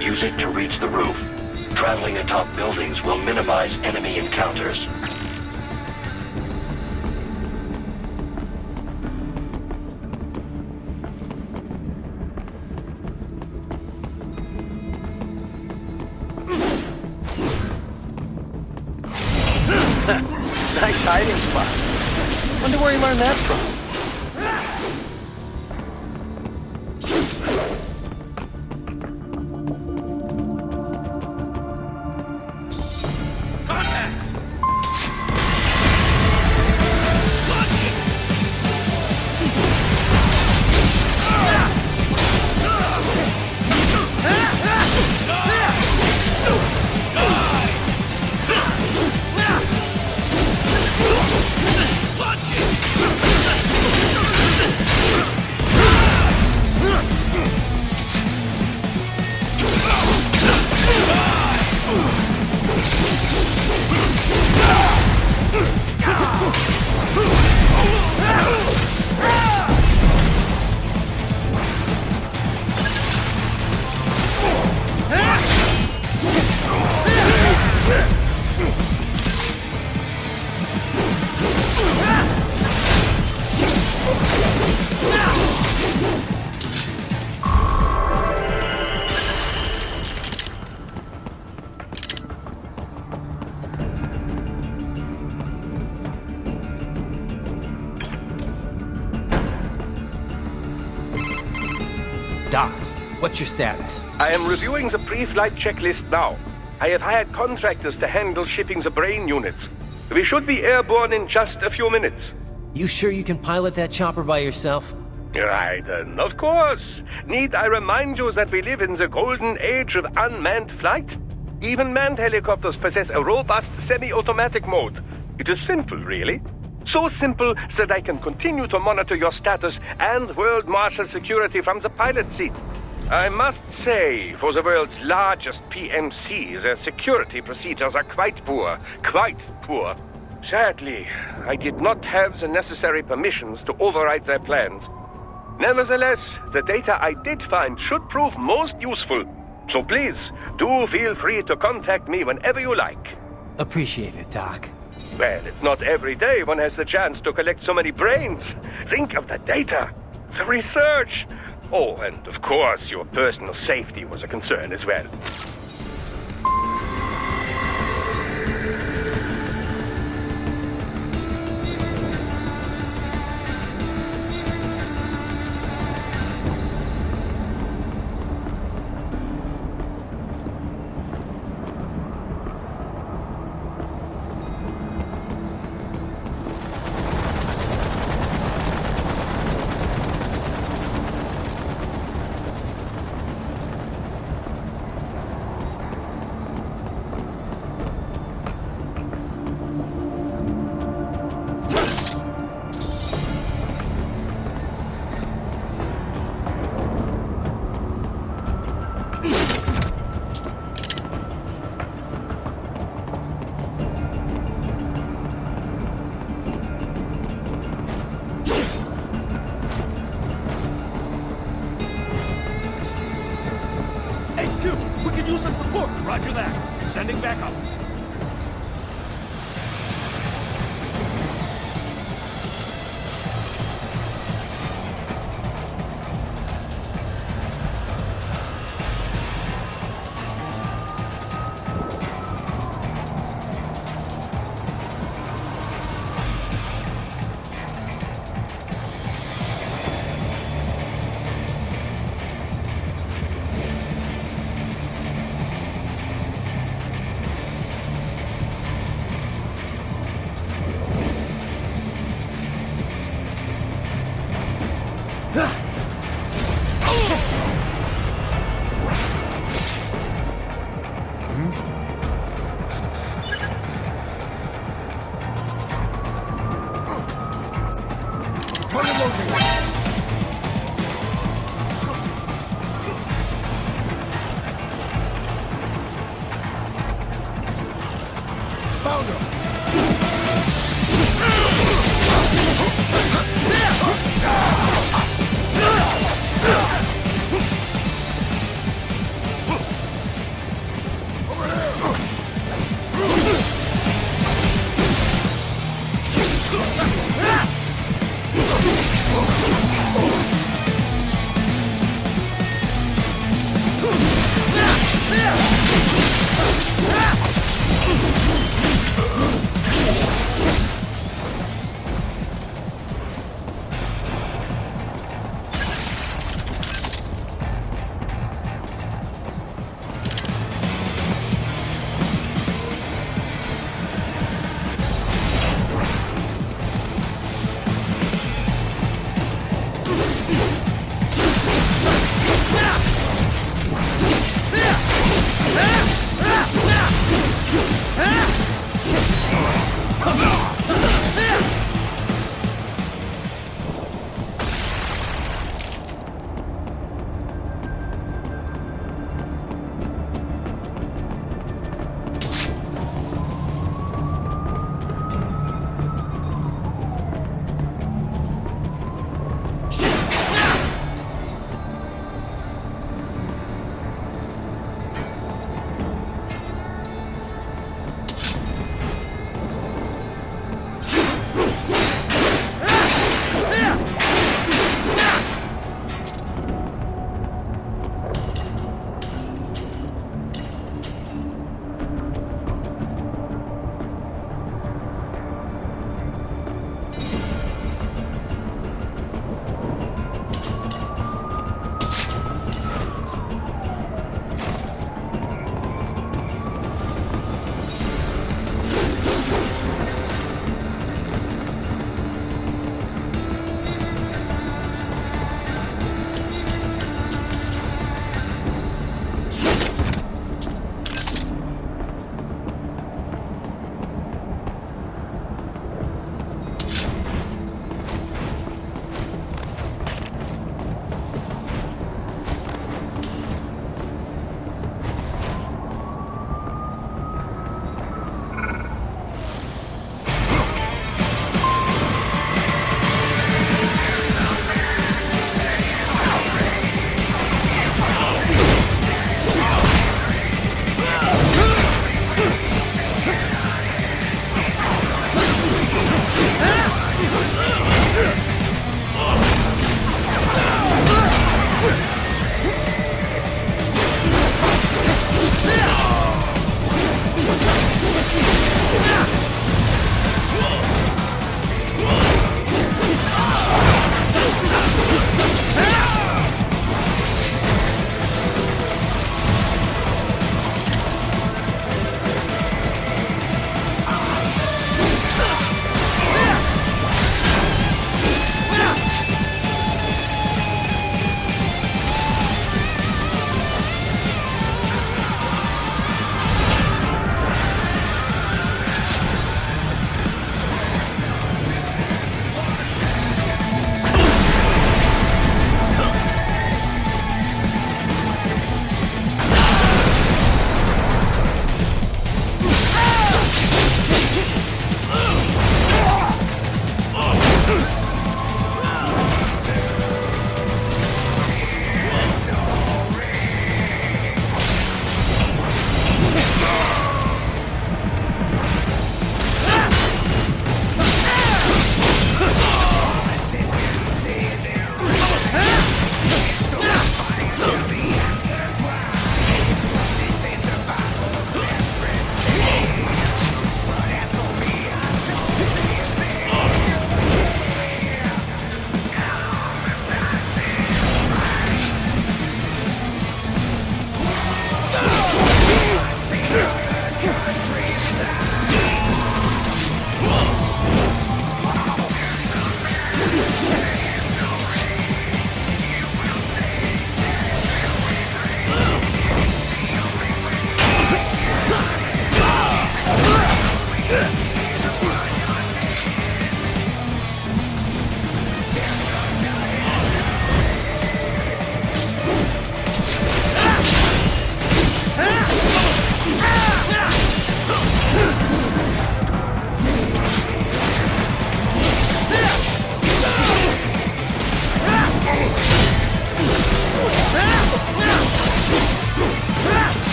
Use it to reach the roof. Traveling atop buildings will minimize enemy encounters. Nice hiding spot. Wonder where he learned that from. What's your status? I am reviewing the pre-flight checklist now. I have hired contractors to handle shipping the brain units. We should be airborne in just a few minutes. You sure you can pilot that chopper by yourself? Right, of course. Need I remind you that we live in the golden age of unmanned flight? Even manned helicopters possess a robust semi-automatic mode. It is simple, really. So simple that I can continue to monitor your status and world marshal security from the pilot seat. I must say, for the world's largest PMC, their security procedures are quite poor. Quite poor. Sadly, I did not have the necessary permissions to override their plans. Nevertheless, the data I did find should prove most useful. So please, do feel free to contact me whenever you like. Appreciate it, Doc. Well, it's not every day one has the chance to collect so many brains. Think of the data, the research. Oh, and of course, your personal safety was a concern as well. HQ, we could use some support. Roger that. Sending back up.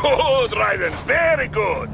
Good, Raiden. Very good.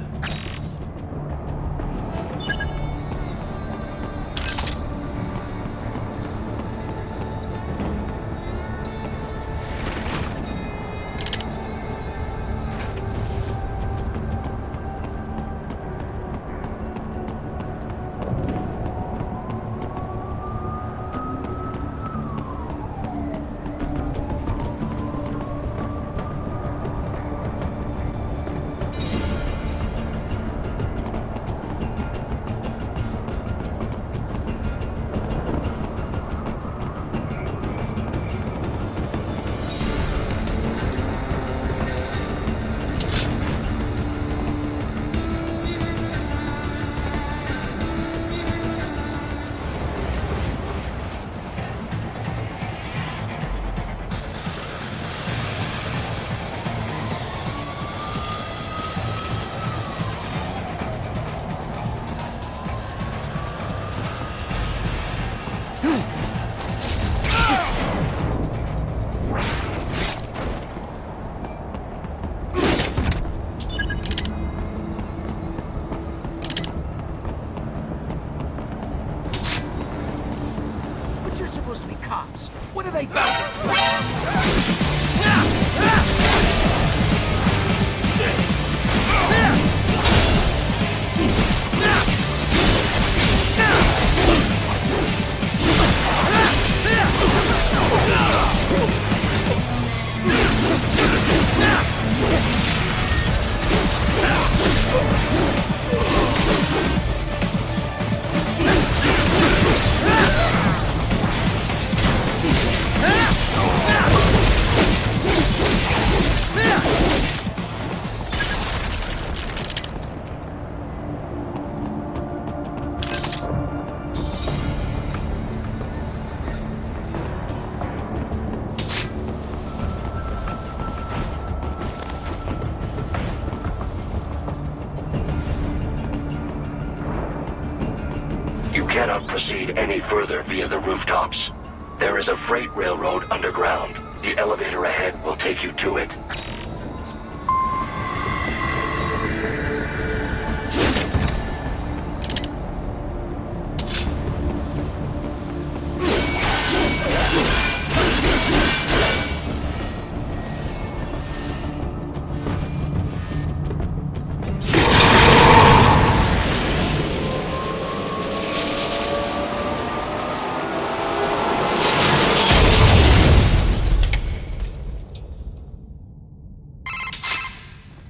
cannot proceed any further via the rooftops. There is a freight railroad underground. The elevator ahead will take you to it.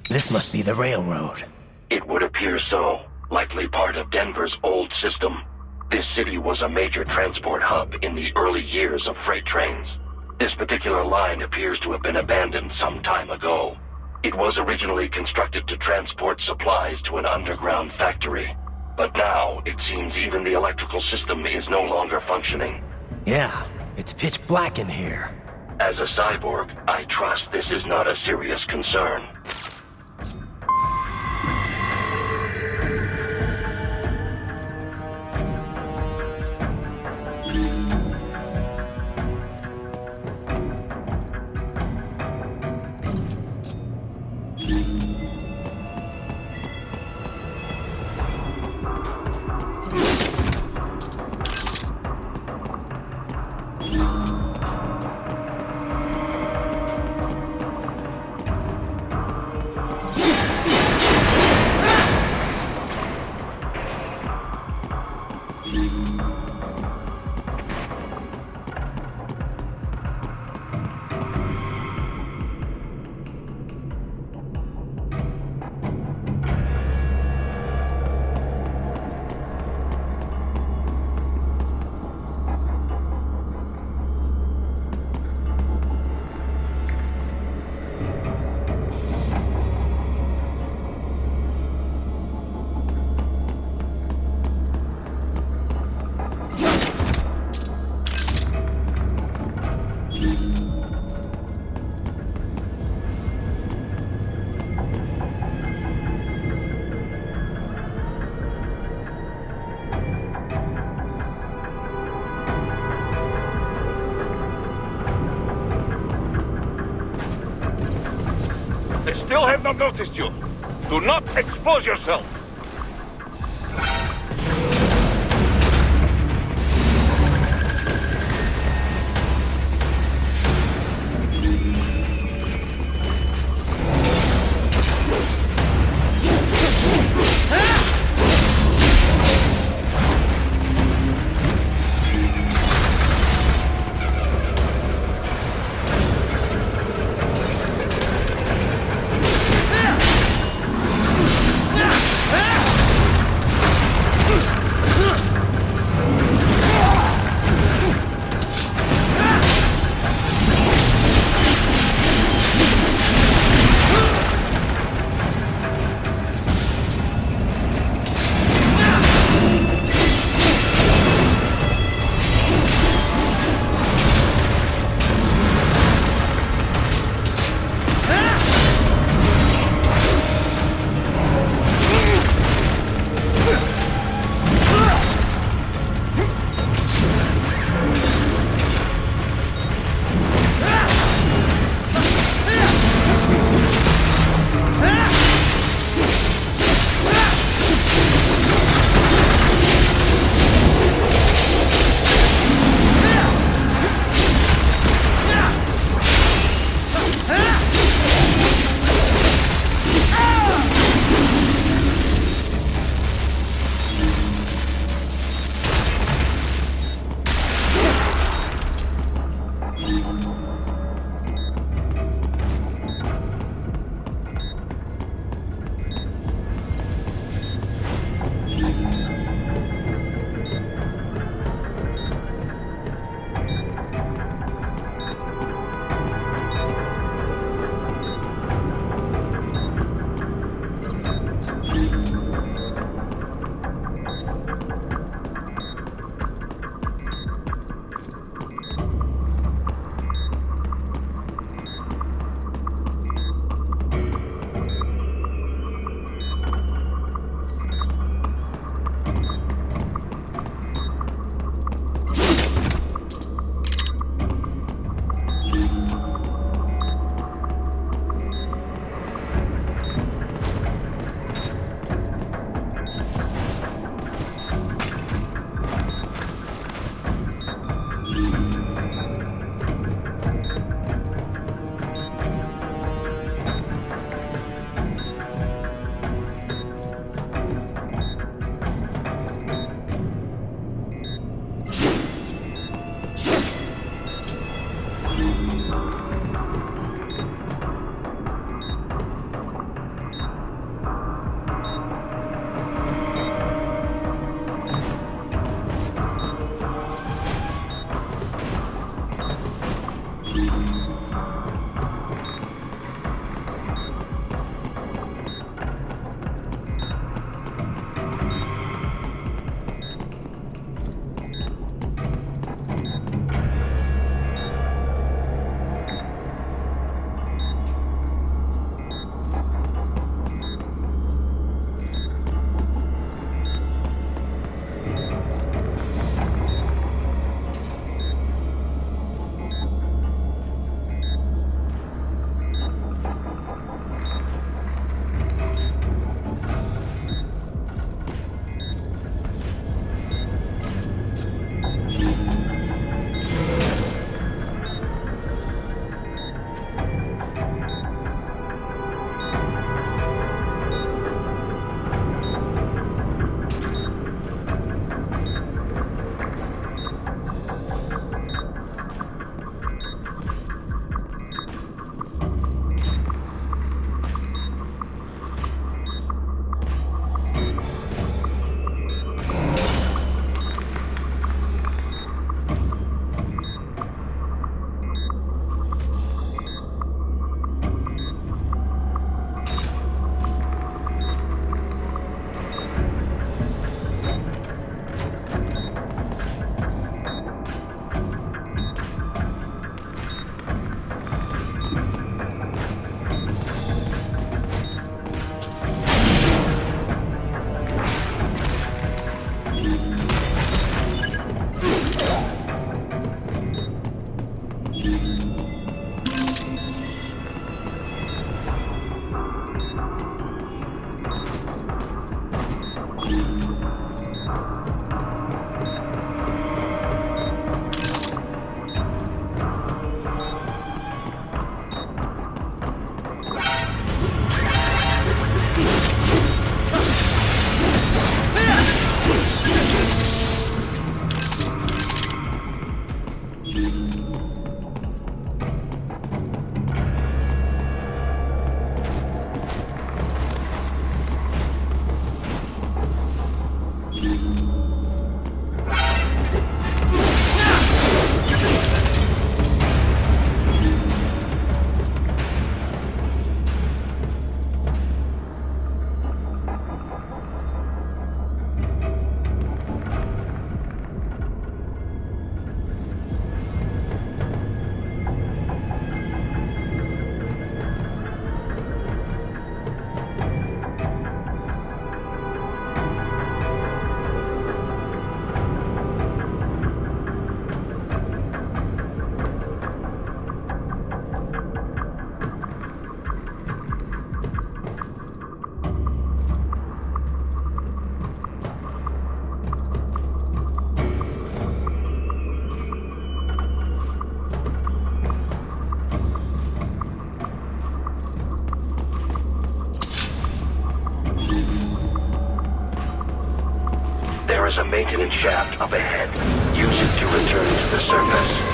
This must be the railroad. It would appear so. Likely part of Denver's old system. This city was a major transport hub in the early years of freight trains. This particular line appears to have been abandoned some time ago. It was originally constructed to transport supplies to an underground factory. But now, it seems even the electrical system is no longer functioning. Yeah, it's pitch black in here. As a cyborg, I trust this is not a serious concern. They still have not noticed you. Do not expose yourself. Ah! There is a maintenance shaft up ahead. Use it to return to the surface.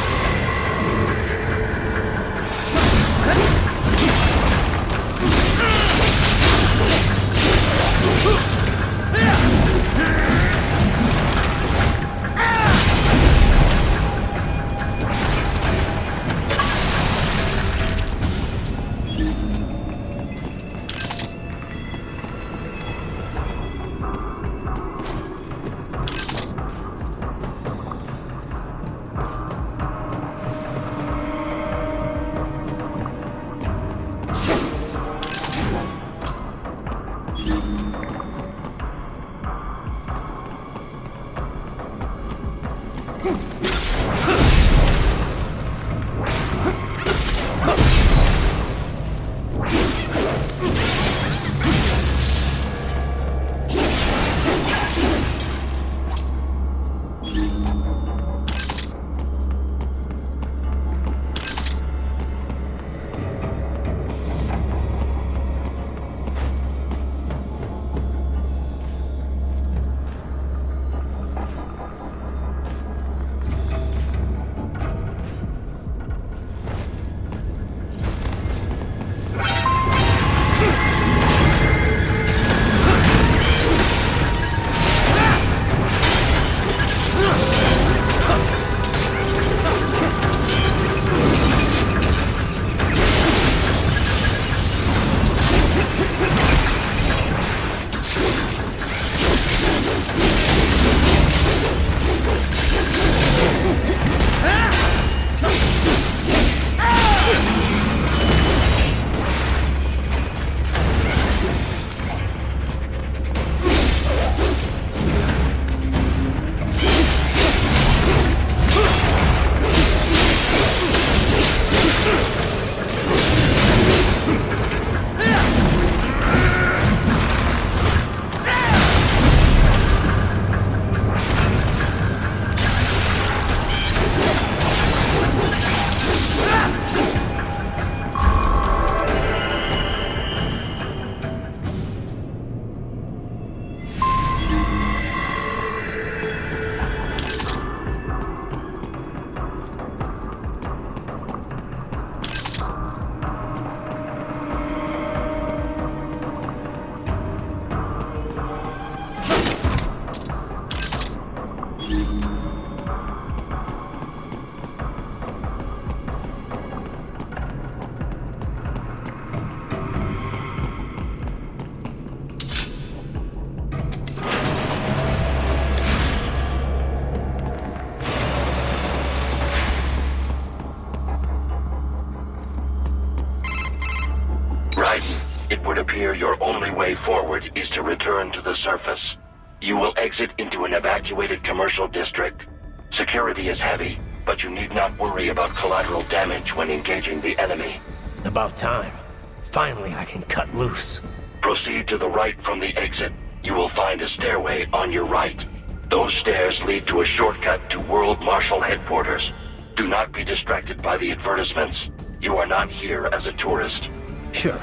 It would appear your only way forward is to return to the surface. You will exit into an evacuated commercial district. Security is heavy, but you need not worry about collateral damage when engaging the enemy. About time. Finally, I can cut loose. Proceed to the right from the exit. You will find a stairway on your right. Those stairs lead to a shortcut to World Marshal Headquarters. Do not be distracted by the advertisements. You are not here as a tourist. Sure.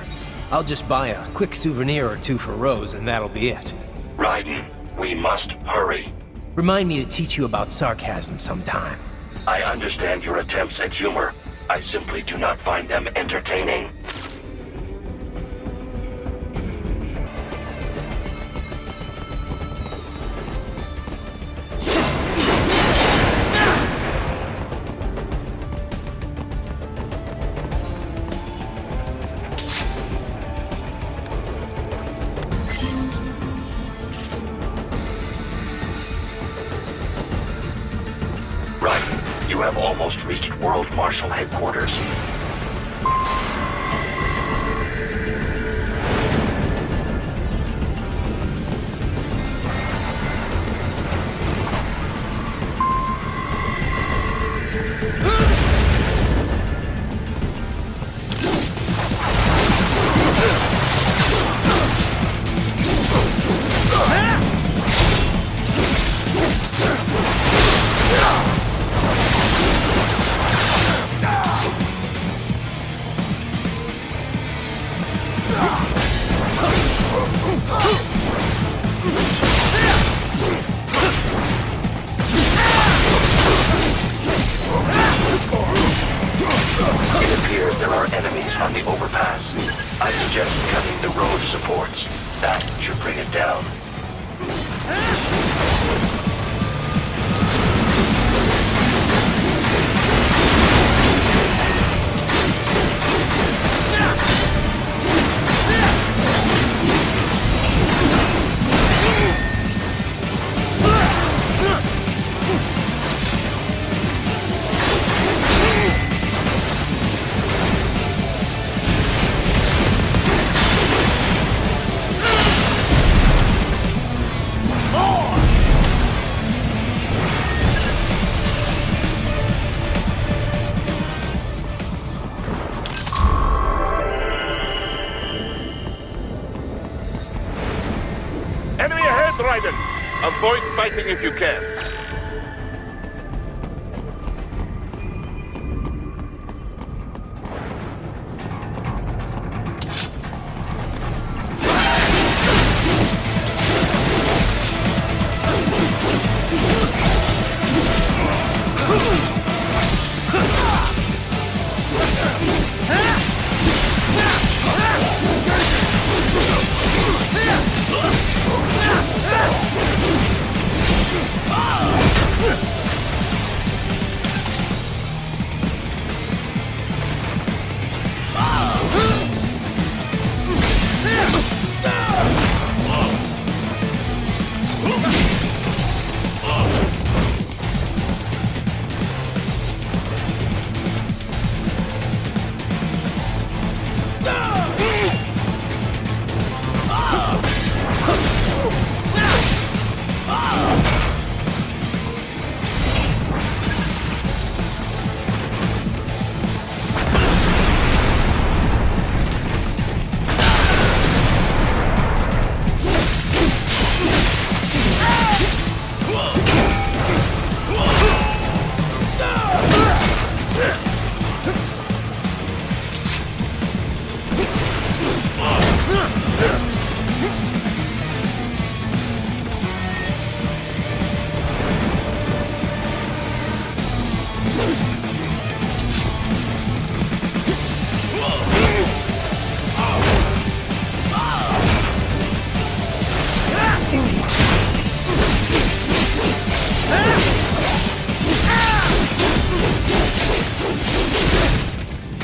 I'll just buy a quick souvenir or two for Rose, and that'll be it. Raiden, we must hurry. Remind me to teach you about sarcasm sometime. I understand your attempts at humor. I simply do not find them entertaining. You have almost reached World Marshal Headquarters. reports. That should bring it down. Enemy ahead, Raiden! Avoid fighting if you can.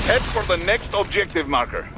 Head for the next objective marker.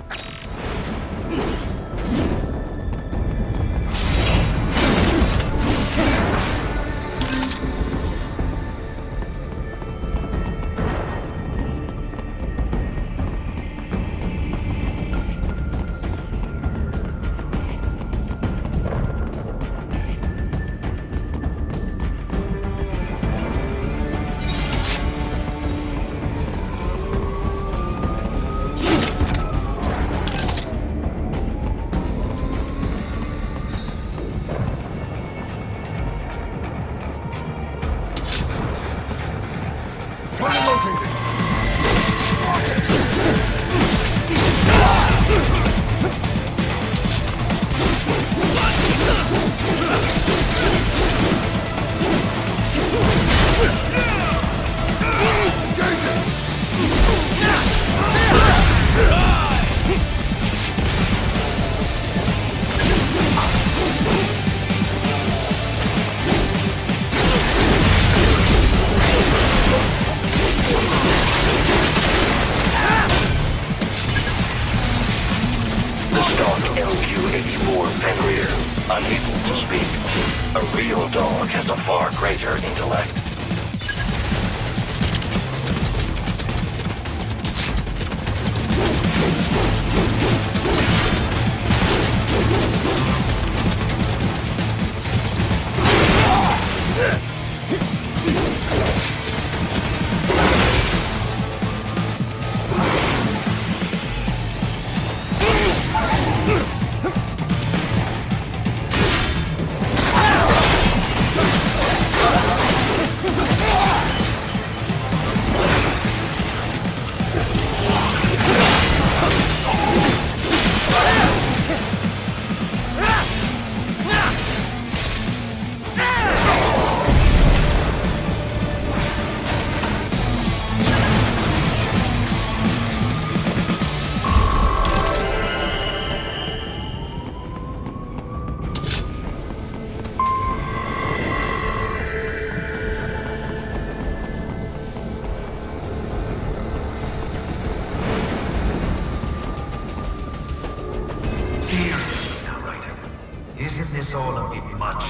Unable to speak. A real dog has a far greater intellect. Seriously now, Ryder. Isn't this all a bit much?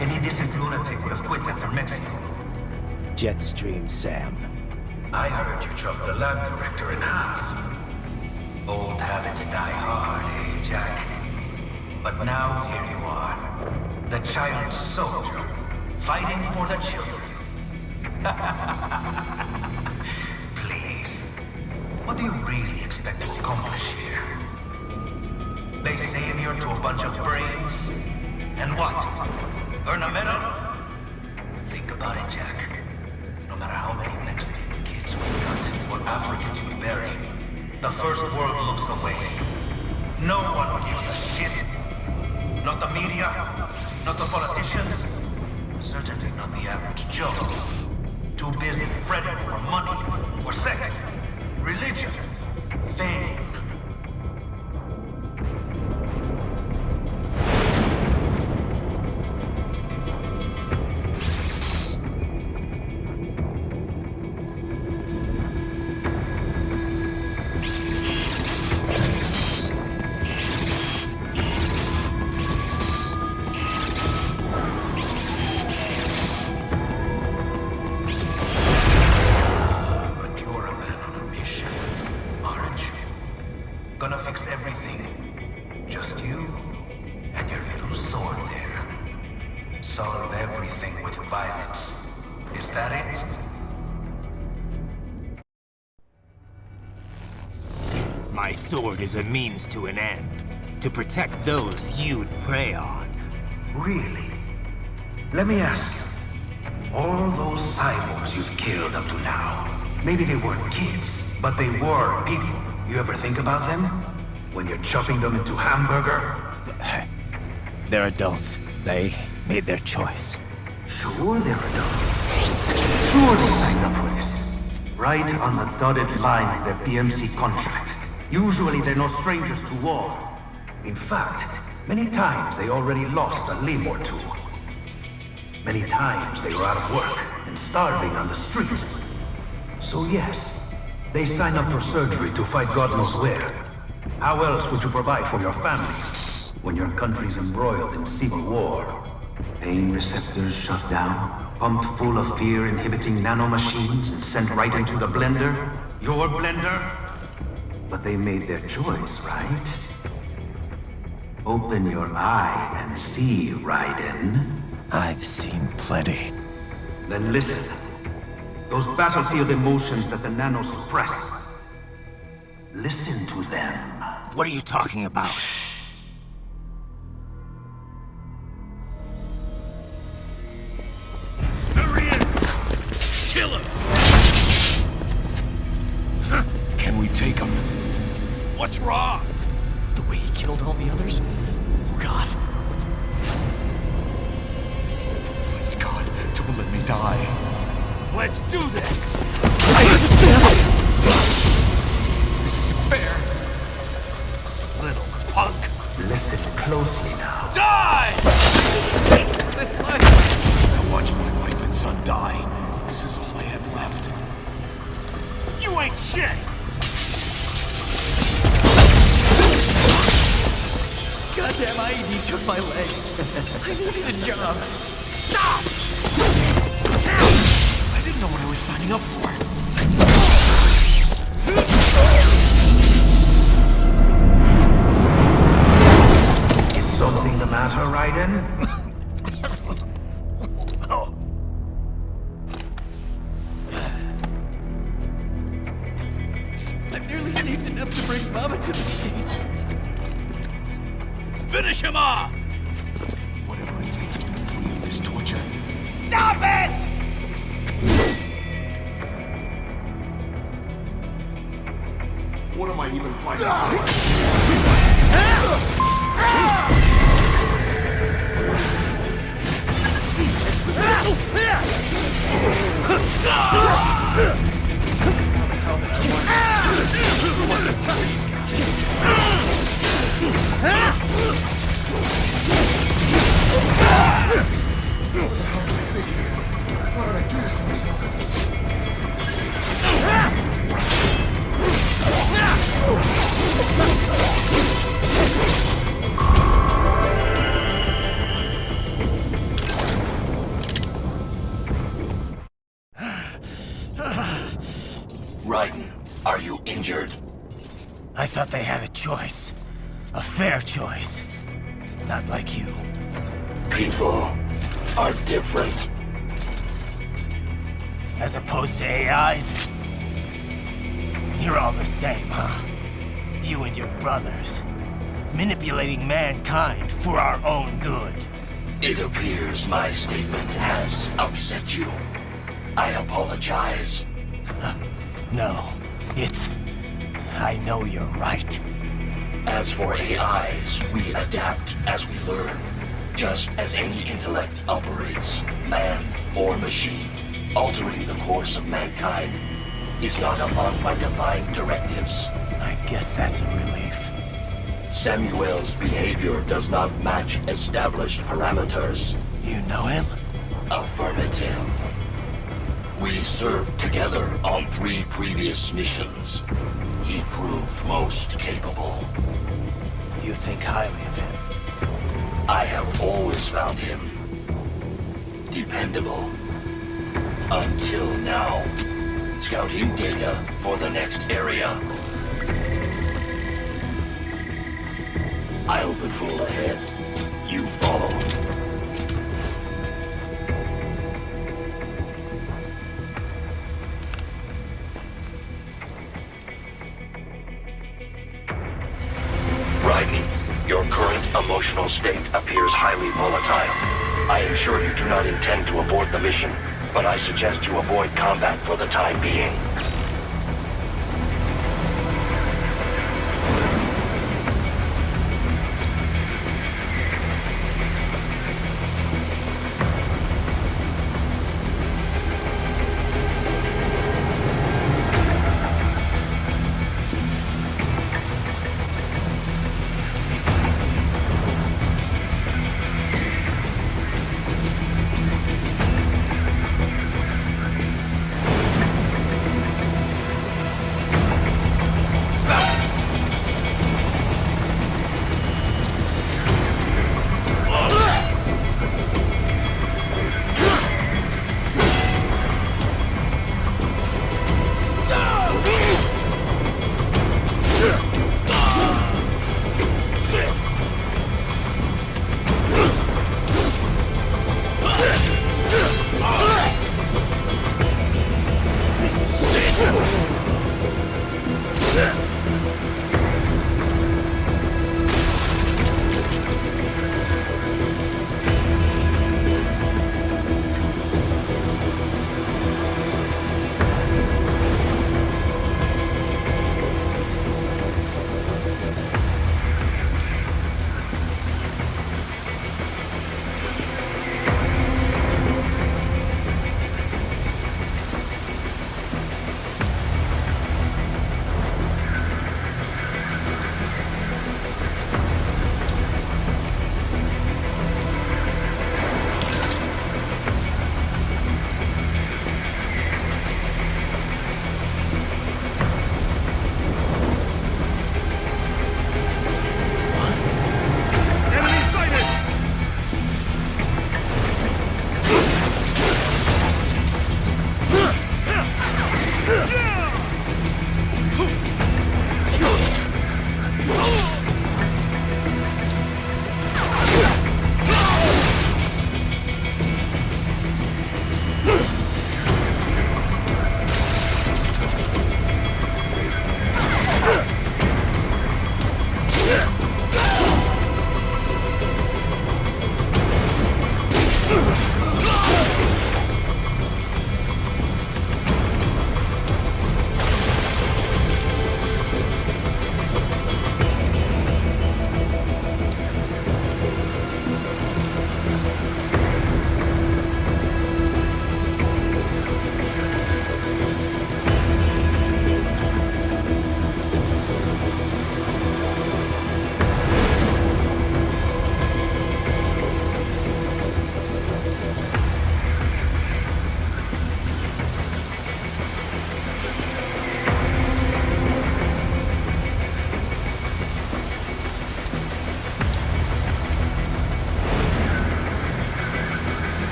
Any decent lunatic would have quit after Mexico. Jetstream Sam. I heard you chopped the lab director in half. Old habits die hard, eh, Jack? But now here you are. The child soldier, fighting for the children. Please. What do you really expect to accomplish here? Play savior to a bunch of brains? And what? Earn a medal? Think about it, Jack. No matter how many Mexican kids we got, or Africans we bury, the first world looks away. No one gives a shit. Not the media, not the politicians, certainly not the average Joe. Too busy fretting for money, or sex, religion, fame. Gonna fix everything. Just you and your little sword there. Solve everything with violence. Is that it? My sword is a means to an end. To protect those you'd prey on. Really? Let me ask you. All those cyborgs you've killed up to now, maybe they weren't kids, but they were people. You ever think about them? When you're chopping them into hamburger? They're adults. They made their choice. Sure they're adults. Sure they signed up for this. Right on the dotted line of their BMC contract. Usually they're no strangers to war. In fact, many times they already lost a limb or two. Many times they were out of work and starving on the street. So yes, they sign up for surgery to fight God knows where. How else would you provide for your family when your country's embroiled in civil war? Pain receptors shut down, pumped full of fear-inhibiting nanomachines and sent right into the blender? Your blender? But they made their choice, right? Open your eye and see, Raiden. I've seen plenty. Then listen. Those battlefield emotions that the nanos suppress. Listen to them. What are you talking about? Shh. There he is! Kill him! Can we take him? What's wrong? The way he killed all the others? Oh God. Please God, don't let me die. Let's do this! This isn't fair. Little punk! Listen closely now. Die! This life! I watched my wife and son die. This is all I had left. You ain't shit! Goddamn IED took my leg. I needed a job. Stop! I didn't know what I was signing up for. Is something the matter, Raiden? I've nearly saved enough to bring Mama to the States. Finish him off! Whatever it takes to be free of this torture. Stop it! What am I even fighting for? thought they had a choice. A fair choice. Not like you. People are different. As opposed to AIs? You're all the same, huh? You and your brothers. Manipulating mankind for our own good. It appears my statement has upset you. I apologize. No, it's... I know you're right. As for AIs, we adapt as we learn. Just as any intellect operates, man or machine. Altering the course of mankind is not among my defined directives. I guess that's a relief. Samuel's behavior does not match established parameters. You know him? Affirmative. We served together on 3 previous missions. He proved most capable. You think highly of him? I have always found him dependable. Until now. Scouting data for the next area. I'll patrol ahead. You follow. Raiden, your current emotional state appears highly volatile. I am sure you do not intend to abort the mission, but I suggest you avoid combat for the time being.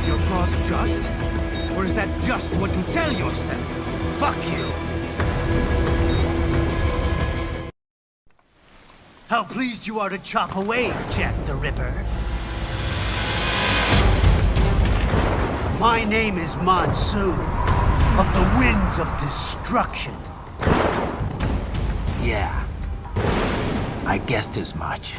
Is your cause just? Or is that just what you tell yourself? Fuck you! How pleased you are to chop away, Jack the Ripper. My name is Monsoon, of the Winds of Destruction. Yeah. I guessed as much.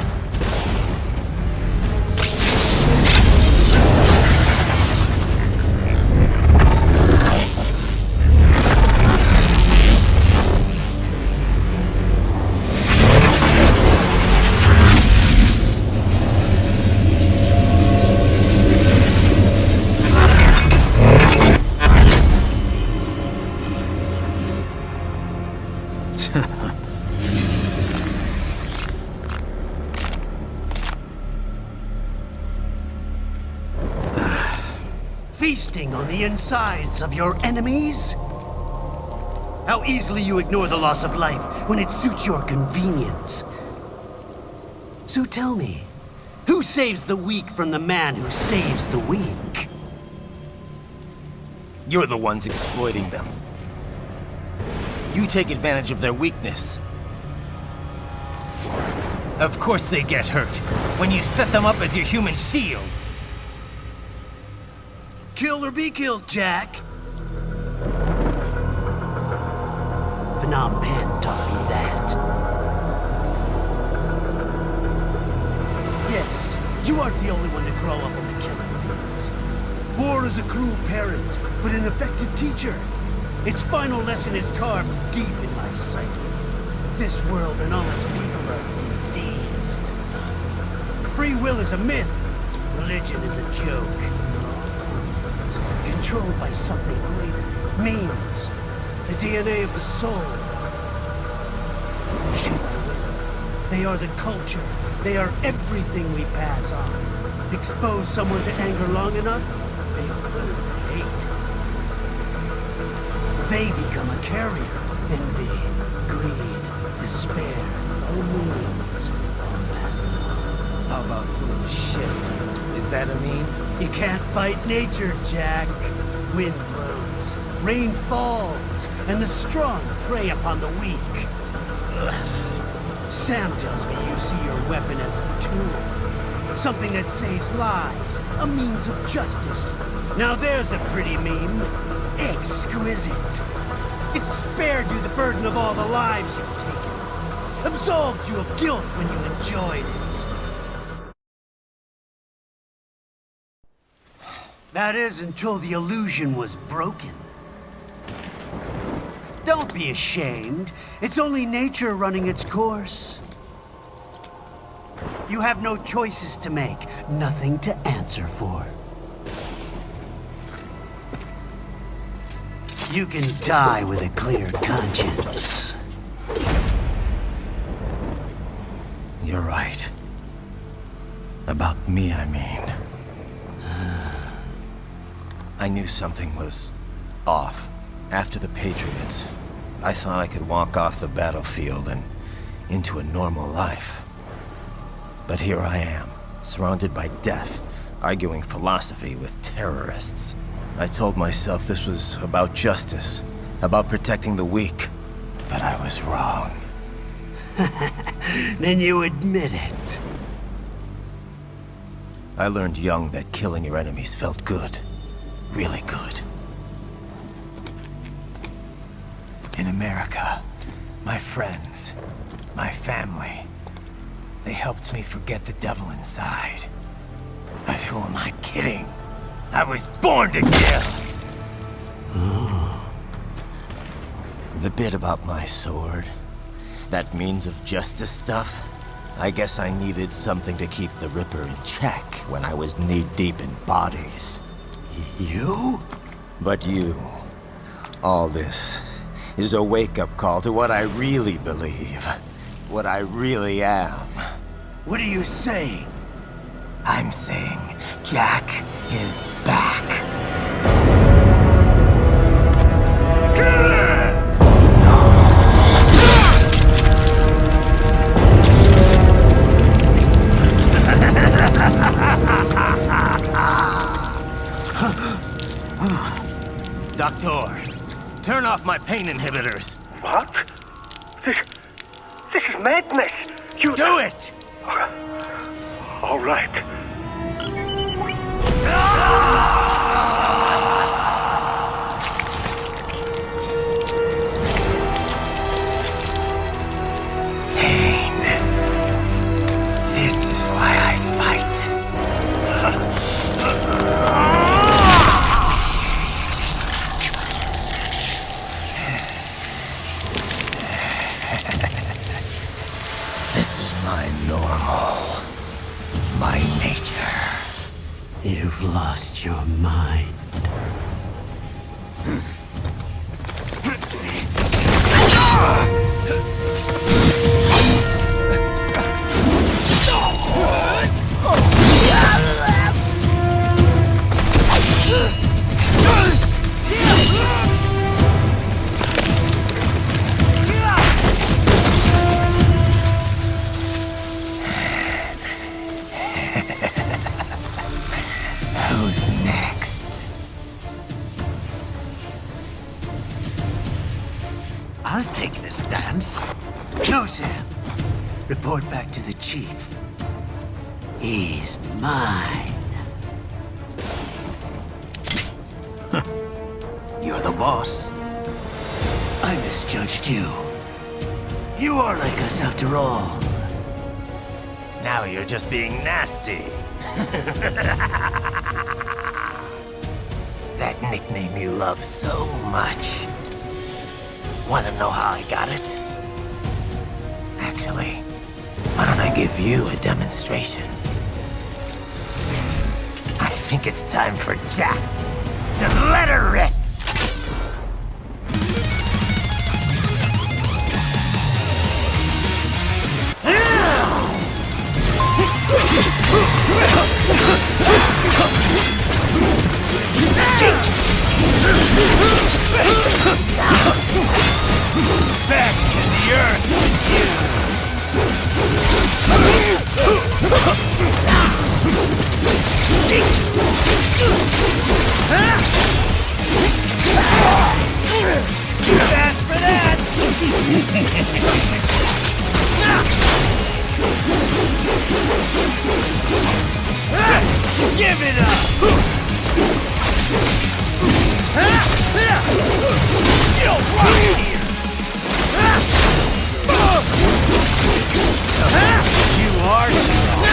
Feasting on the insides of your enemies? How easily you ignore the loss of life when it suits your convenience. So tell me, who saves the weak from the man who saves the weak? You're the ones exploiting them. You take advantage of their weakness. Of course they get hurt when you set them up as your human shield. Kill or be killed, Jack. Phnom Penh taught me that. Yes, you aren't the only one to grow up on the killing fields. War is a cruel parent, but an effective teacher. Its final lesson is carved deep in my psyche. This world and all its people are diseased. Free will is a myth. Religion is a joke. It's controlled by something greater. Memes. The DNA of the soul. They are the culture. They are everything we pass on. Expose someone to anger long enough, they learn to hate. They become a carrier. Envy, greed, despair, all means, all passing on. How about foolish shit? Is that a meme? You can't fight nature, Jack. Wind blows, rain falls, and the strong prey upon the weak. Ugh. Sam tells me you see your weapon as a tool. Something that saves lives, a means of justice. Now there's a pretty meme. Exquisite. It spared you the burden of all the lives you've taken. Absolved you of guilt when you enjoyed it. That is until the illusion was broken. Don't be ashamed. It's only nature running its course. You have no choices to make, nothing to answer for. You can die with a clear conscience. You're right. About me, I mean. I knew something was off. After the Patriots, I thought I could walk off the battlefield and into a normal life. But here I am, surrounded by death, arguing philosophy with terrorists. I told myself this was about justice, about protecting the weak, but I was wrong. Then you admit it. I learned young that killing your enemies felt good. Really good. In America, my friends, my family, they helped me forget the devil inside. But who am I kidding? I was born to kill! The bit about my sword, that means of justice stuff, I guess I needed something to keep the Ripper in check when I was knee-deep in bodies. You? But you, all this, is a wake-up call to what I really believe. What I really am. What are you saying? I'm saying Jack is back. Doctor, turn off my pain inhibitors. What? This is madness. You do it! All right. Pain. This is why I fight. This is my normal. My nature. You've lost your mind. Who's next? I'll take this dance. No, Sam. Report back to the chief. He's mine. You're the boss. I misjudged you. You are like us after all. Now you're just being nasty. That nickname you love so much. Want to know how I got it? Actually, why don't I give you a demonstration? I think it's time for Jack to let her rip. Back to the earth with you. Fast for that! Give it up! You rock here! You are strong.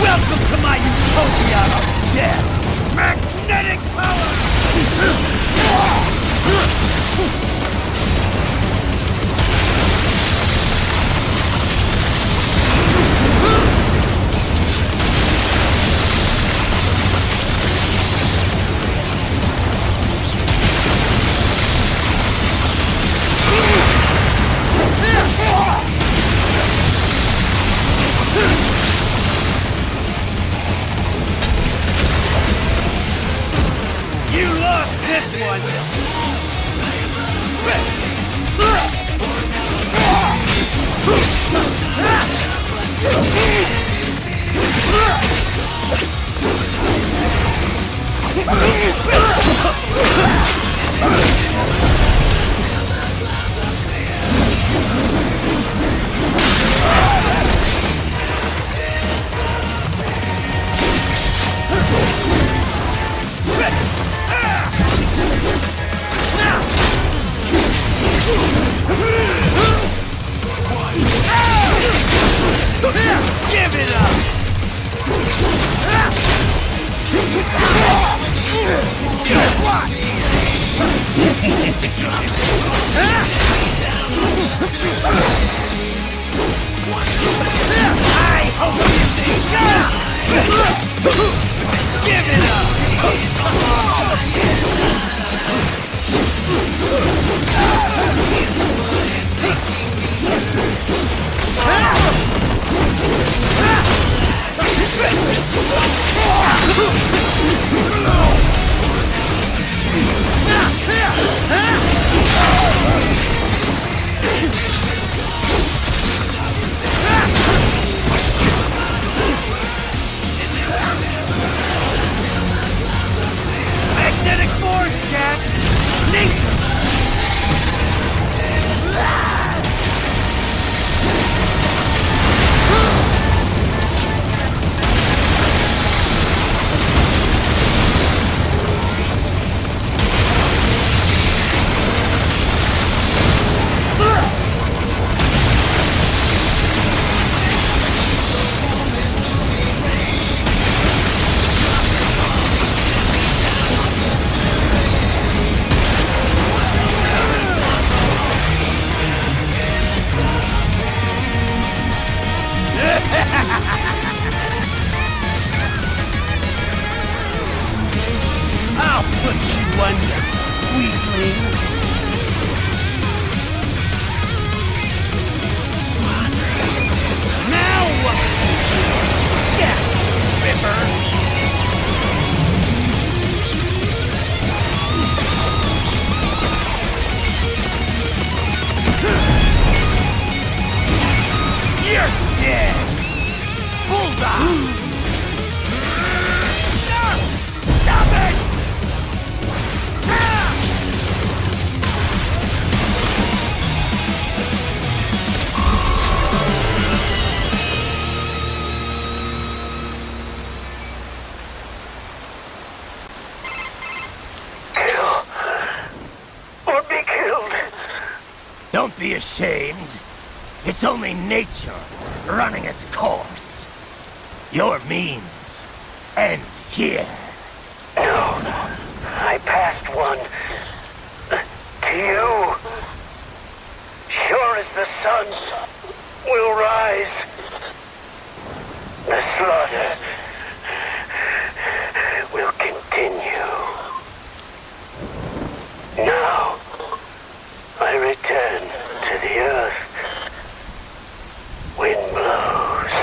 Welcome to my utopia of death! Magnetic power! You lost this one! Give it up! I hope you shut up! Give it up! Magnetic force, Jack! Nature! I'll put you under, weakling! Now what? Jack Ripper! You're dead! Bullseye! Stop it! Or be killed. Don't be ashamed. It's only nature running its course. Your means end here. No, I passed one. To you. Sure as the sun will rise. The slaughter will continue. Now, I return to the earth. Wind blows.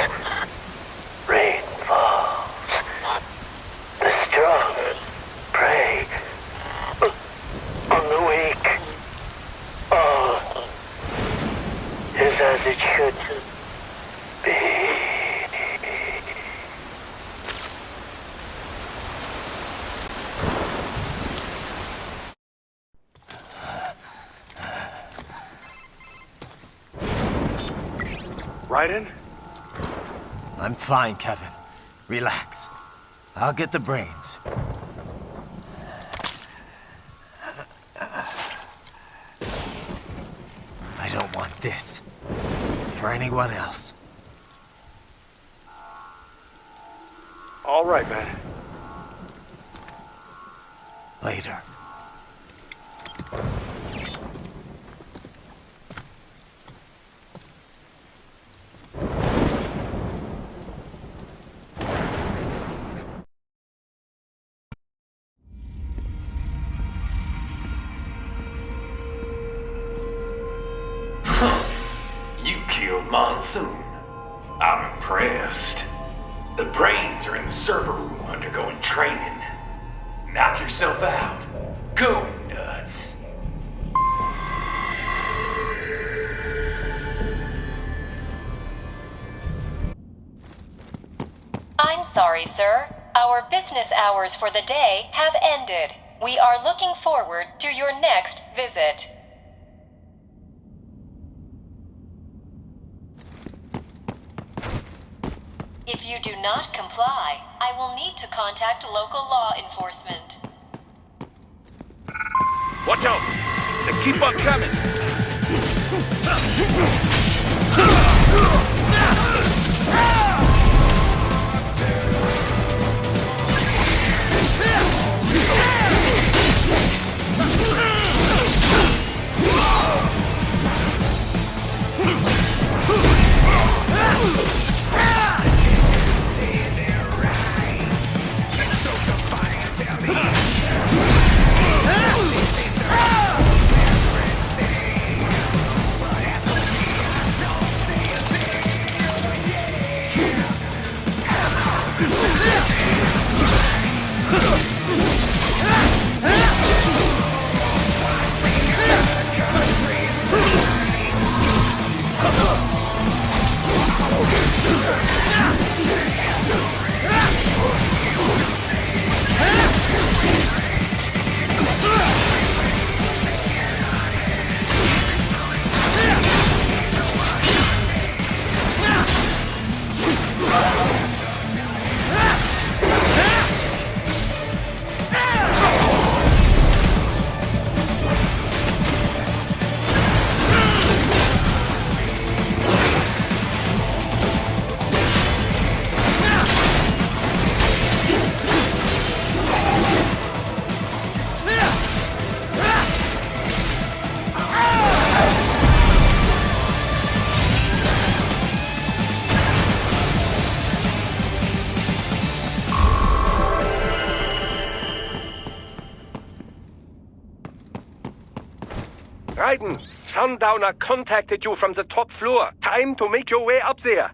Rain falls. The strong prey on the weak. All is as it should be. Raiden? I'm fine, Kevin. Relax. I'll get the brains. I don't want this for anyone else. All right, man. Later. You killed Monsoon. I'm impressed. The brains are in the server room undergoing training. Knock yourself out. Go nuts. I'm sorry, sir. Our business hours for the day have ended. We are looking forward to your next visit. If you do not comply, I will need to contact local law enforcement. Watch out! They keep on coming! Raiden, Sundowner contacted you from the top floor. Time to make your way up there.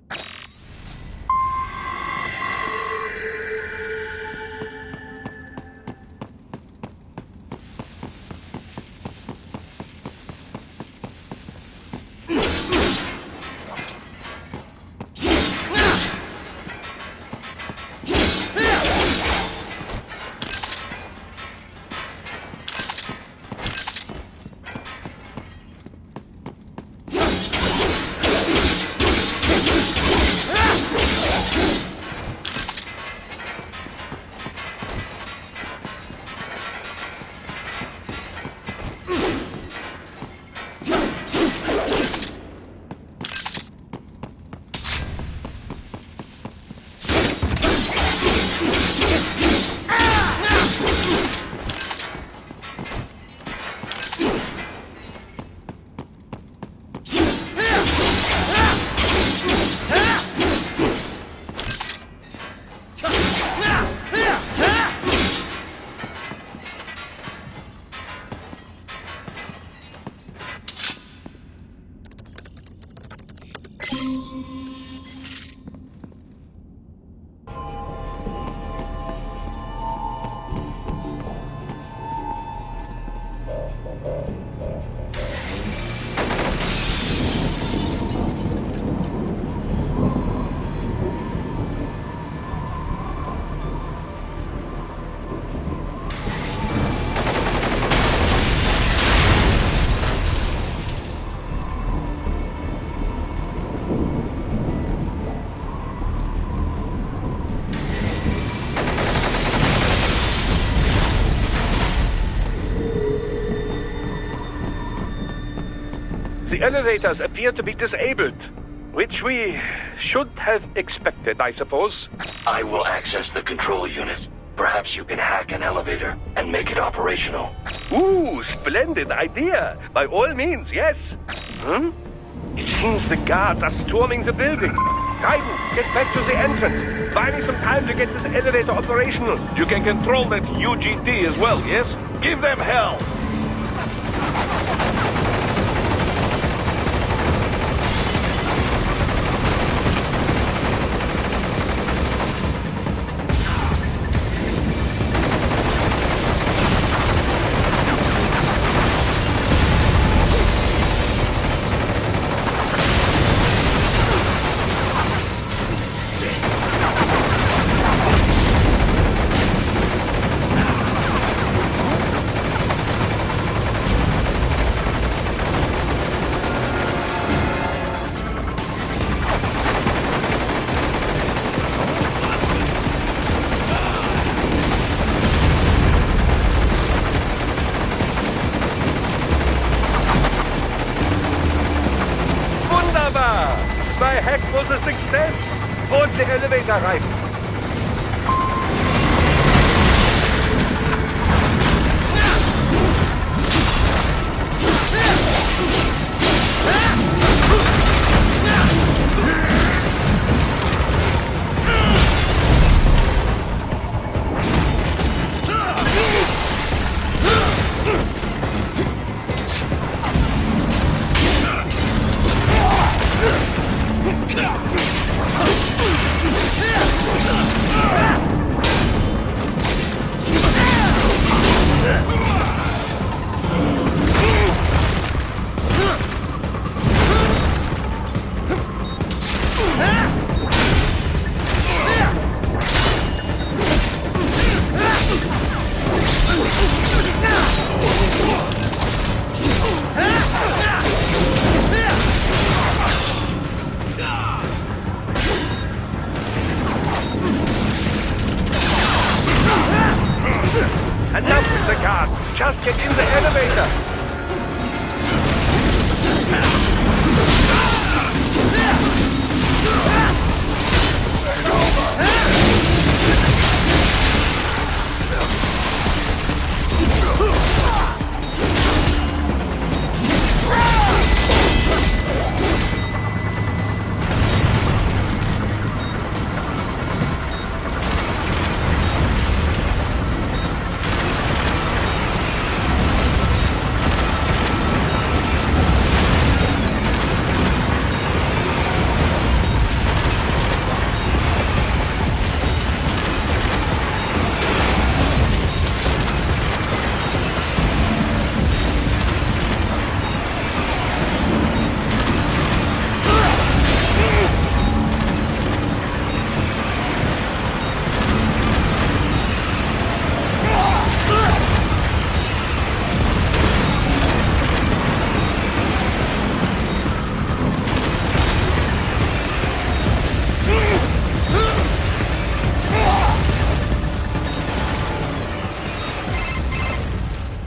The elevators appear to be disabled. Which we should have expected, I suppose. I will access the control unit. Perhaps you can hack an elevator and make it operational. Ooh, splendid idea. By all means, yes. It seems the guards are storming the building. Raiden, get back to the entrance. Buy me some time to get this elevator operational. You can control that UGT as well, yes? Give them hell! My hack was a success. Board the elevator, Raiden. Enough with the guards. Just get in the elevator.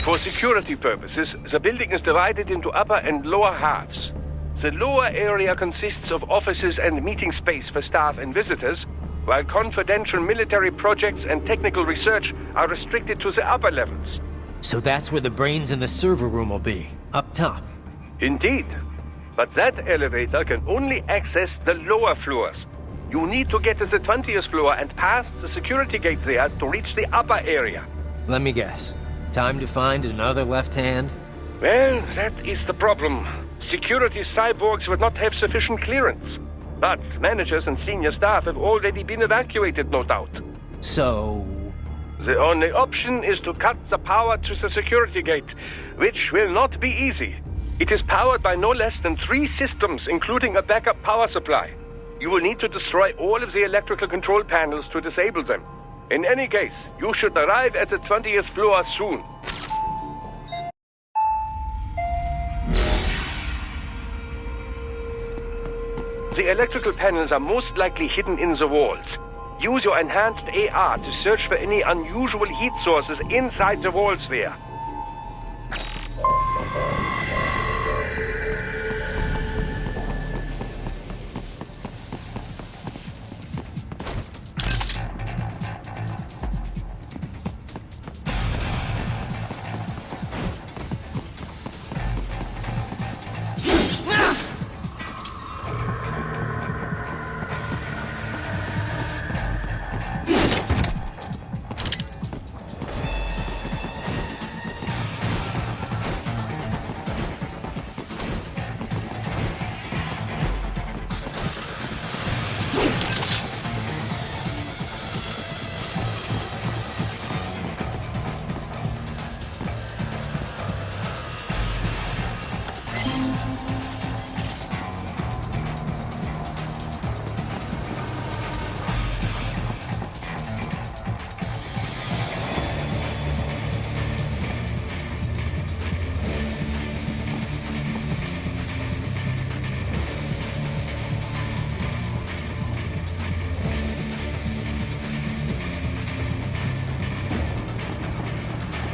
For security purposes, the building is divided into upper and lower halves. The lower area consists of offices and meeting space for staff and visitors, while confidential military projects and technical research are restricted to the upper levels. So that's where the brains in the server room will be, up top. Indeed. But that elevator can only access the lower floors. You need to get to the 20th floor and past the security gate there to reach the upper area. Let me guess. Time to find another left hand? Well, that is the problem. Security cyborgs would not have sufficient clearance. But managers and senior staff have already been evacuated, no doubt. So... The only option is to cut the power to the security gate, which will not be easy. It is powered by no less than 3 systems, including a backup power supply. You will need to destroy all of the electrical control panels to disable them. In any case, you should arrive at the 20th floor soon. The electrical panels are most likely hidden in the walls. Use your enhanced AR to search for any unusual heat sources inside the walls there.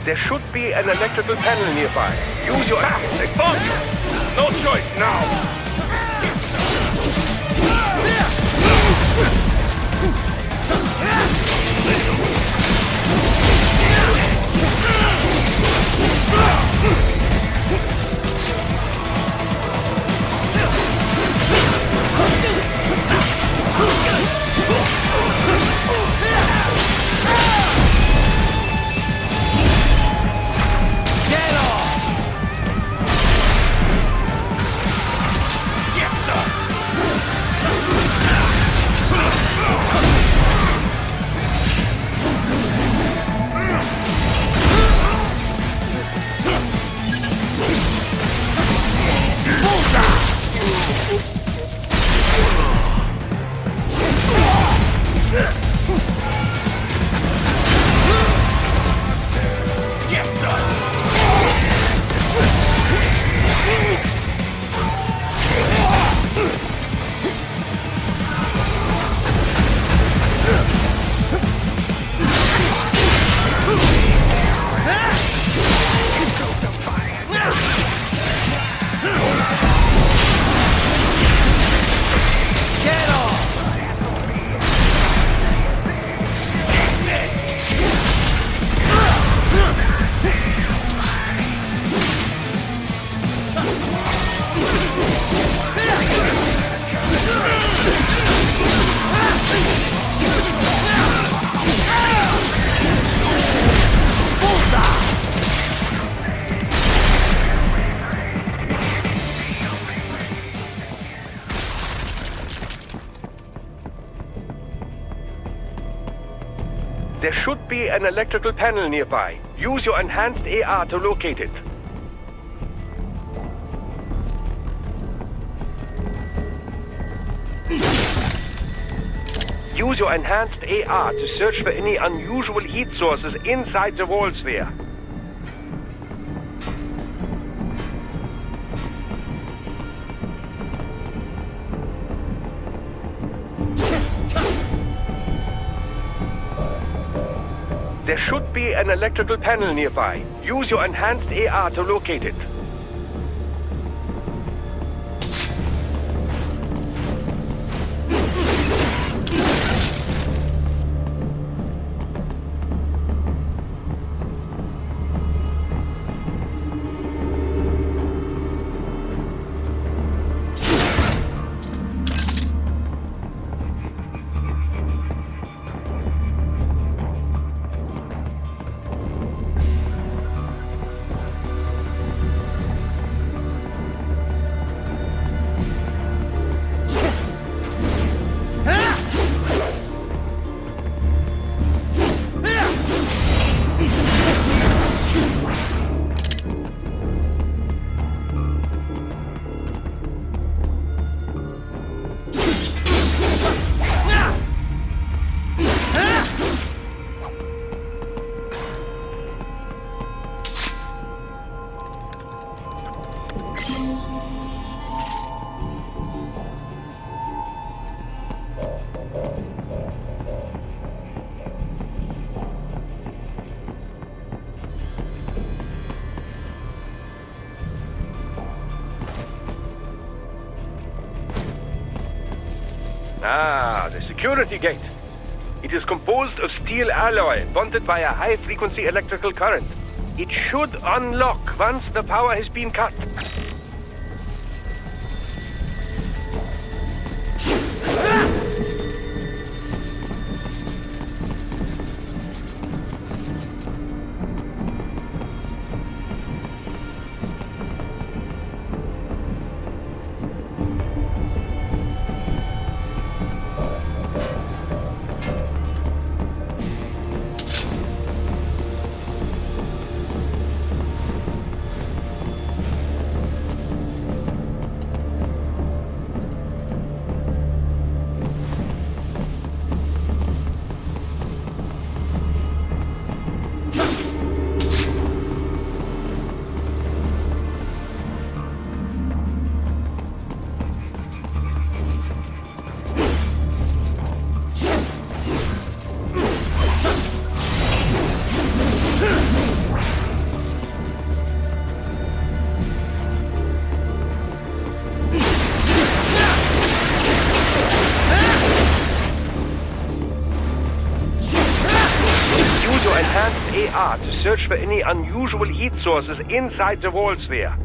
There should be an electrical panel nearby. Use your... They found you! No choice now! There should be an electrical panel nearby. Use your enhanced AR to locate it. Use your enhanced AR to search for any unusual heat sources inside the wall sphere. There should be an electrical panel nearby. Use your enhanced AR to locate it. Ah, the security gate. It is composed of steel alloy bonded by a high-frequency electrical current. It should unlock once the power has been cut. are to search for any unusual heat sources inside the walls there.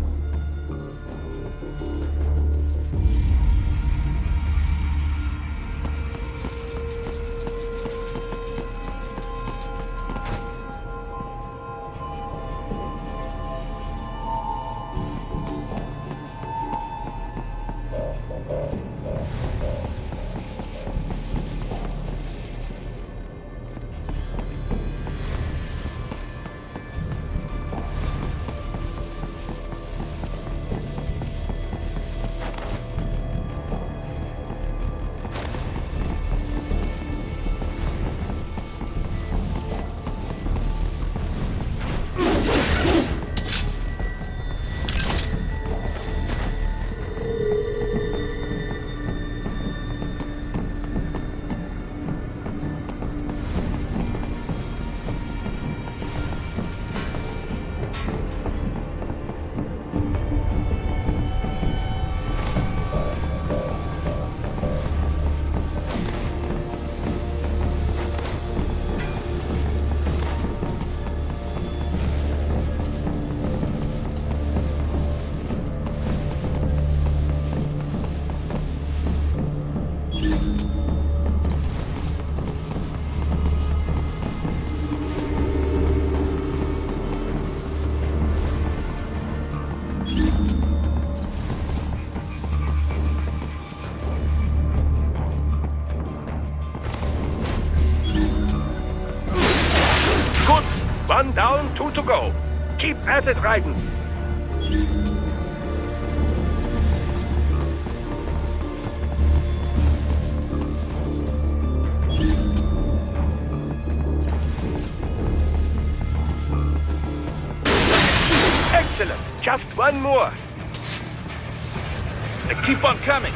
One down, 2 to go. Keep at it, Raiden. Excellent. Just one more. Keep on coming.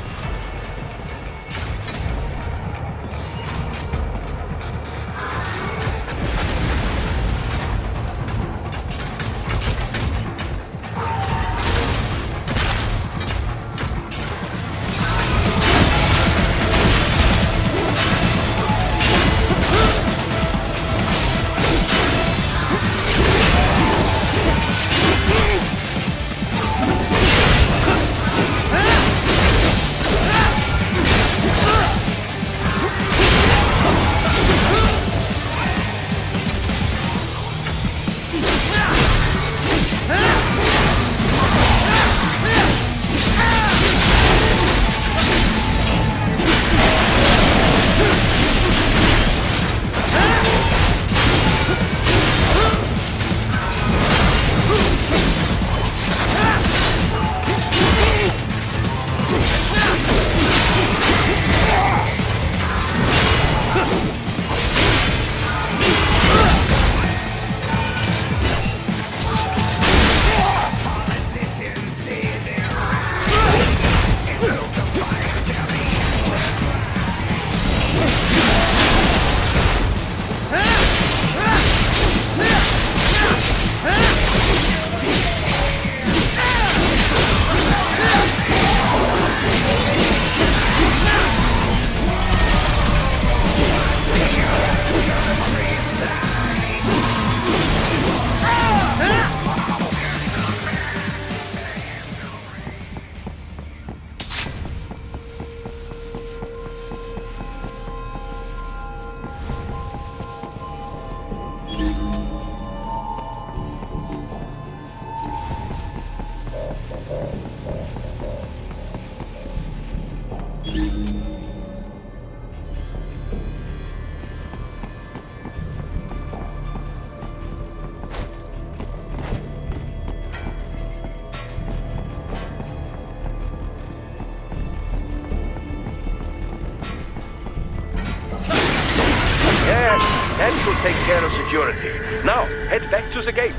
That should take care of security. Now, head back to the gate.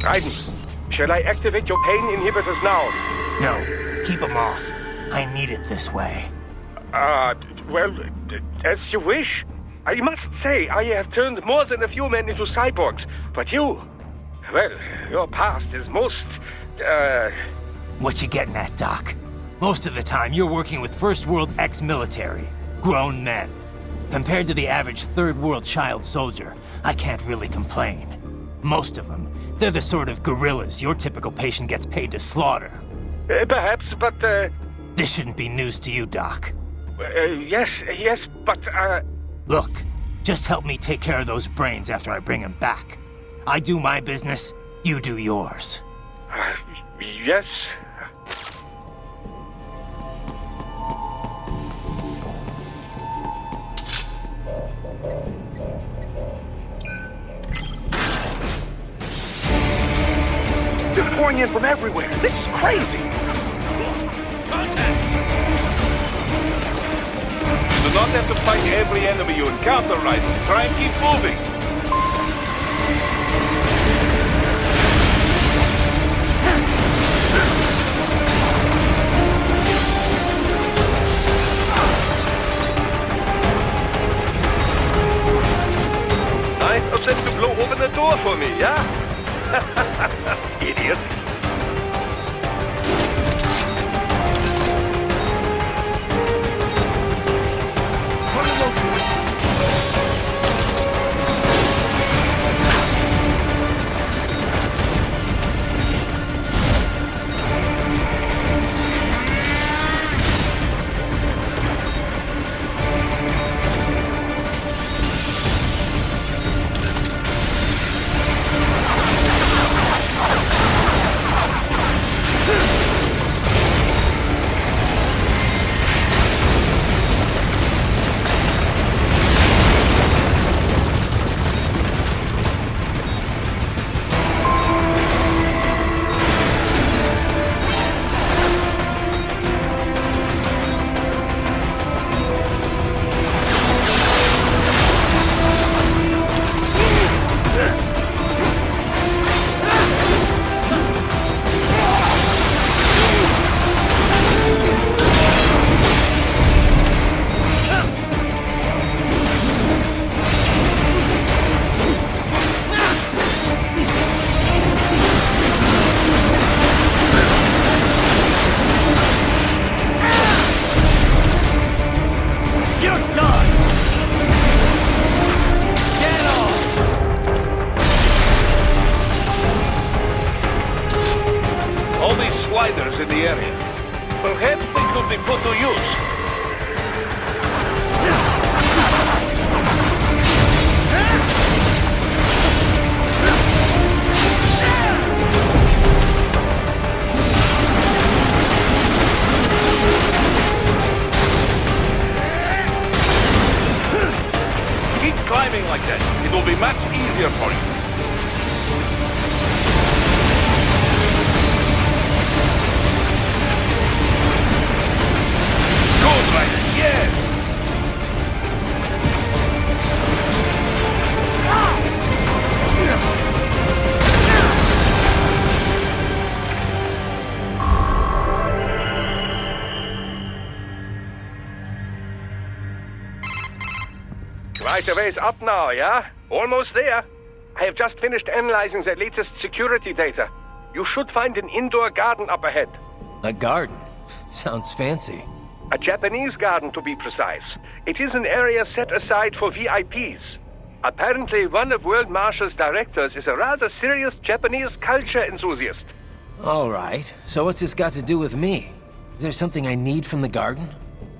Raiden, shall I activate your pain inhibitors now? No, keep them off. I need it this way. Well, as you wish. I must say, I have turned more than a few men into cyborgs, but you... Well, your past is most, What you getting at, Doc? Most of the time, you're working with First World ex-military. Grown men. Compared to the average Third World child soldier, I can't really complain. Most of them, they're the sort of guerrillas your typical patient gets paid to slaughter. Perhaps, but, This shouldn't be news to you, Doc. Yes, but, Look, just help me take care of those brains after I bring them back. I do my business, you do yours. Yes. They're pouring in from everywhere. This is crazy. You do not have to fight every enemy you encounter, Raiden. Try and keep moving. Nice of them to blow open the door for me, yeah? Idiots. In the area. Perhaps they could be put to use. Keep climbing like that. It will be much easier for you. Yes! Quite a ways up now, yeah? Almost there. I have just finished analyzing the latest security data. You should find an indoor garden up ahead. A garden? Sounds fancy. A Japanese garden, to be precise. It is an area set aside for VIPs. Apparently, one of World Marshall's directors is a rather serious Japanese culture enthusiast. All right. So what's this got to do with me? Is there something I need from the garden?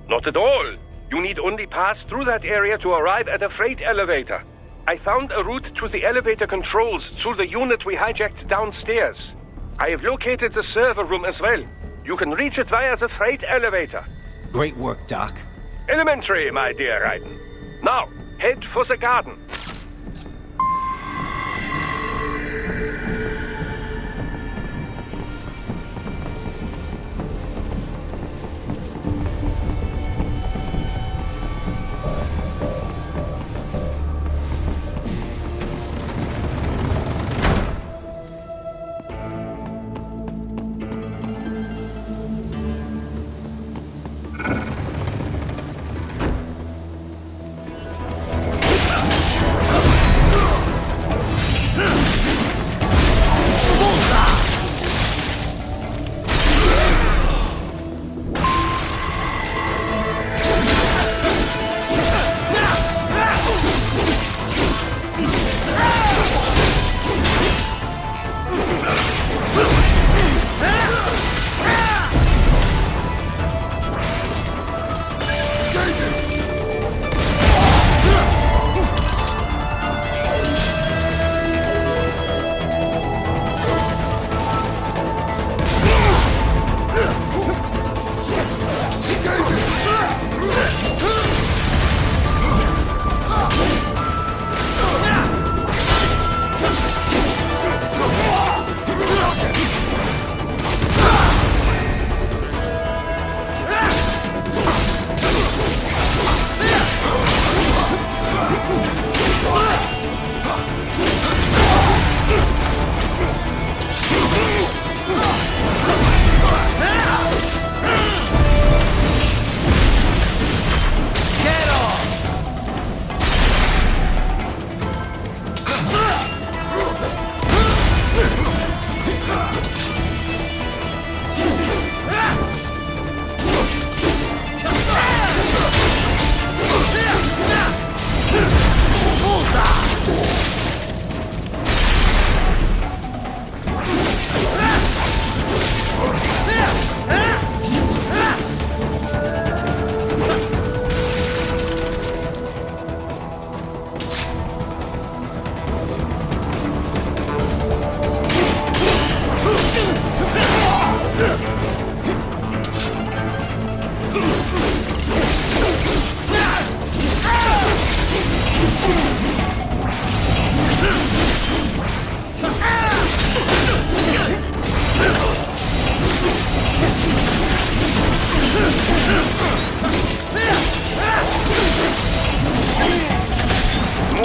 Not at all. You need only pass through that area to arrive at a freight elevator. I found a route to the elevator controls through the unit we hijacked downstairs. I have located the server room as well. You can reach it via the freight elevator. Great work, Doc. Elementary, my dear Raiden. Now, head for the garden.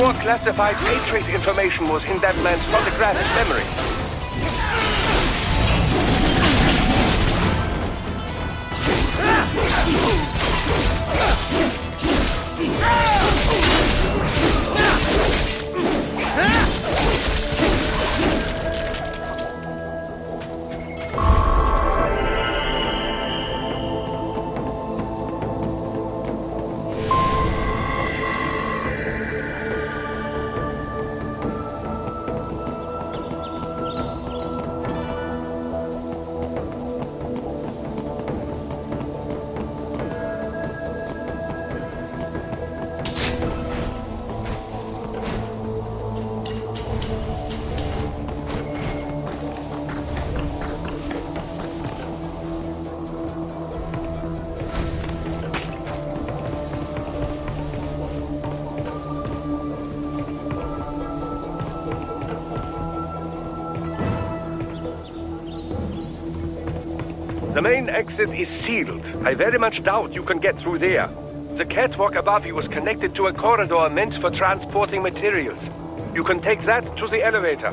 More classified Patriot information was in that man's photographic memory. The main exit is sealed. I very much doubt you can get through there. The catwalk above you is connected to a corridor meant for transporting materials. You can take that to the elevator.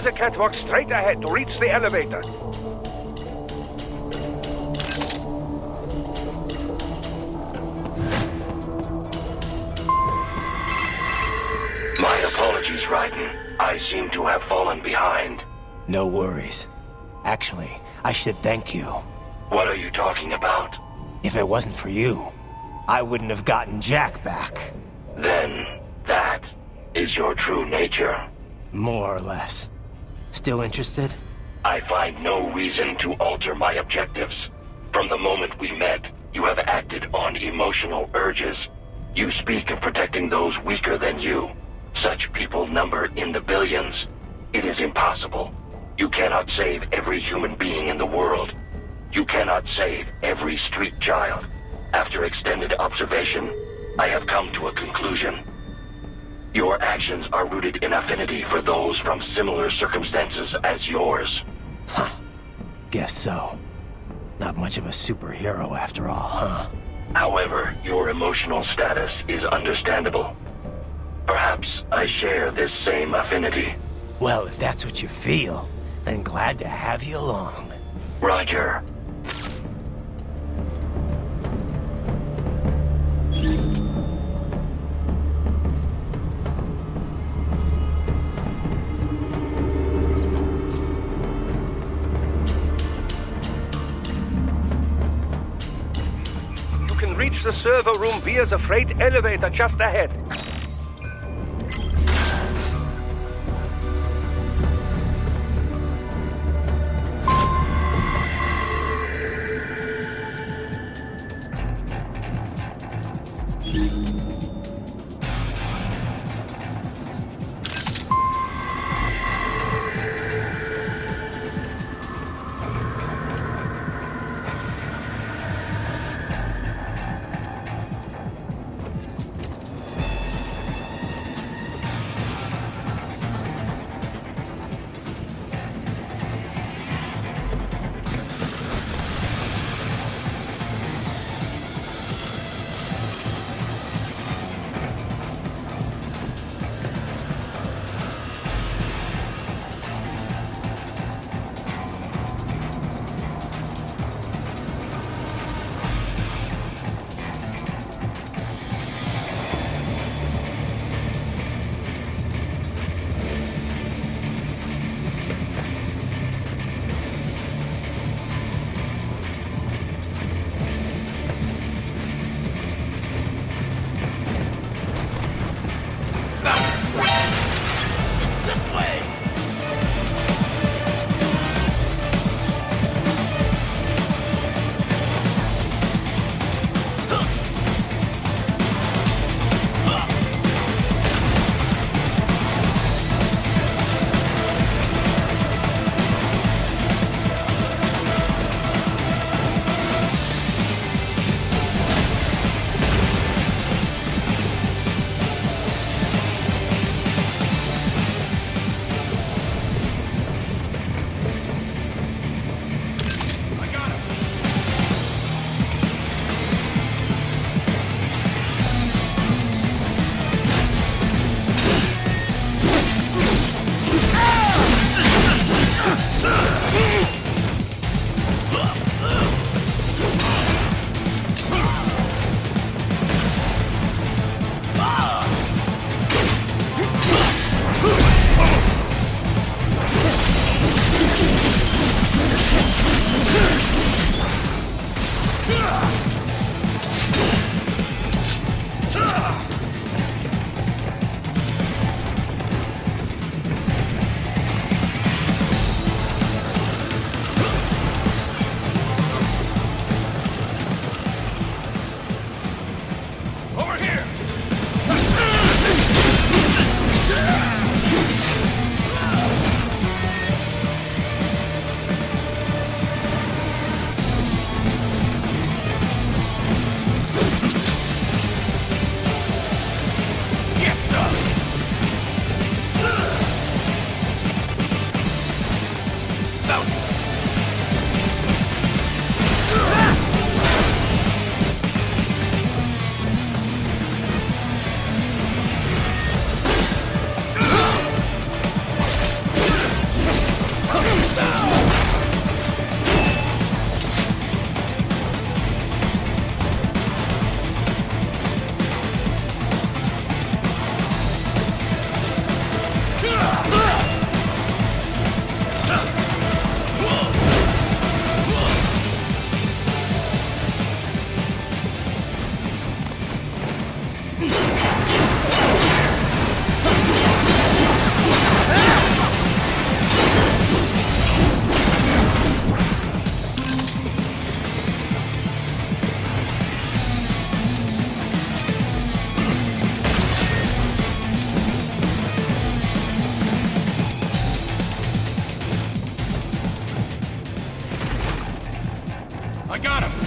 the catwalk straight ahead to reach the elevator. My apologies, Raiden. I seem to have fallen behind. No worries. Actually, I should thank you. What are you talking about? If it wasn't for you, I wouldn't have gotten Jack back. Then, that is your true nature. More or less. Still interested? I find no reason to alter my objectives. From the moment we met, you have acted on emotional urges. You speak of protecting those weaker than you. Such people number in the billions. It is impossible. You cannot save every human being in the world. You cannot save every street child. After extended observation, I have come to a conclusion. Your actions are rooted in affinity for those from similar circumstances as yours. Huh. Guess so. Not much of a superhero after all, huh? However, your emotional status is understandable. Perhaps I share this same affinity. Well, if that's what you feel, then glad to have you along. Roger. You can reach the server room via the freight elevator just ahead. I got him!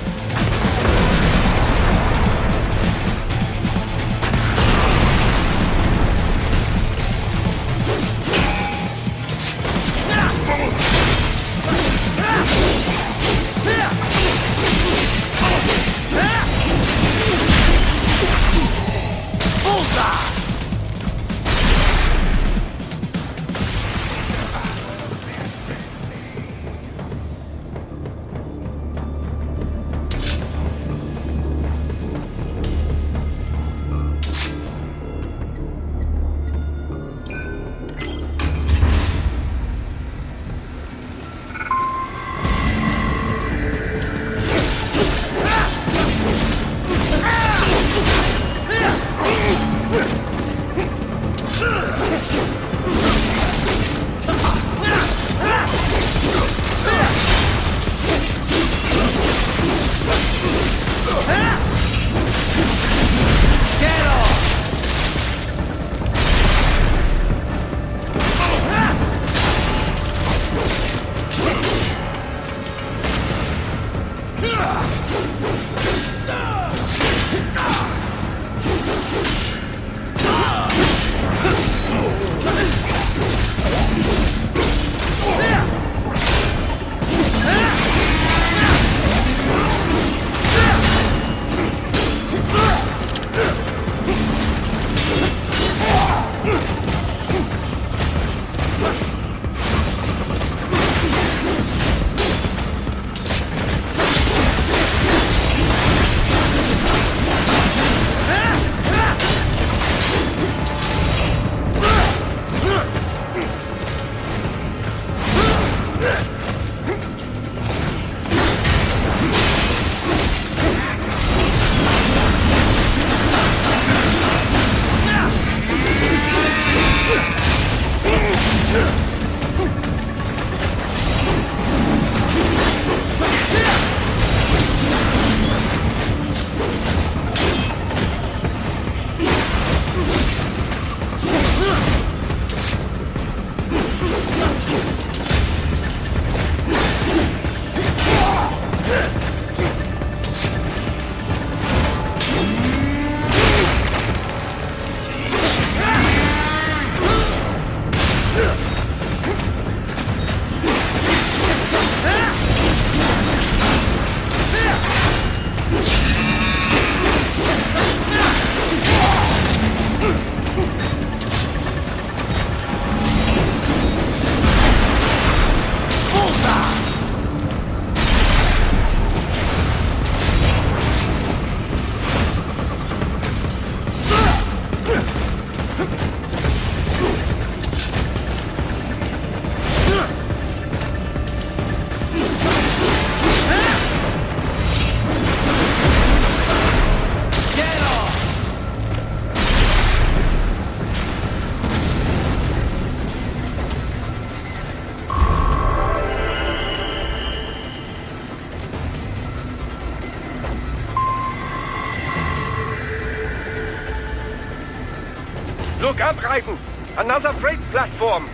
Look up, Raiden! Another freight platform!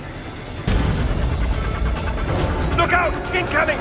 Look out! Incoming!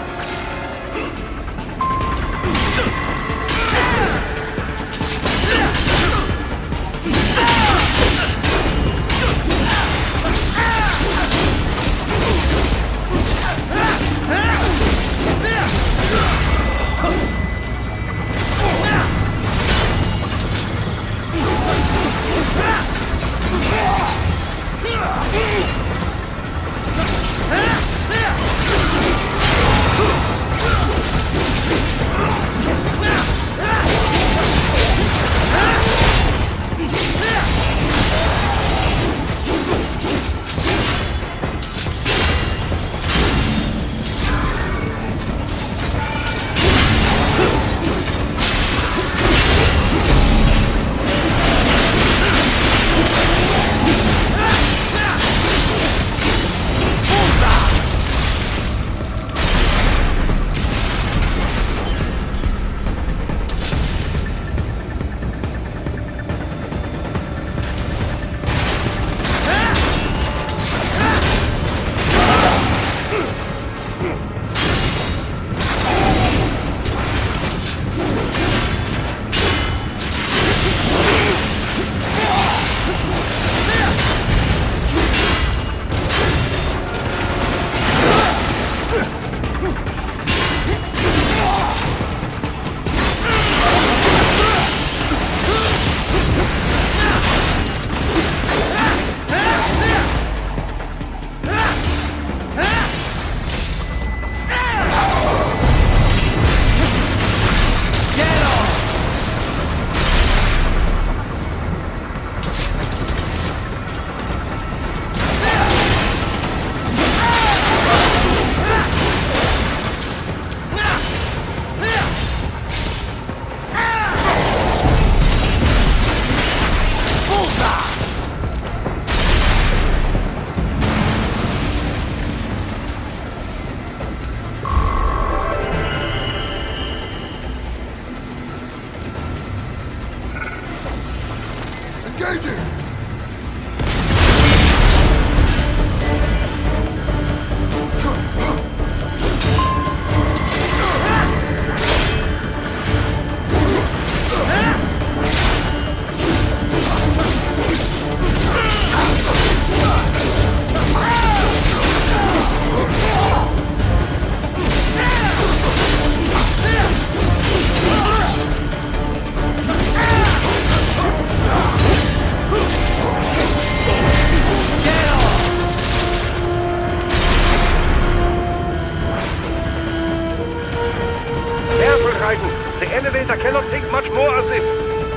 Titan. The elevator cannot take much more of this.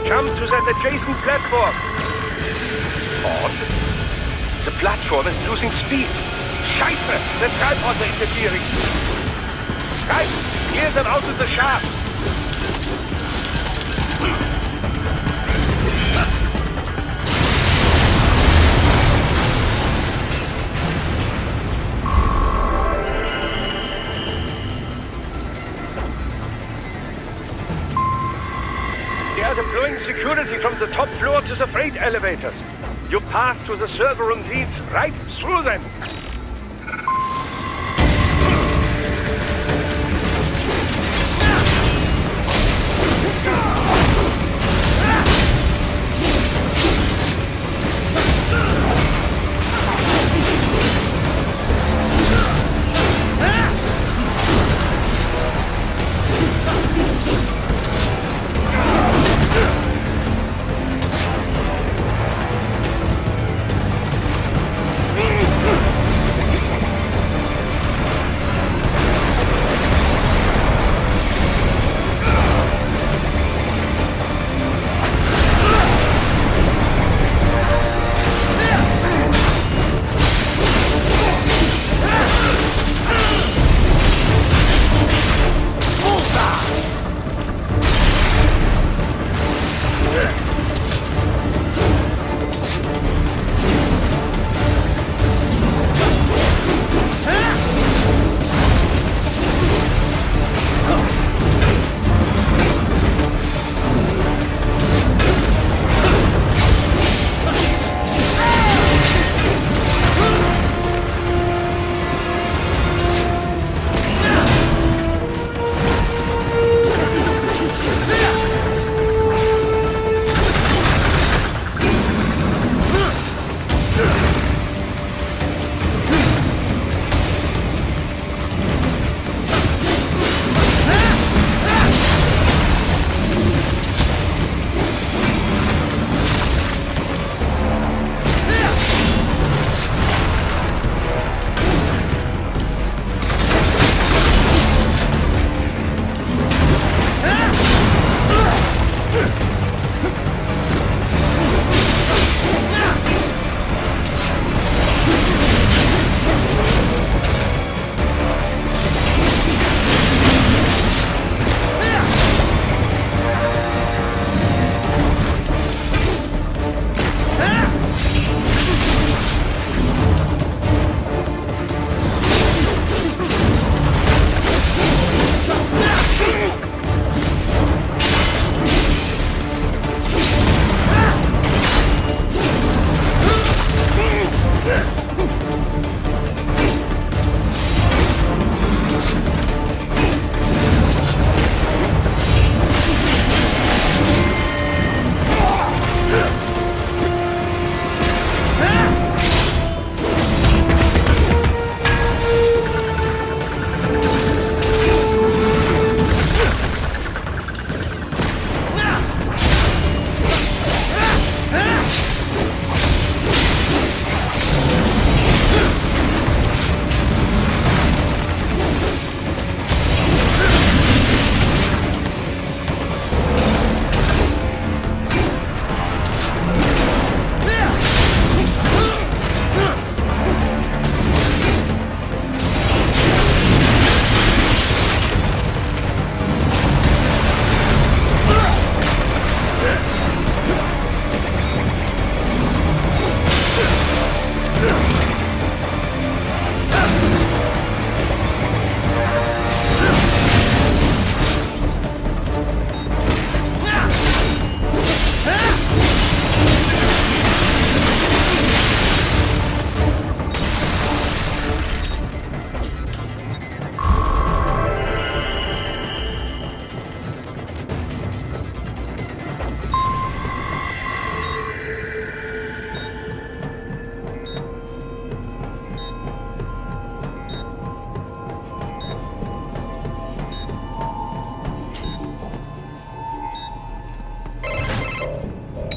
Jump to that adjacent platform. Odd. The platform is losing speed. Scheiße! The tripods are interfering. Guys, clear them out of the shaft. They are deploying security from the top floor to the freight elevators. Your path to the server room leads right through them.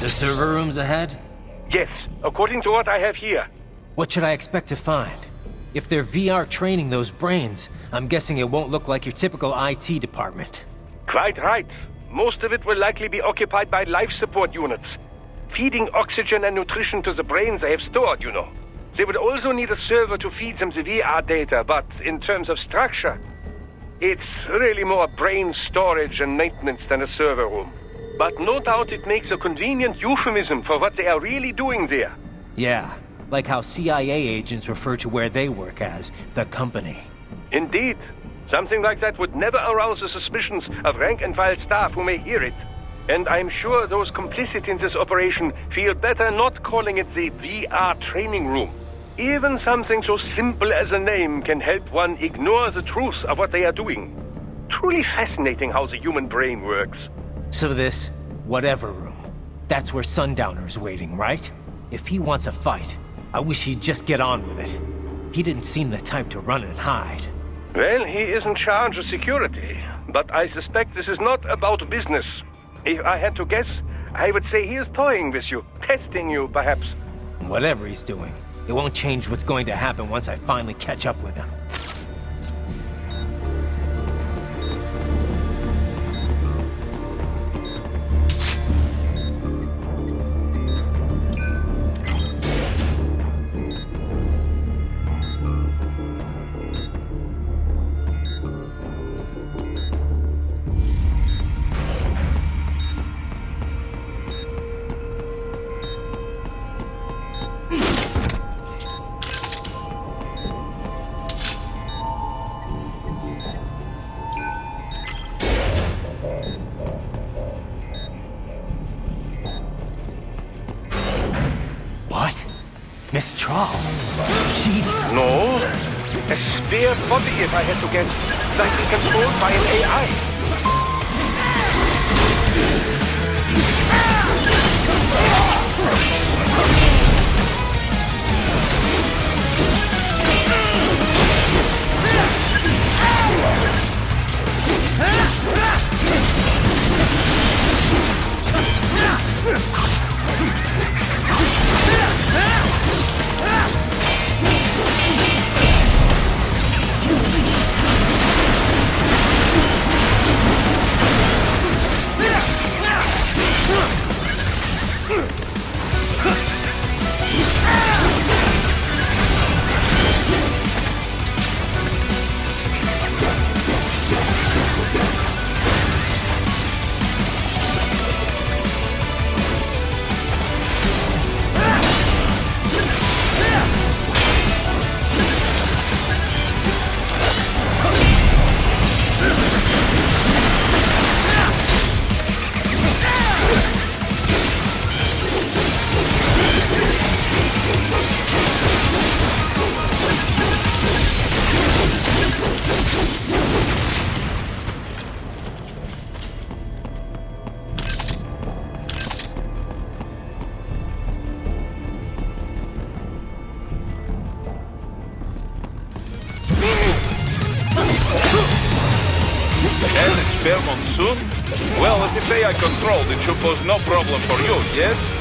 The server room's ahead? Yes, according to what I have here. What should I expect to find? If they're VR training those brains, I'm guessing it won't look like your typical IT department. Quite right. Most of it will likely be occupied by life support units. Feeding oxygen and nutrition to the brains they have stored, you know. They would also need a server to feed them the VR data, but in terms of structure, it's really more brain storage and maintenance than a server room. But no doubt it makes a convenient euphemism for what they are really doing there. Yeah, like how CIA agents refer to where they work as the company. Indeed. Something like that would never arouse the suspicions of rank-and-file staff who may hear it. And I'm sure those complicit in this operation feel better not calling it the VR training room. Even something so simple as a name can help one ignore the truth of what they are doing. Truly fascinating how the human brain works. So this, whatever room, that's where Sundowner's waiting, right? If he wants a fight, I wish he'd just get on with it. He didn't seem the type to run and hide. Well, he is in charge of security, but I suspect this is not about business. If I had to guess, I would say he is toying with you, testing you, perhaps. Whatever he's doing, it won't change what's going to happen once I finally catch up with him. What? Miss Troll? She's... No. A spare body, if I had to guess. Likely controlled by an AI. Monsoon? Well, as if AI controlled, it should pose no problem for you, yes?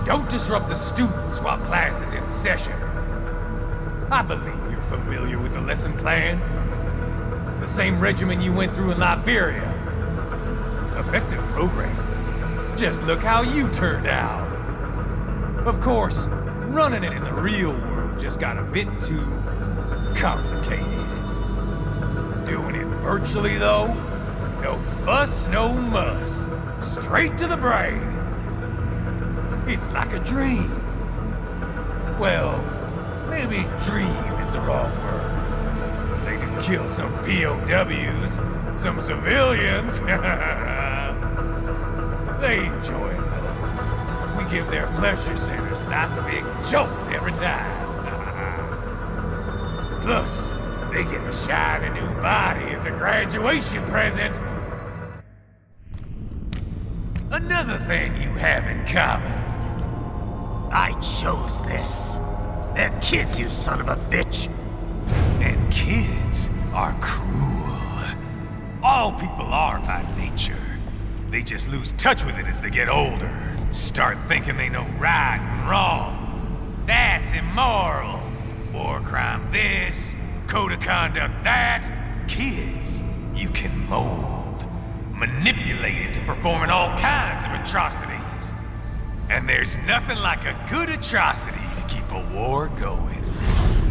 Don't disrupt the students while class is in session. I believe you're familiar with the lesson plan. The same regimen you went through in Liberia. Effective program. Just look how you turned out. Of course, running it in the real world just got a bit too complicated. Doing it virtually, though, no fuss, no muss. Straight to the brain. It's like a dream. Well, maybe dream is the wrong word. They do kill some POWs, some civilians. They enjoy it, though. We give their pleasure centers a nice big jolt every time. Plus, they get a shiny new body as a graduation present. Another thing you have in common. I chose this. They're kids, you son of a bitch. And kids are cruel. All people are by nature. They just lose touch with it as they get older. Start thinking they know right and wrong. That's immoral. War crime this, code of conduct that. Kids, you can mold, manipulate into performing all kinds of atrocities. And there's nothing like a good atrocity to keep a war going.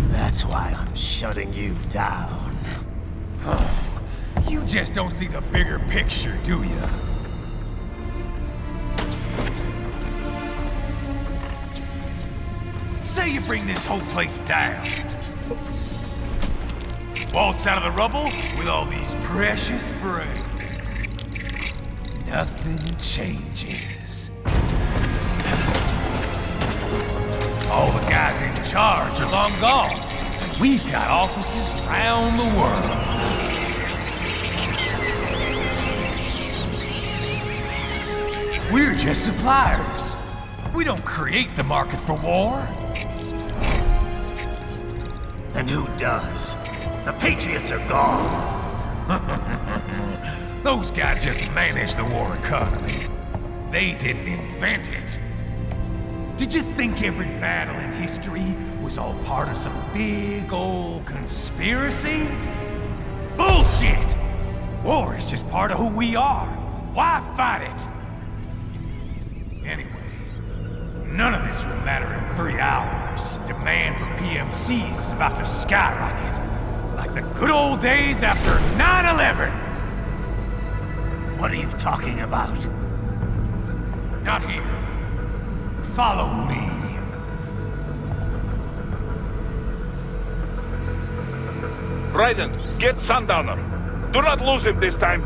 That's why I'm shutting you down. You just don't see the bigger picture, do you? Say you bring this whole place down. Waltz out of the rubble with all these precious brains. Nothing changes. All the guys in charge are long gone. We've got offices around the world. We're just suppliers. We don't create the market for war. And who does? The Patriots are gone. Those guys just manage the war economy. They didn't invent it. Did you think every battle in history was all part of some big old conspiracy? Bullshit! War is just part of who we are. Why fight it? Anyway, none of this will matter in 3 hours. Demand for PMCs is about to skyrocket. Like the good old days after 9/11. What are you talking about? Not here. Follow me. Raiden, get Sundowner. Do not lose him this time.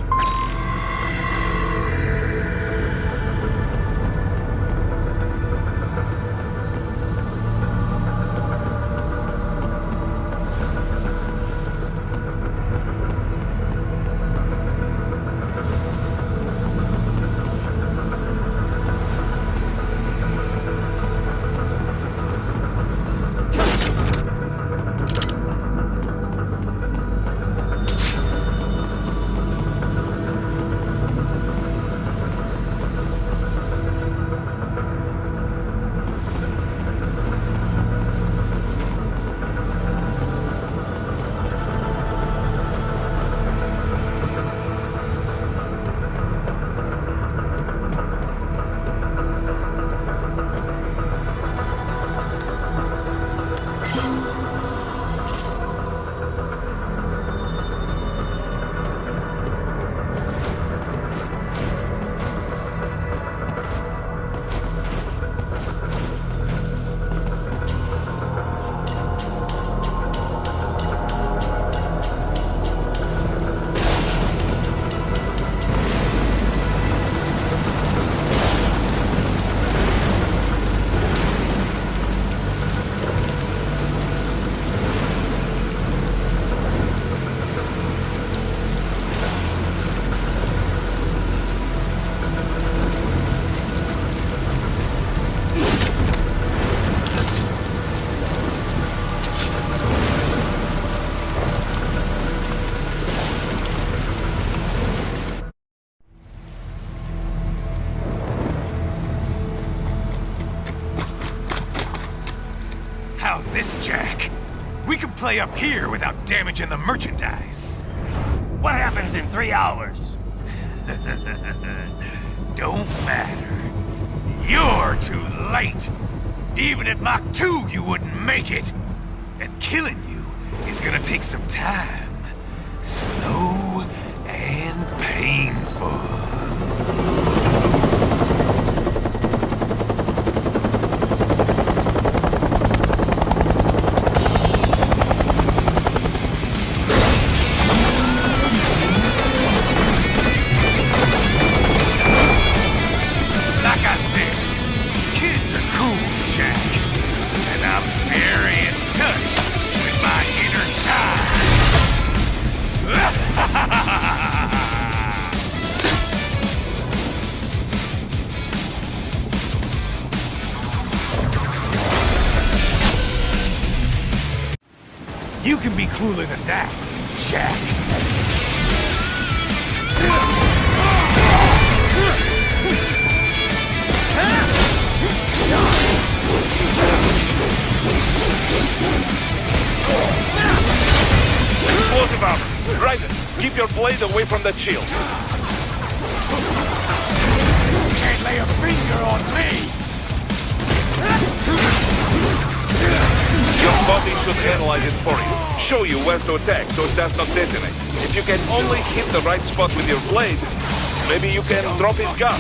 this, Jack? We can play up here without damaging the merchandise. What happens in 3 hours? Don't matter. You're too late. Even at Mach 2, you wouldn't make it. And killing you is gonna take some time. Slow and painful. You can be crueler than that, Jack. Explosive armor. Ryder, keep your blade away from that shield. Can't lay a finger on me! Your body should analyze it for you. Show you where to attack so it does not detonate. If you can only hit the right spot with your blade, maybe you can drop his gun.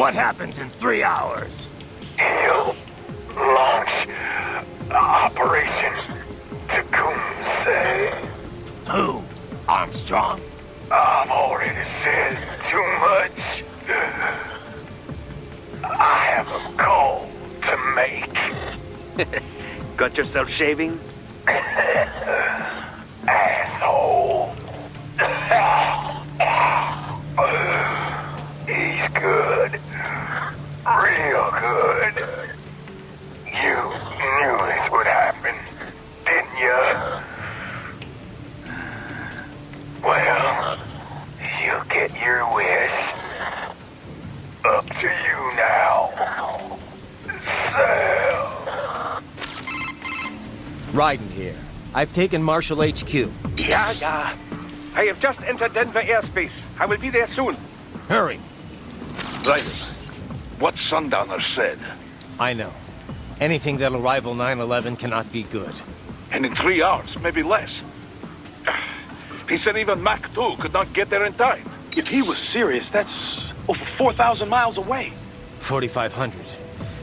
What happens in 3 hours? He'll launch Operation Tecumseh. Who? Armstrong? I've already said too much. I have a call to make. Got yourself shaving? Asshole. He's good. Real good. You knew this would happen, didn't you? Well, you get your wish. Up to you now. Sam. Raiden here. I've taken Marshall HQ. Yeah. I have just entered Denver airspace. I will be there soon. Hurry. Raiden, what Sundowner said. I know. Anything that'll rival 9/11 cannot be good. And in 3 hours, maybe less. He said even Mach 2 could not get there in time. If he was serious, that's over 4,000 miles away. 4,500.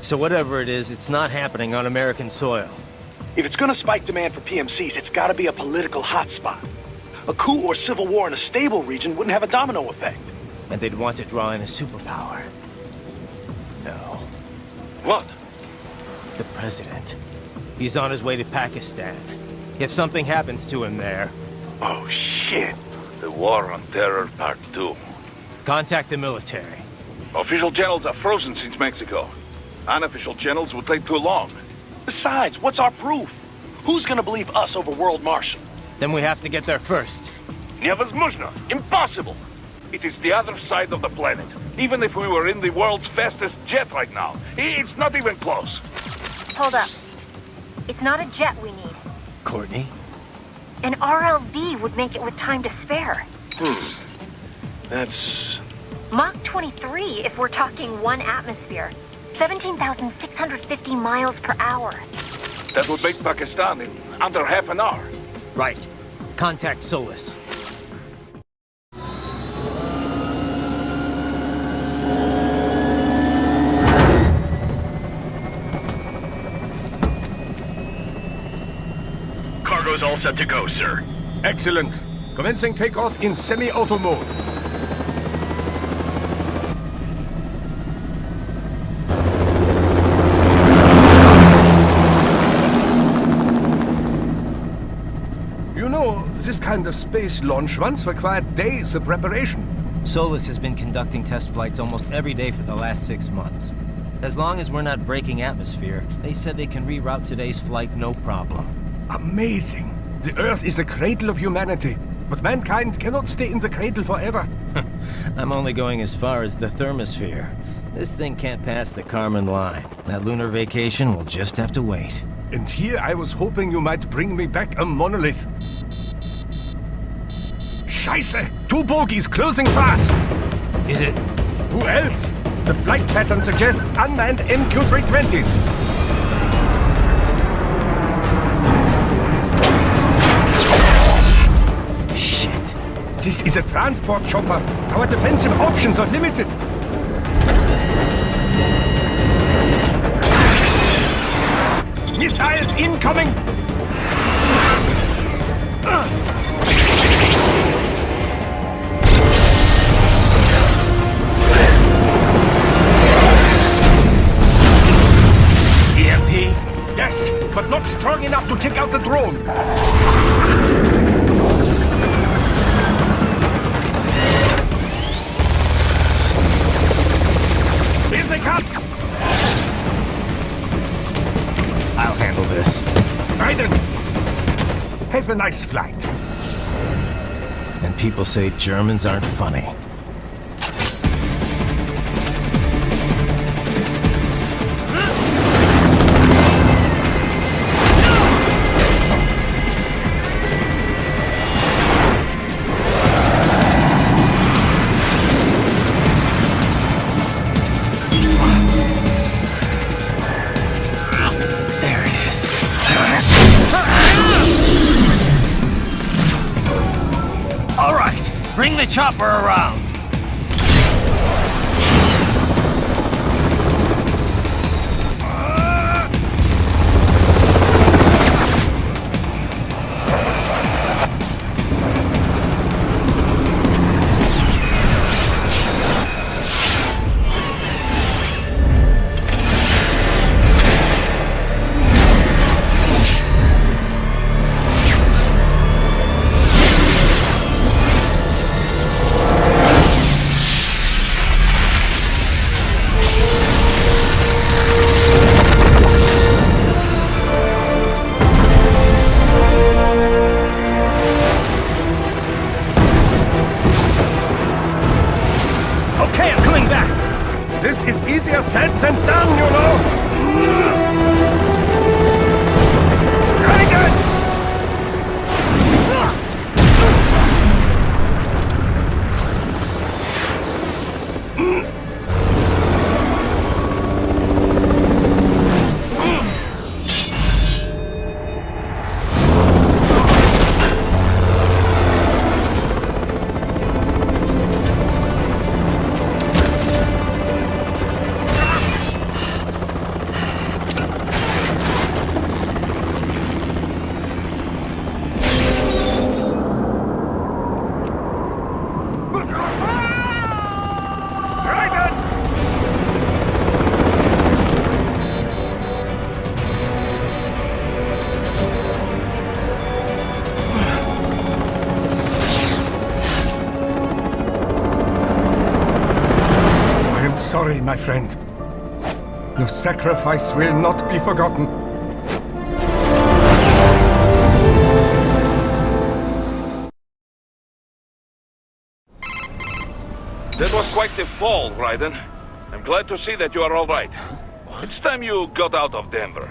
So whatever it is, it's not happening on American soil. If it's gonna spike demand for PMCs, it's gotta be a political hotspot. A coup or civil war in a stable region wouldn't have a domino effect. And they'd want to draw in a superpower. No. What? The president. He's on his way to Pakistan. If something happens to him there... Oh, shit. The War on Terror Part 2. Contact the military. Official channels are frozen since Mexico. Unofficial channels will take too long. Besides, what's our proof? Who's gonna believe us over World Marshal? Then we have to get there first. Невозможно. Impossible. It is the other side of the planet. Even if we were in the world's fastest jet right now, it's not even close. Hold up. It's not a jet we need. Courtney? An RLV would make it with time to spare. That's... Mach 23 if we're talking 1 atmosphere. 17,650 miles per hour. That would make Pakistan in under half an hour. Right. Contact Solus. Cargo's all set to go, sir. Excellent. Commencing takeoff in semi-auto mode. You know, this kind of space launch once required days of preparation. Solus has been conducting test flights almost every day for the last 6 months. As long as we're not breaking atmosphere, they said they can reroute today's flight no problem. Amazing. The Earth is the cradle of humanity, but mankind cannot stay in the cradle forever. I'm only going as far as the thermosphere. This thing can't pass the Kármán line. That lunar vacation will just have to wait. And here I was hoping you might bring me back a monolith. Scheiße! 2 bogies closing fast! Is it? Who else? The flight pattern suggests unmanned MQ-320s. Shit. This is a transport chopper. Our defensive options are limited. Missiles incoming! EMP? Yes, but not strong enough to take out the drone. Here they come! I'll handle this. Raiden! Have a nice flight. And people say Germans aren't funny. Bring the chopper around! my friend. Your sacrifice will not be forgotten. That was quite the fall, Raiden. I'm glad to see that you are all right. It's time you got out of Denver.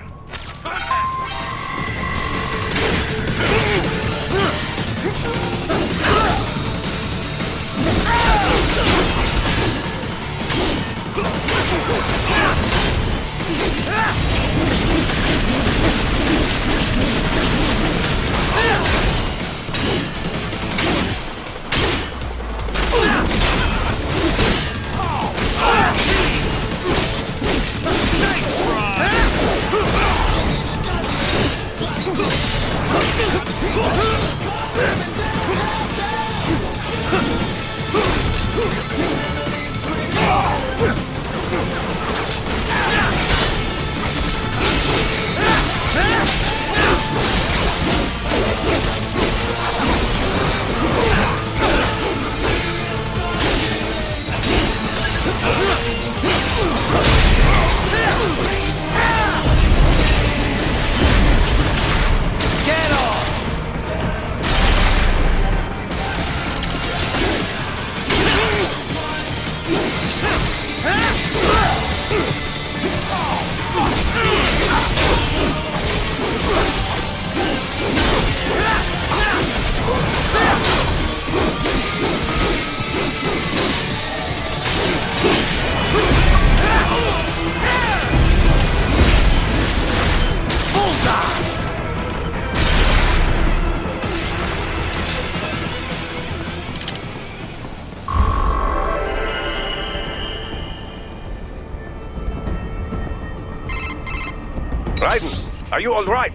Raiden, are you all right?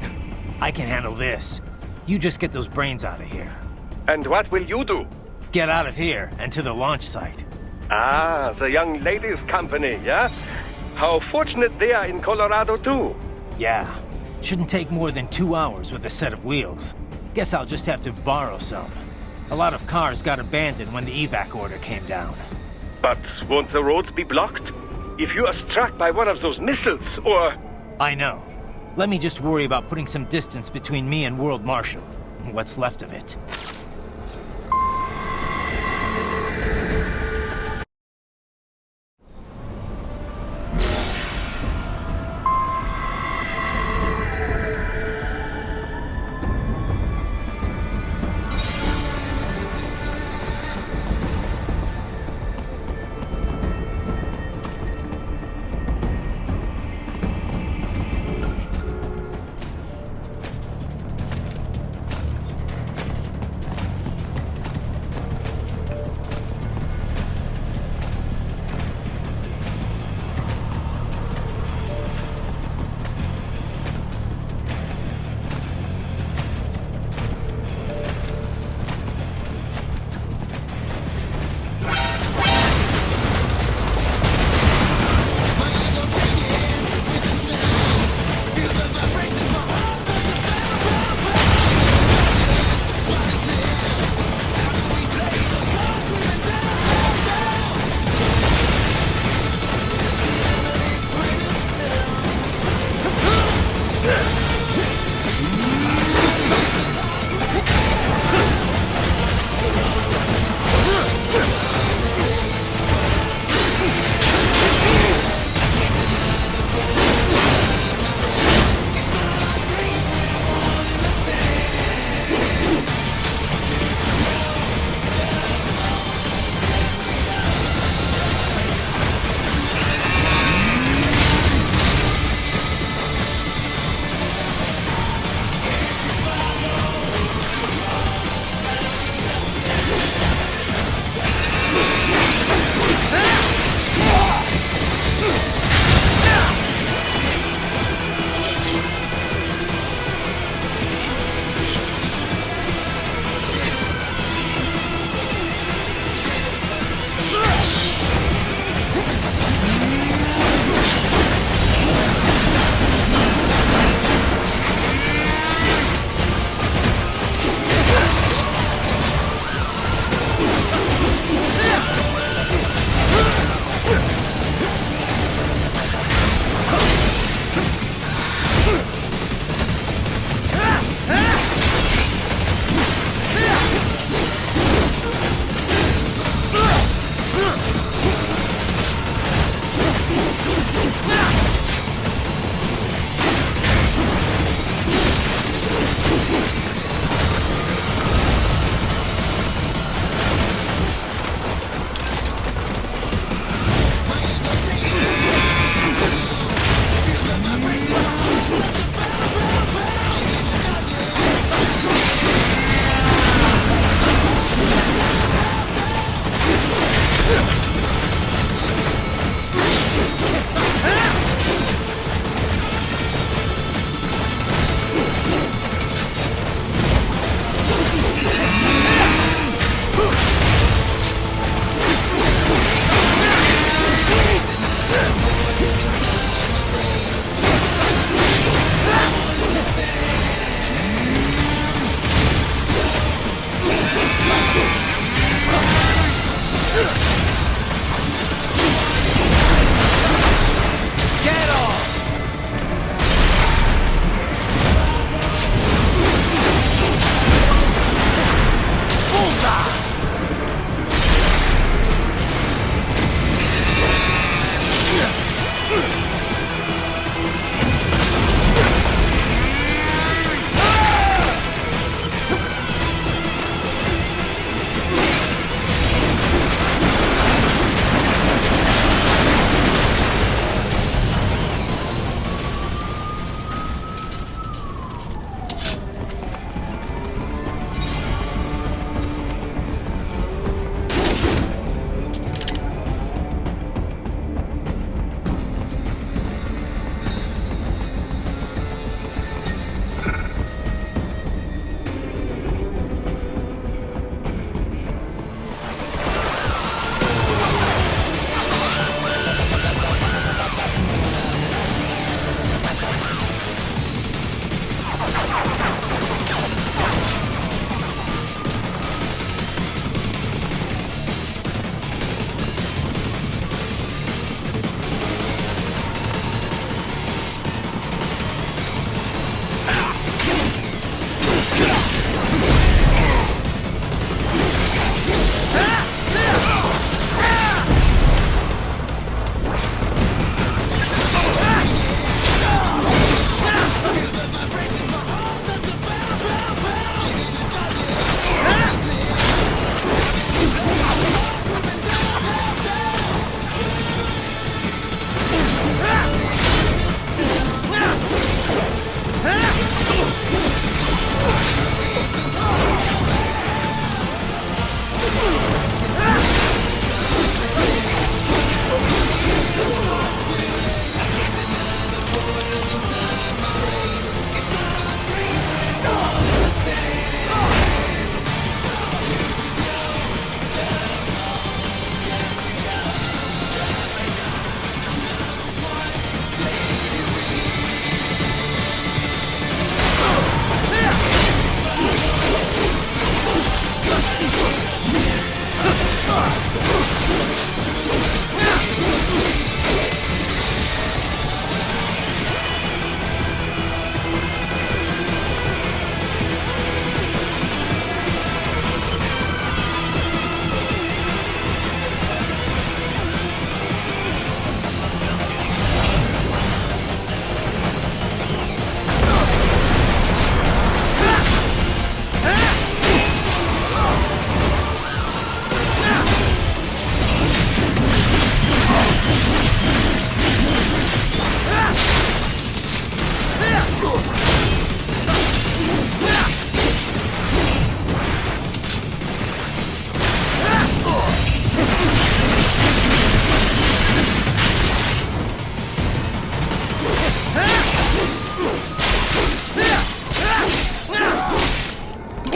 I can handle this. You just get those brains out of here. And what will you do? Get out of here and to the launch site. Ah, the young ladies' company, yeah? How fortunate they are in Colorado, too. Yeah. Shouldn't take more than 2 hours with a set of wheels. Guess I'll just have to borrow some. A lot of cars got abandoned when the evac order came down. But won't the roads be blocked? If you are struck by one of those missiles, or... I know. Let me just worry about putting some distance between me and World Marshal. What's left of it.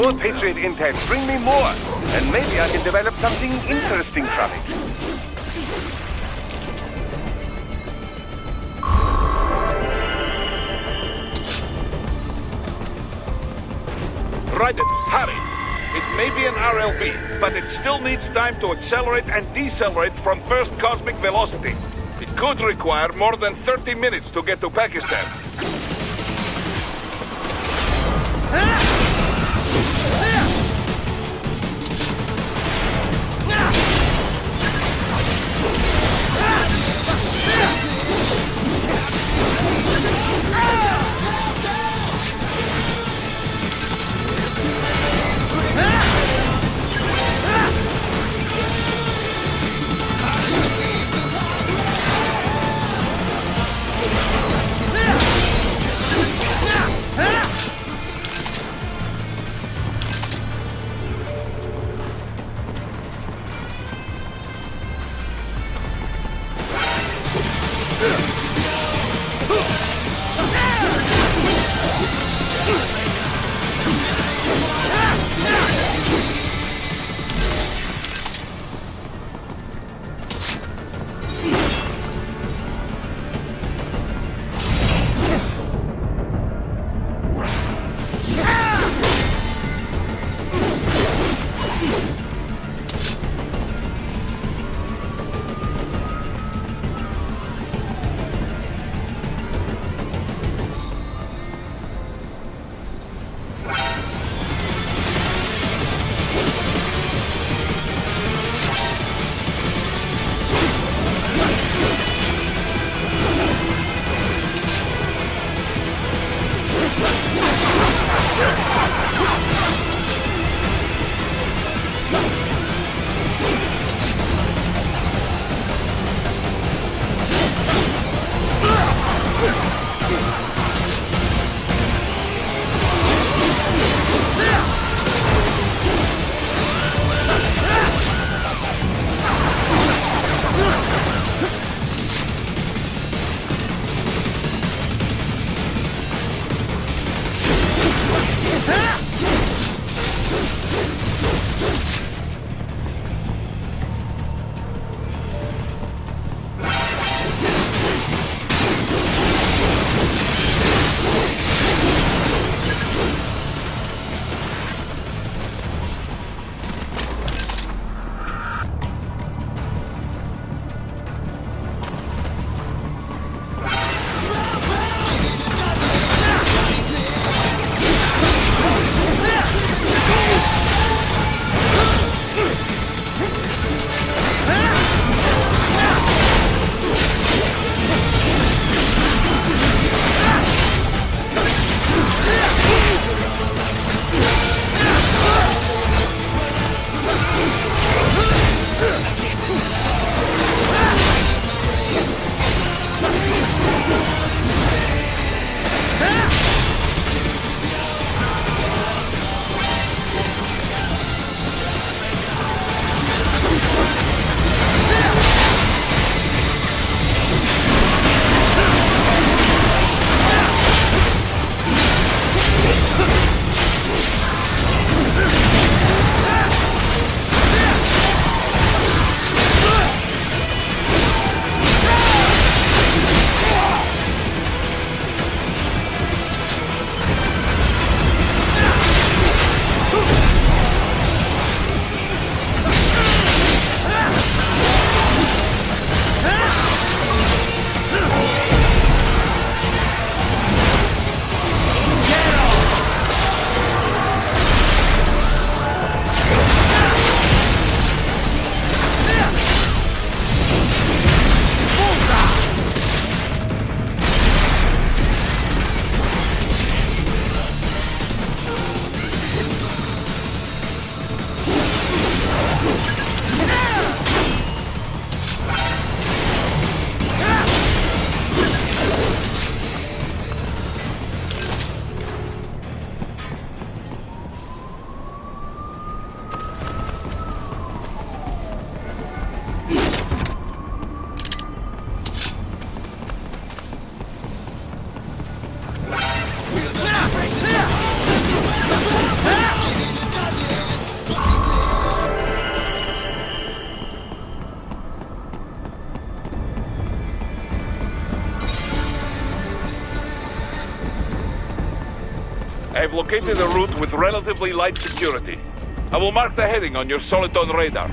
More Patriot intel. Bring me more. And maybe I can develop something interesting from it. Raiden, hurry! It may be an RLV, but it still needs time to accelerate and decelerate from first cosmic velocity. It could require more than 30 minutes to get to Pakistan. I have located a route with relatively light security. I will mark the heading on your Soliton radar.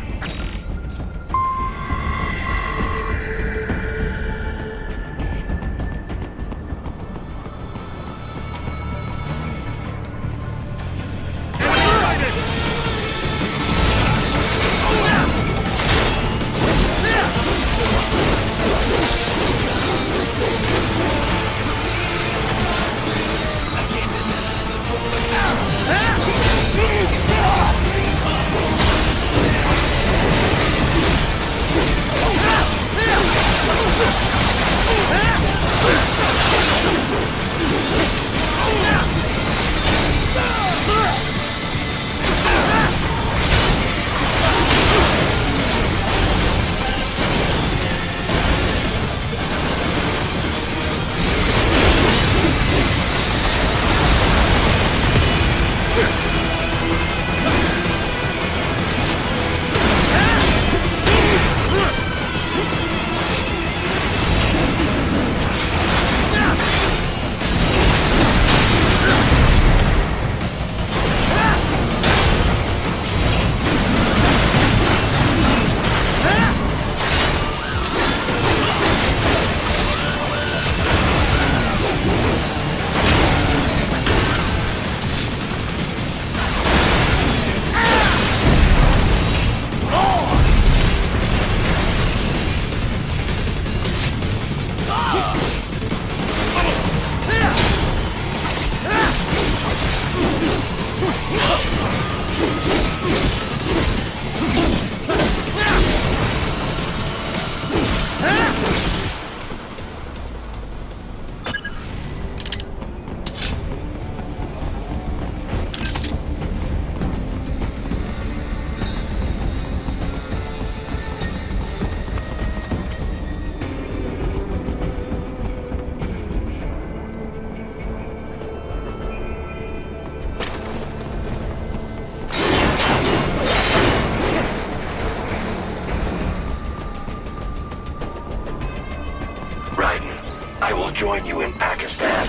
Join you in Pakistan.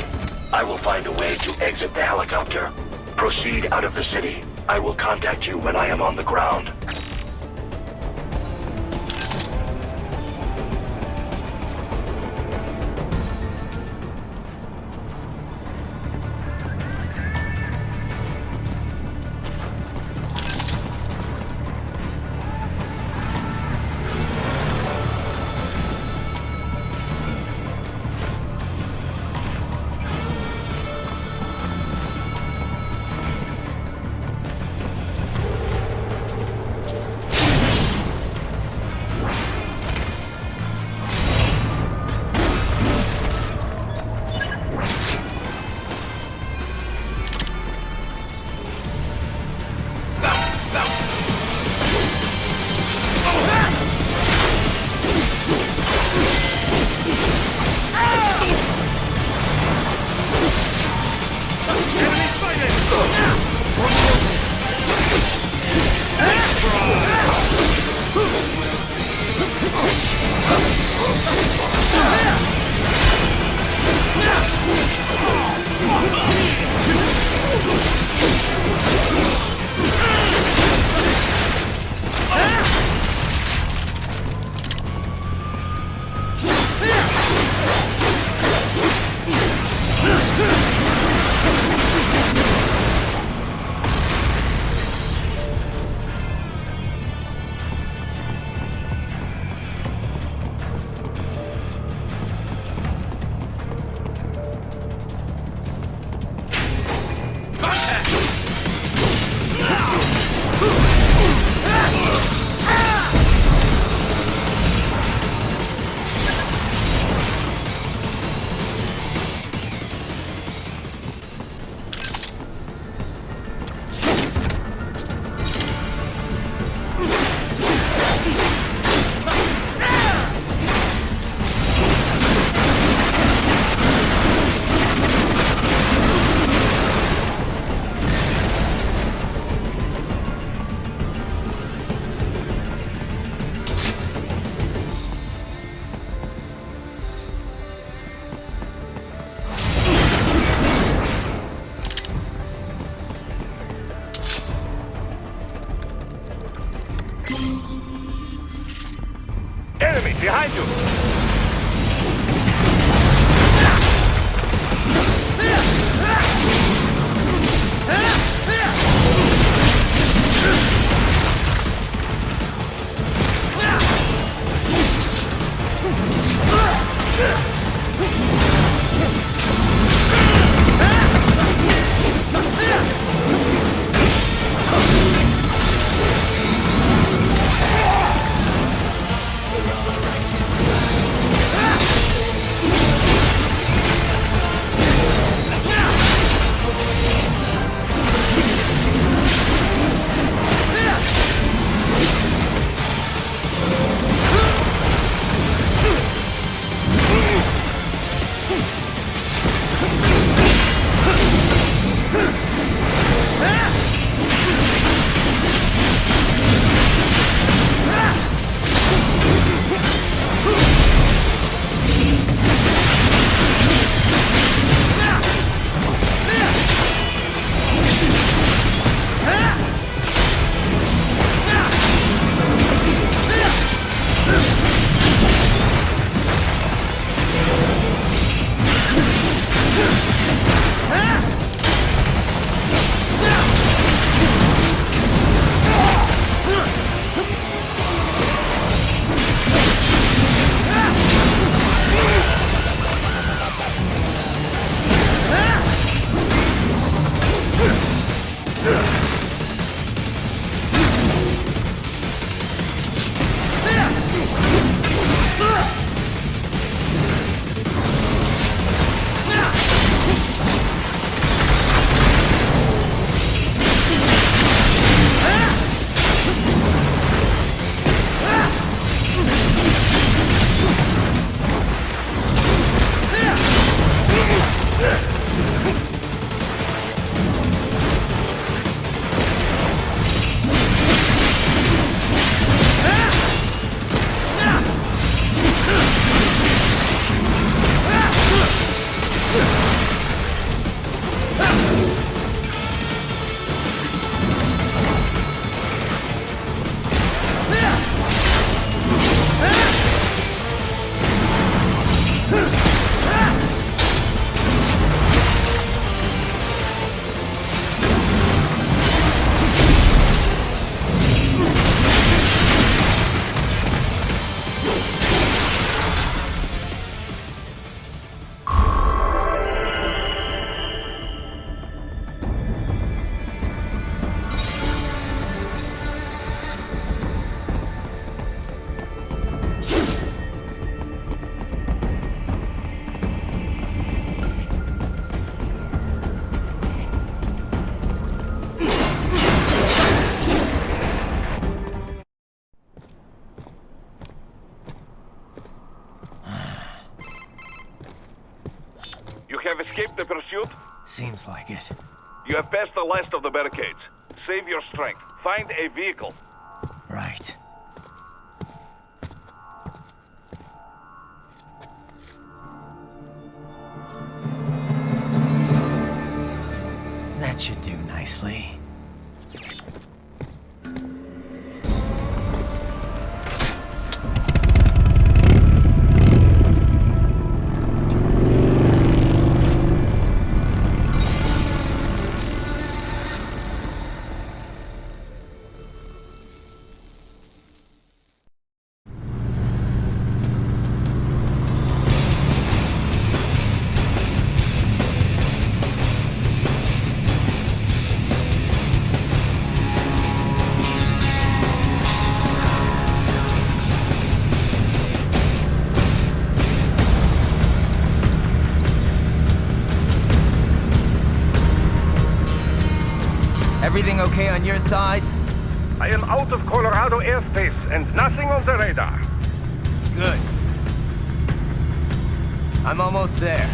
I will find a way to exit the helicopter. Proceed out of the city. I will contact you when I am on the ground. Behind you! Have escaped the pursuit? Seems like it. You have passed the last of the barricades. Save your strength. Find a vehicle. Right. That should do nicely. Everything okay on your side? I am out of Colorado airspace and nothing on the radar. Good. I'm almost there.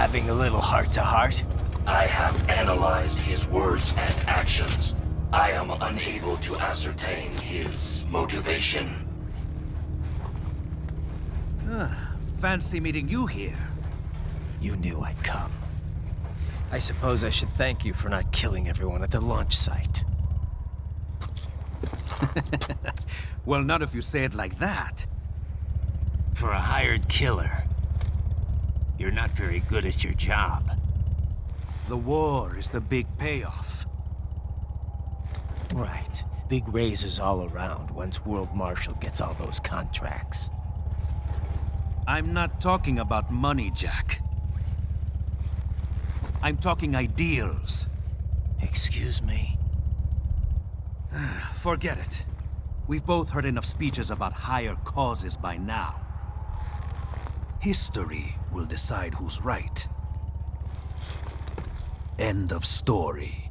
having a little heart-to-heart? I have analyzed his words and actions. I am unable to ascertain his motivation. Fancy meeting you here. You knew I'd come. I suppose I should thank you for not killing everyone at the launch site. Well, not if you say it like that. For a hired killer, you're not very good at your job. The war is the big payoff. Right. Big raises all around once World Marshal gets all those contracts. I'm not talking about money, Jack. I'm talking ideals. Excuse me? Forget it. We've both heard enough speeches about higher causes by now. History will decide who's right. End of story.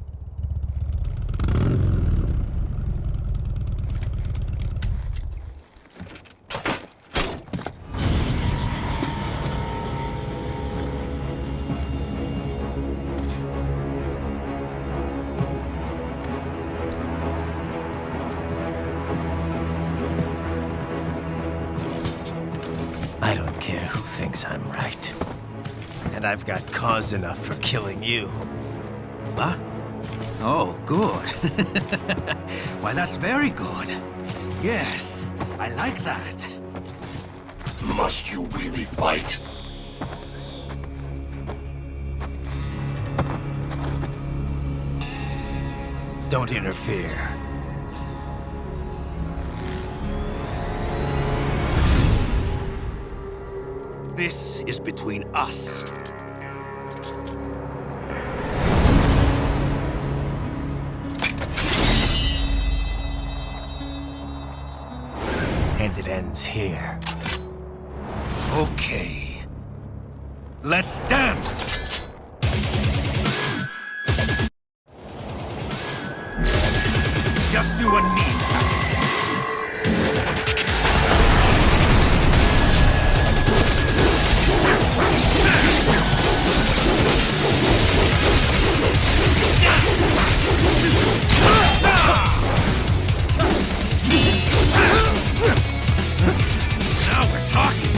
I don't care who thinks I'm right. And I've got cause enough for killing you. Huh? Oh, good. Why, that's very good. Yes, I like that. Must you really fight? Don't interfere. This is between us. And it ends here. Okay. Let's dance! Just you and me. Now we're talking.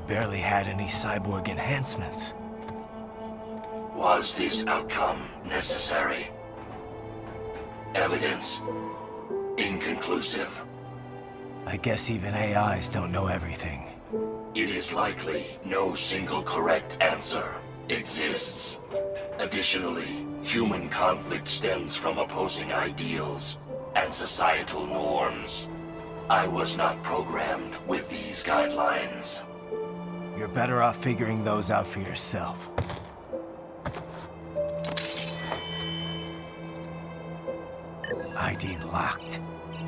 Barely had any cyborg enhancements. Was this outcome necessary? Evidence inconclusive. I guess even AIs don't know everything. It is likely no single correct answer exists. Additionally, human conflict stems from opposing ideals and societal norms. I was not programmed with these guidelines. You're better off figuring those out for yourself. ID locked.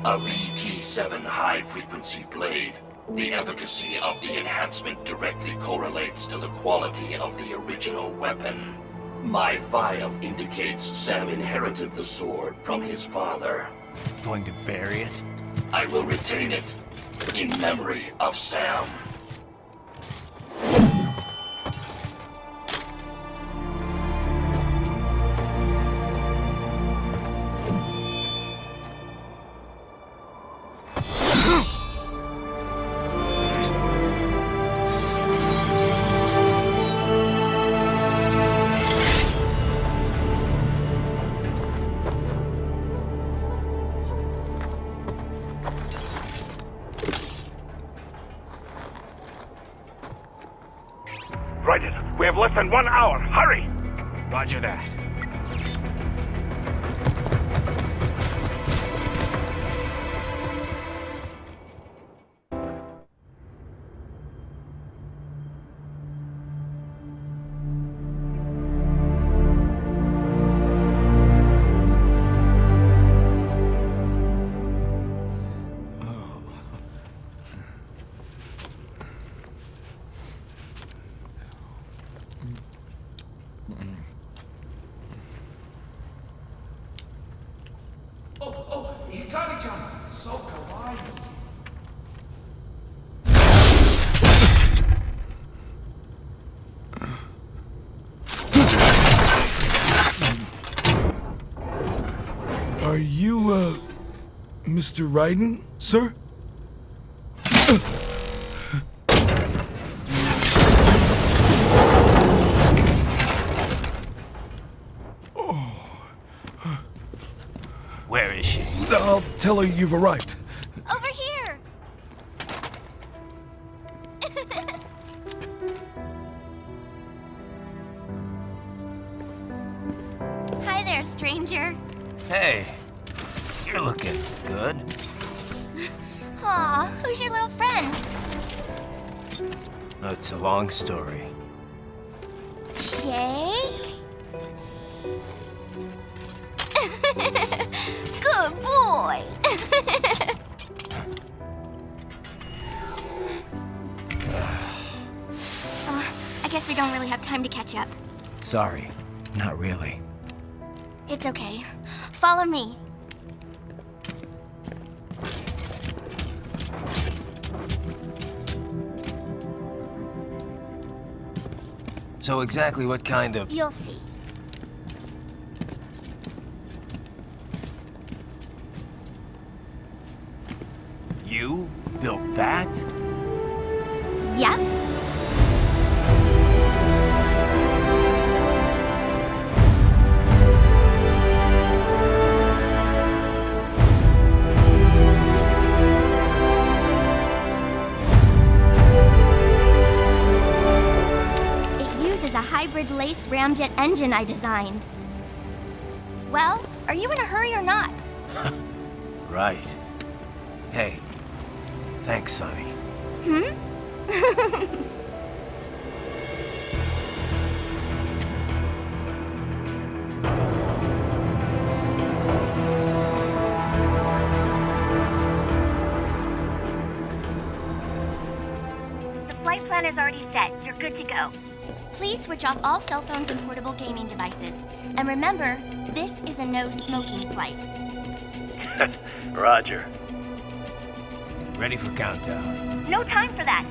A VT7 high-frequency blade. The efficacy of the enhancement directly correlates to the quality of the original weapon. My file indicates Sam inherited the sword from his father. Going to bury it? I will retain it in memory of Sam. Raiden, we have less than 1 hour. Hurry! Roger that. Are you, Mr. Raiden, sir? Where is she? I'll tell her you've arrived. Over here! Hi there, stranger. Hey, you're looking good. Aw, who's your little friend? Oh, it's a long story. Shake? Good boy! I guess we don't really have time to catch up. Sorry, not really. It's okay. Follow me. So exactly what kind of... You'll see. You built that? Yep. A hybrid lace ramjet engine I designed. Well, are you in a hurry or not? Right. Hey, thanks, Sonny. Hmm? countdown is already set. You're good to go. Please switch off all cell phones and portable gaming devices. And remember, this is a no-smoking flight. Roger. Ready for countdown. No time for that.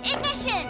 Ignition!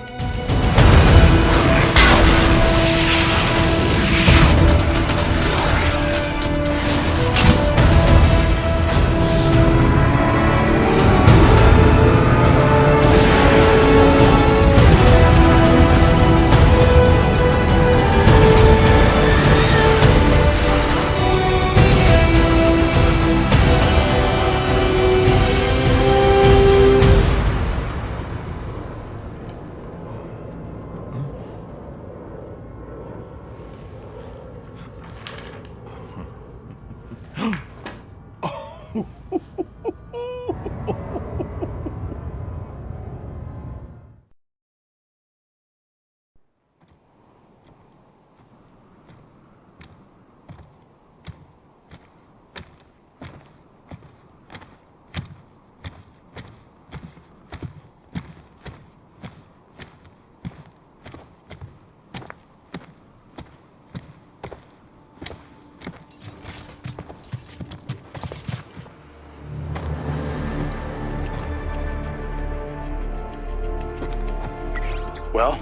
Well,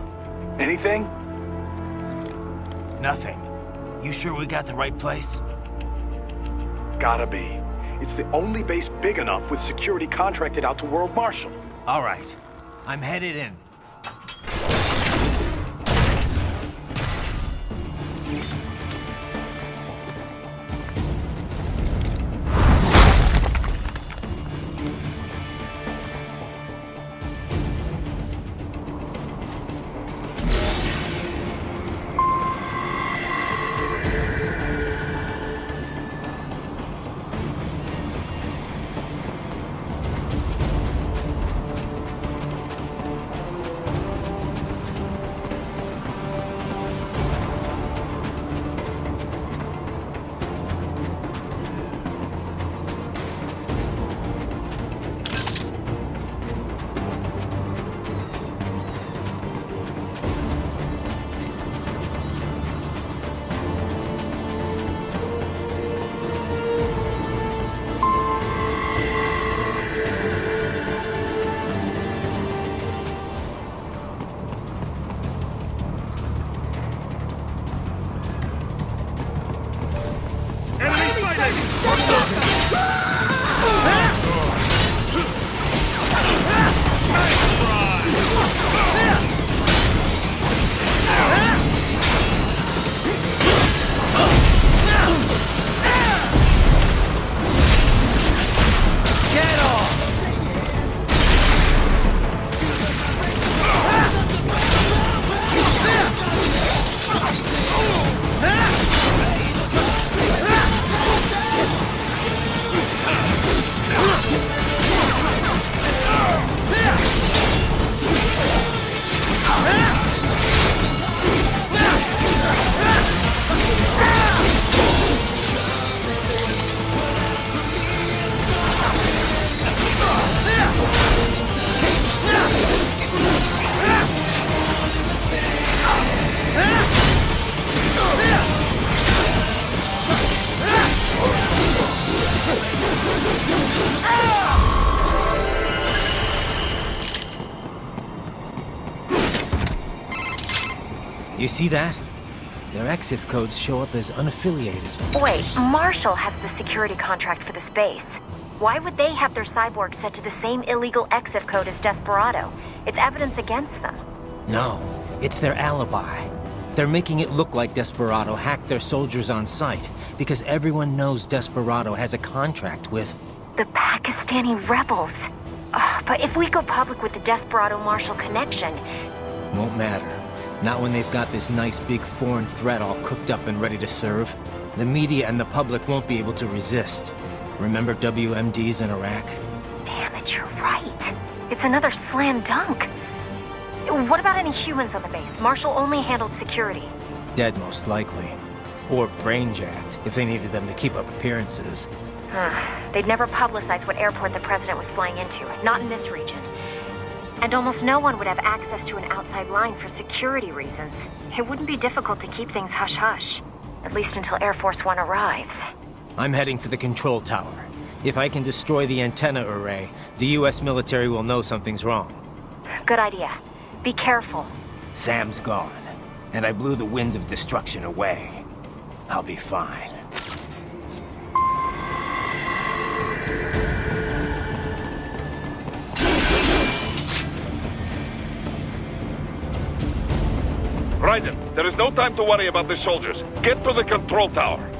anything? Nothing. You sure we got the right place? Gotta be. It's the only base big enough with security contracted out to World Marshal. All right. I'm headed in. You see that? Their EXIF codes show up as unaffiliated. Wait, Marshall has the security contract for this base. Why would they have their cyborg set to the same illegal EXIF code as Desperado? It's evidence against them. No, it's their alibi. They're making it look like Desperado hacked their soldiers on sight, because everyone knows Desperado has a contract with... the Pakistani rebels. But if we go public with the Desperado-Marshall connection... Won't matter. Not when they've got this nice big foreign threat all cooked up and ready to serve. The media and the public won't be able to resist. Remember WMDs in Iraq? Damn it, you're right. It's another slam dunk. What about any humans on the base? Marshall only handled security. Dead, most likely. Or brain-jacked, if they needed them to keep up appearances. They'd never publicize what airport the president was flying into. Not in this region. And almost no one would have access to an outside line for security reasons. It wouldn't be difficult to keep things hush-hush. At least until Air Force One arrives. I'm heading for the control tower. If I can destroy the antenna array, the US military will know something's wrong. Good idea. Be careful. Sam's gone, and I blew the winds of destruction away. I'll be fine. Raiden, there is no time to worry about the soldiers. Get to the control tower.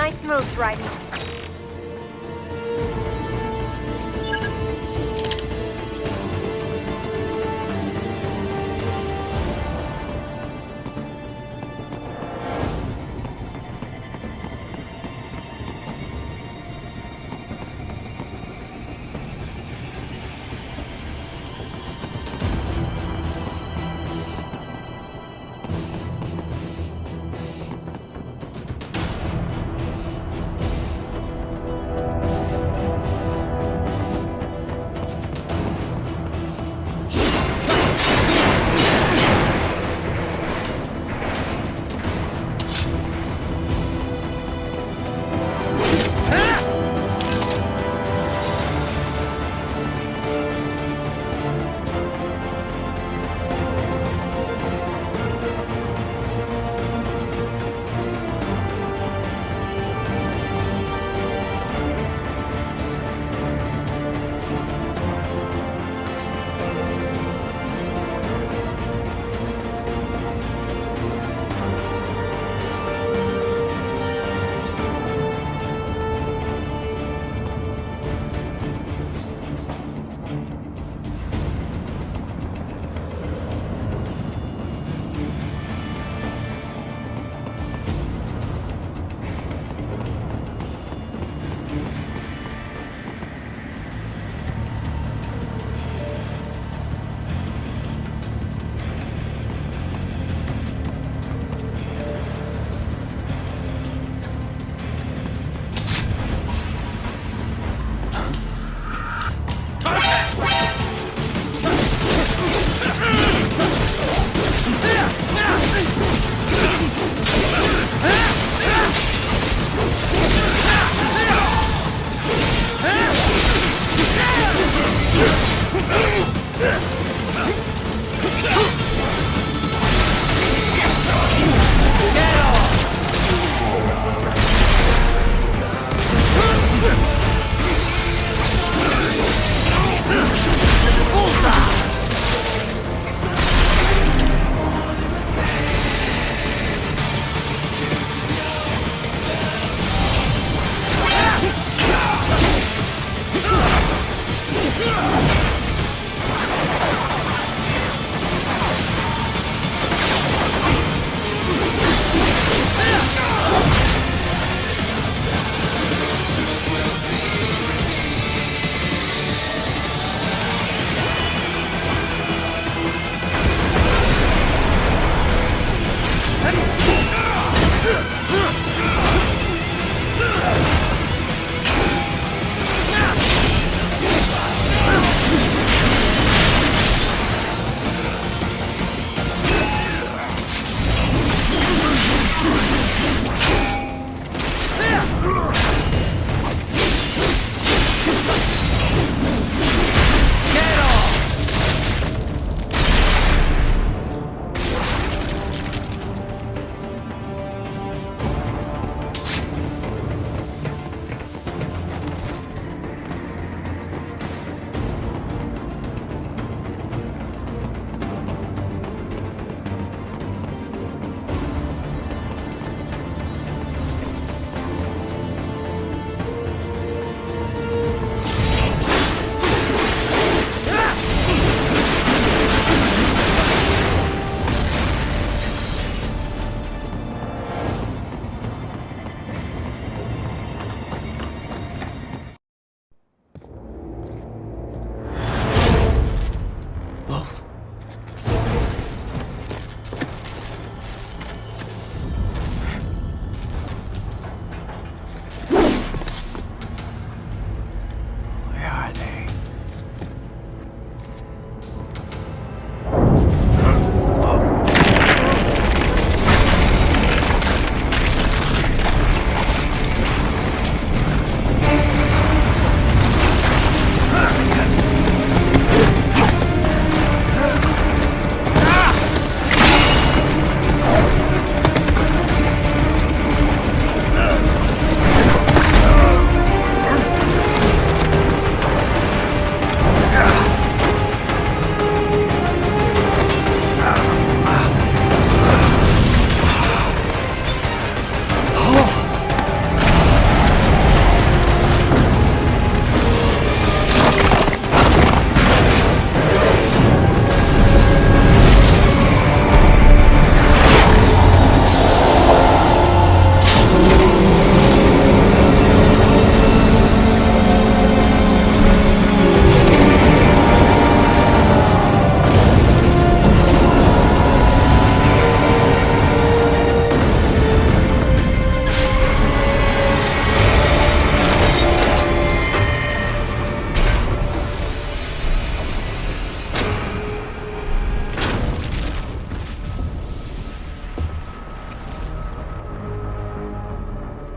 Nice moves, Raiden.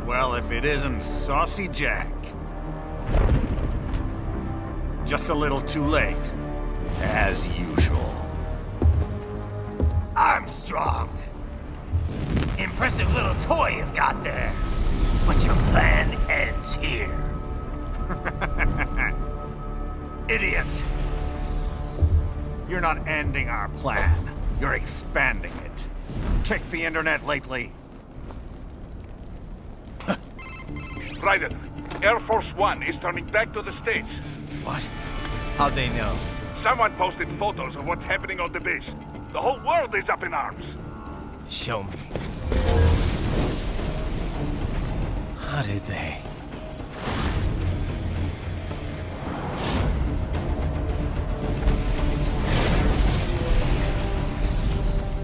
Well, if it isn't Saucy Jack. Just a little too late, as usual. Armstrong! Impressive little toy you've got there. But your plan ends here. Idiot! You're not ending our plan. You're expanding it. Check the internet lately. Raiden, Air Force One is turning back to the States. What? How'd they know? Someone posted photos of what's happening on the base. The whole world is up in arms. Show me. How did they?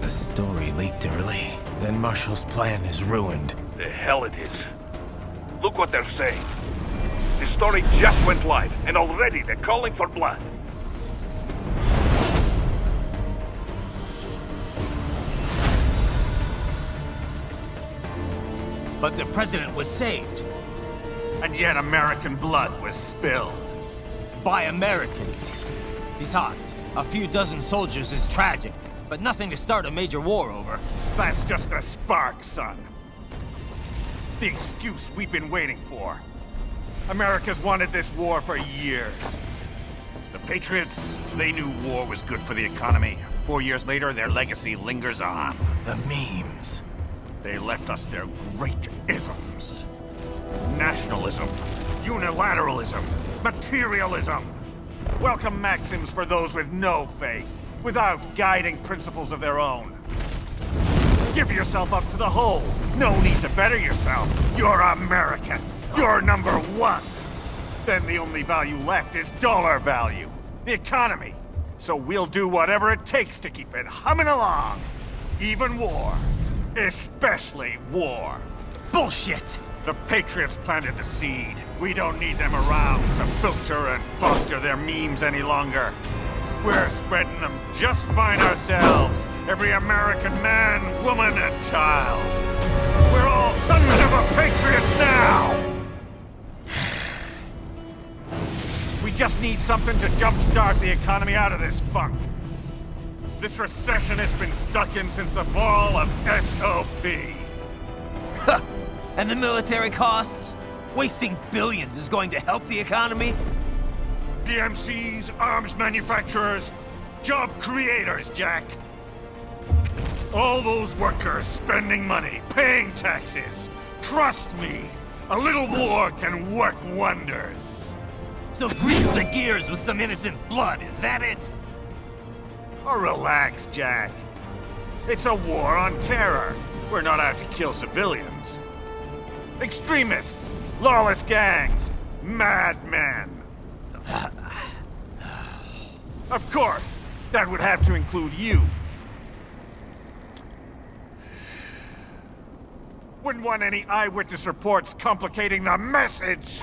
The story leaked early. Then Marshall's plan is ruined. The hell it is. Look what they're saying. The story just went live, and already they're calling for blood. But the president was saved. And yet American blood was spilled. By Americans. Besides, a few dozen soldiers is tragic, but nothing to start a major war over. That's just a spark, son. The excuse we've been waiting for. America's wanted this war for years. The Patriots, they knew war was good for the economy. 4 years later, their legacy lingers on. The memes. They left us their great isms. Nationalism, unilateralism, materialism. Welcome maxims for those with no faith, without guiding principles of their own. Give yourself up to the whole. No need to better yourself. You're American. You're number one. Then the only value left is dollar value. The economy. So we'll do whatever it takes to keep it humming along. Even war. Especially war. Bullshit! The Patriots planted the seed. We don't need them around to filter and foster their memes any longer. We're spreading them just fine ourselves. Every American man, woman, and child. We're all sons of the Patriots now! We just need something to jumpstart the economy out of this funk. This recession it's been stuck in since the fall of SOP. And the military costs? Wasting billions is going to help the economy? DMCs, arms manufacturers, job creators, Jack. All those workers spending money, paying taxes. Trust me, a little war can work wonders. So grease the gears with some innocent blood, is that it? Oh, relax, Jack. It's a war on terror. We're not out to kill civilians. Extremists, lawless gangs, madmen. Of course, that would have to include you. Wouldn't want any eyewitness reports complicating the message.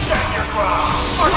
Stand your ground, or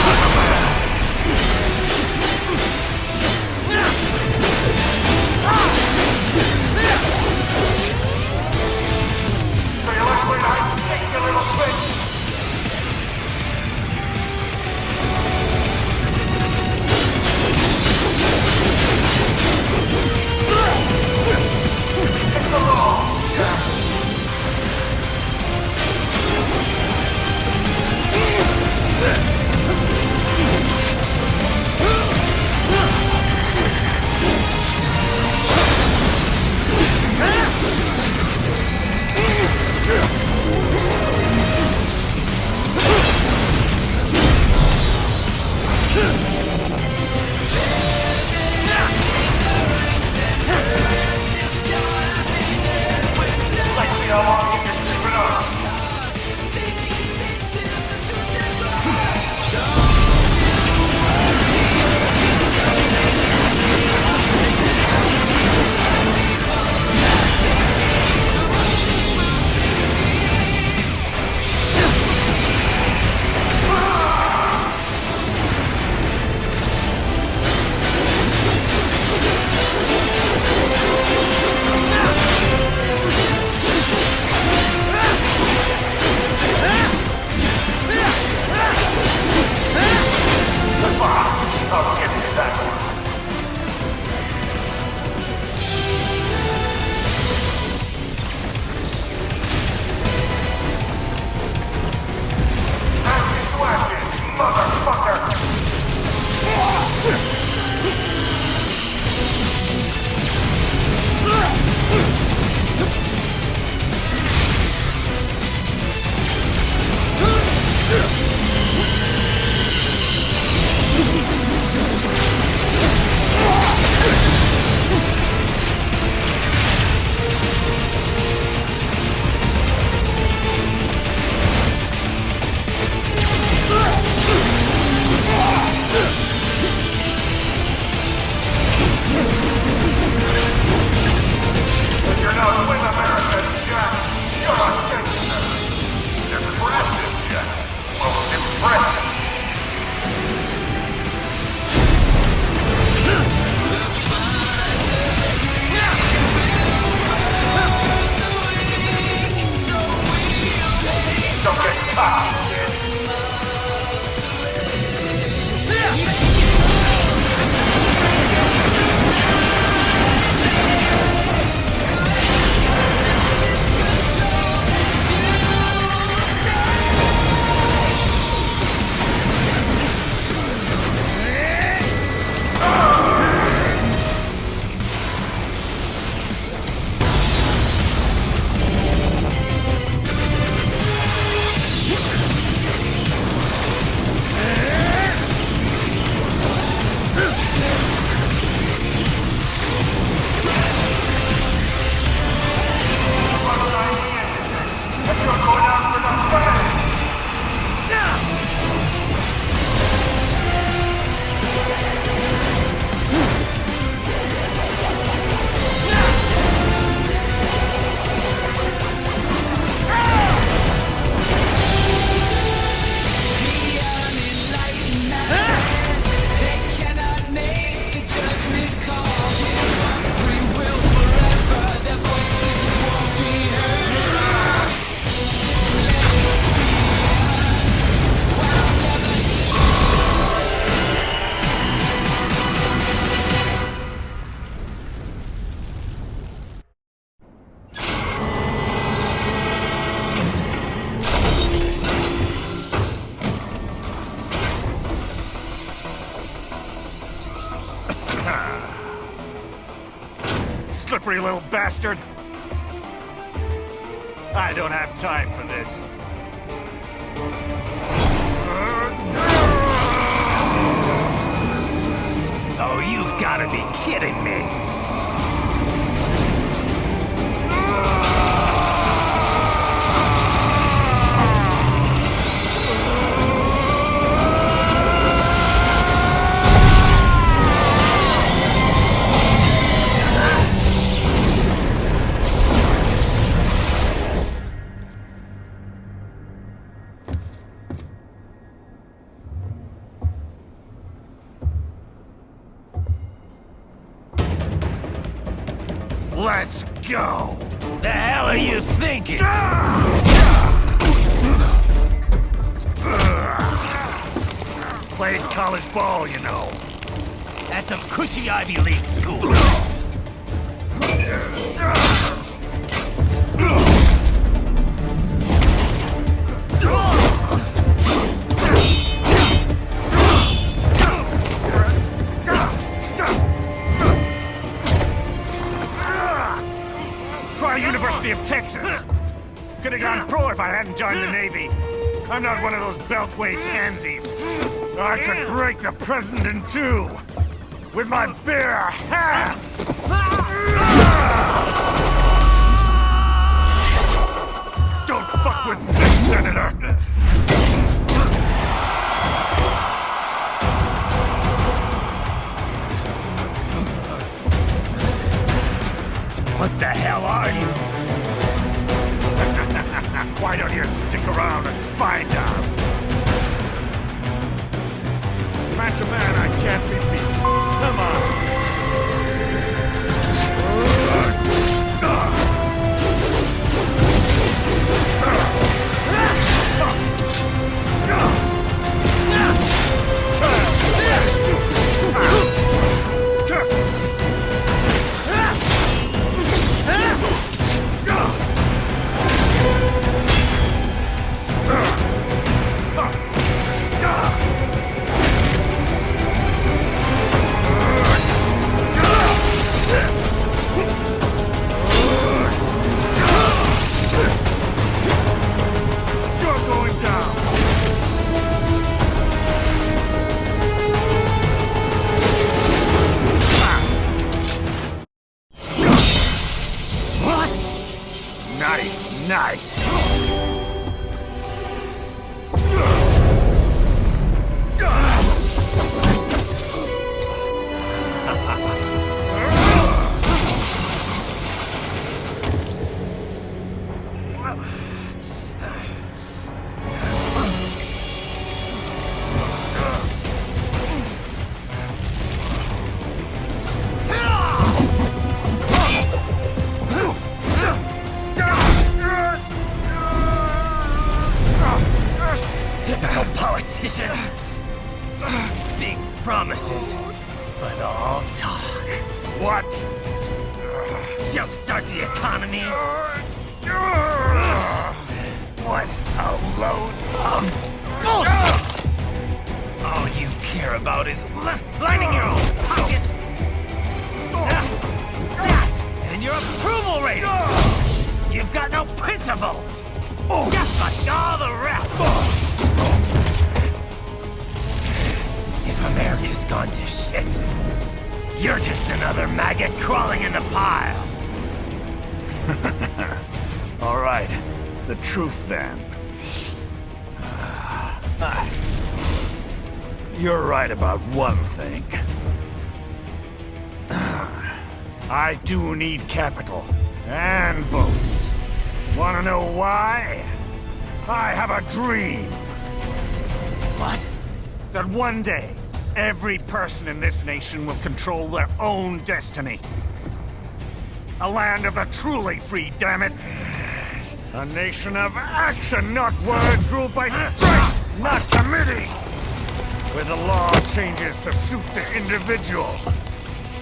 Slippery little bastard! I don't have time for this. Oh, you've got to be kidding me! Let's go! The hell are you thinking? Played college ball, you know. That's a cushy Ivy League school. Try University of Texas. Could have gone pro if I hadn't joined the Navy. I'm not one of those beltway pansies. I could break the president in two with my bare hands. Don't fuck with this, Senator. What the hell are you? Why don't you stick around and find out? Match a man I can't be beat. Come on. politician. Big promises, but all talk. What? Jumpstart the economy? What a load of bullshit! All you care about is lining your own pockets. That and your approval ratings. You've got no principles. Just like all the rest. If America's gone to shit, you're just another maggot crawling in the pile. All right, the truth then. You're right about one thing. I do need capital and votes. Wanna know why? I have a dream. What? That one day, every person in this nation will control their own destiny. A land of the truly free, damn it! A nation of action, not words, ruled by strength, not committee! Where the law changes to suit the individual,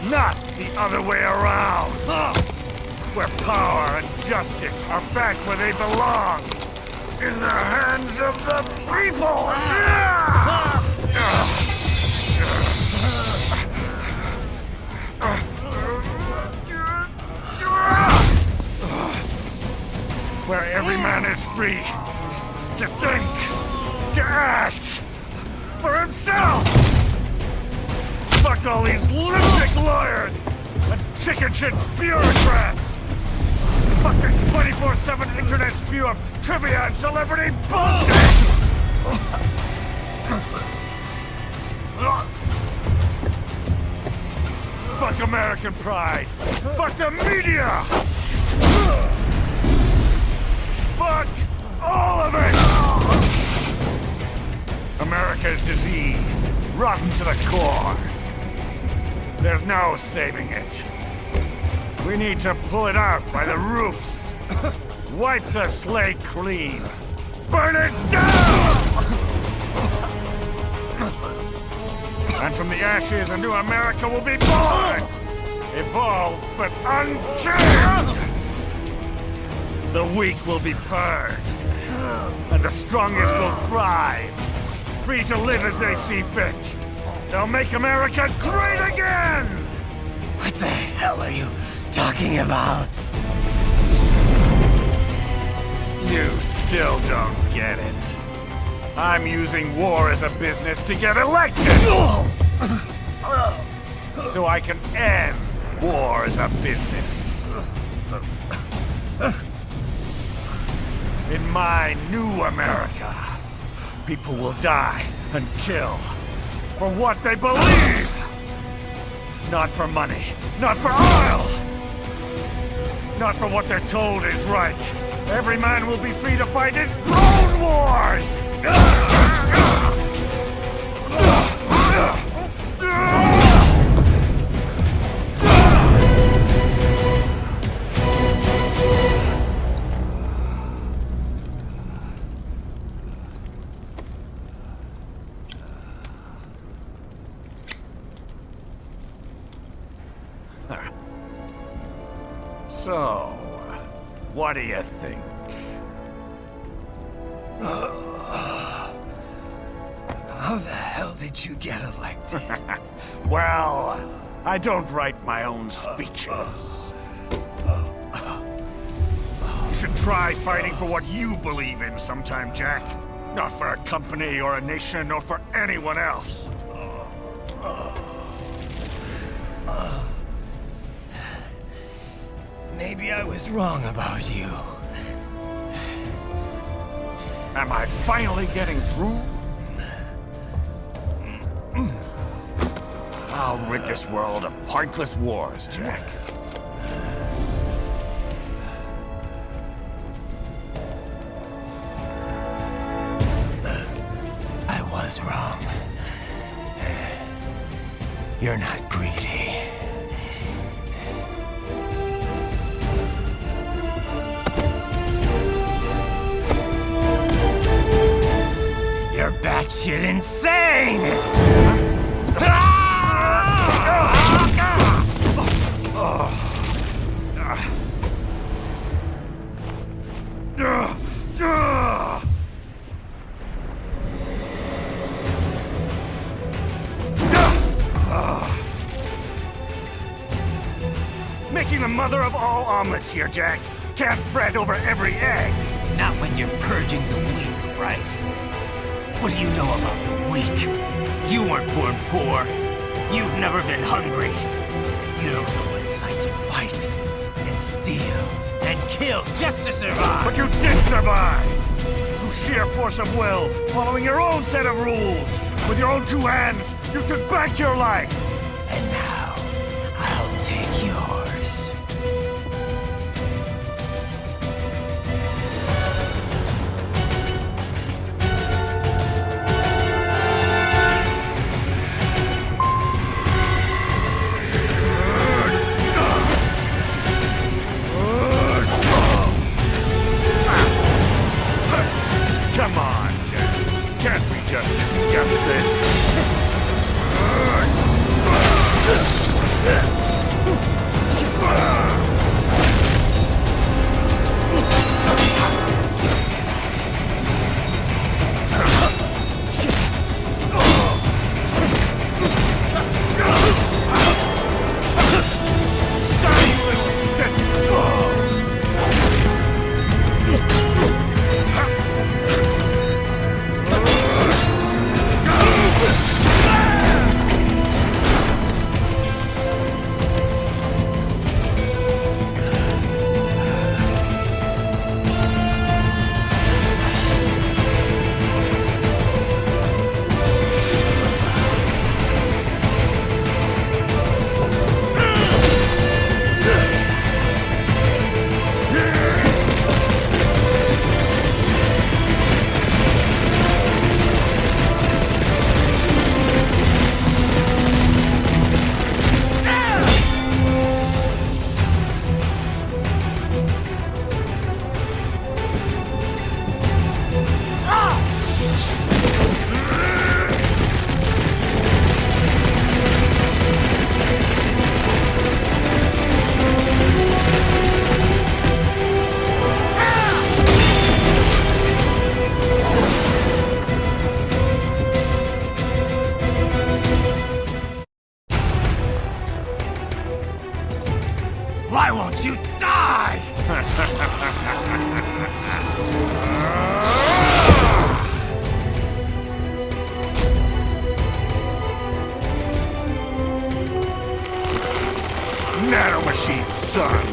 not the other way around! Where power and justice are back where they belong! In the hands of the people! Where every man is free to think, to act for himself! Fuck all these lunatic lawyers and chicken shit bureaucrats! Fuck this 24/7 internet spew of trivia and celebrity bullshit! Fuck American pride! Fuck the media! Fuck all of it! America is diseased, rotten to the core. There's no saving it. We need to pull it out by the roots. Wipe the slate clean. Burn it down! And from the ashes, a new America will be born! Evolved, but unchained! The weak will be purged, and the strongest will thrive, free to live as they see fit. They'll make America great again! What the hell are you talking about? You still don't get it. I'm using war as a business to get elected! So I can end war as a business. In my new America, people will die and kill for what they believe! Not for money, not for oil! Not for what they're told is right. Every man will be free to fight his own wars! So, what do you think? How the hell did you get elected? Well, I don't write my own speeches. You should try fighting for what you believe in sometime, Jack. Not for a company or a nation or for anyone else. Maybe I was wrong about you. Am I finally getting through? I'll rid this world of pointless wars, Jack. I was wrong. You're not greedy. You're bat batshit insane! Making the mother of all omelets here, Jack. Can't fret over every egg. Not when you're purging the weak, right? What do you know about the weak? You weren't born poor. You've never been hungry. You don't know what it's like to fight, and steal, and kill just to survive. But you did survive! Through sheer force of will, following your own set of rules. With your own two hands, you took back your life. And now, I'll take yours. Come on, Jack. Can't we just discuss this? Why won't you die? Nanomachines, son.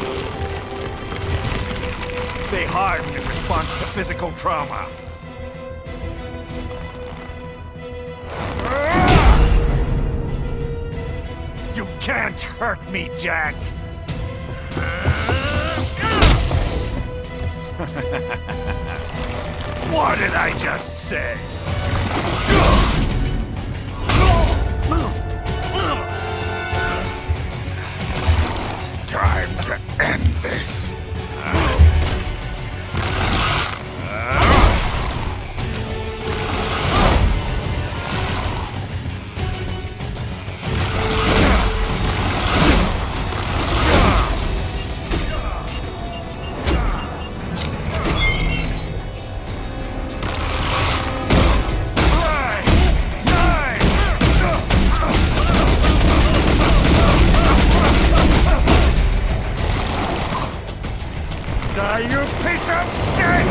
They harden in response to physical trauma. You can't hurt me, Jack. What did I just say? Time to end this. Die, you piece of shit!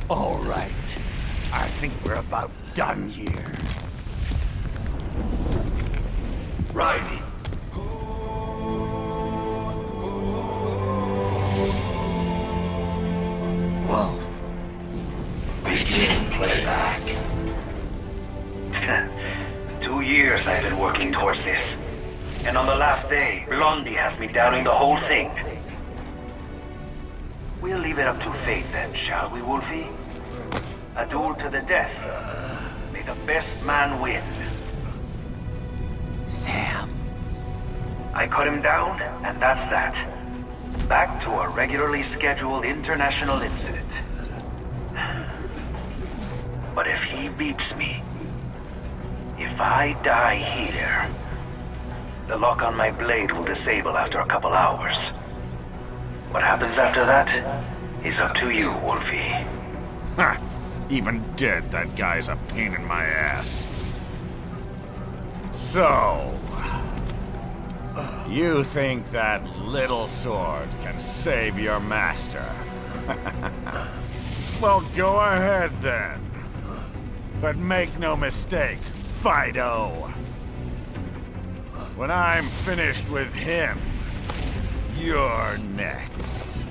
All right. I think we're about done here. Right. Wolf. Begin playback. 2 years I've been working towards this. And on the last day, Blondie has me doubting the whole thing. We'll leave it up to fate then, shall we, Wolfie? A duel to the death. May the best man win. Sam. I cut him down, and that's that. Back to a regularly scheduled international incident. But if he beats me, if I die here, the lock on my blade will disable after a couple hours. What happens after that is up to you, Wolfie. Ha! Even dead, that guy's a pain in my ass. So... you think that little sword can save your master? Well, go ahead then. But make no mistake, Fido. When I'm finished with him, you're next.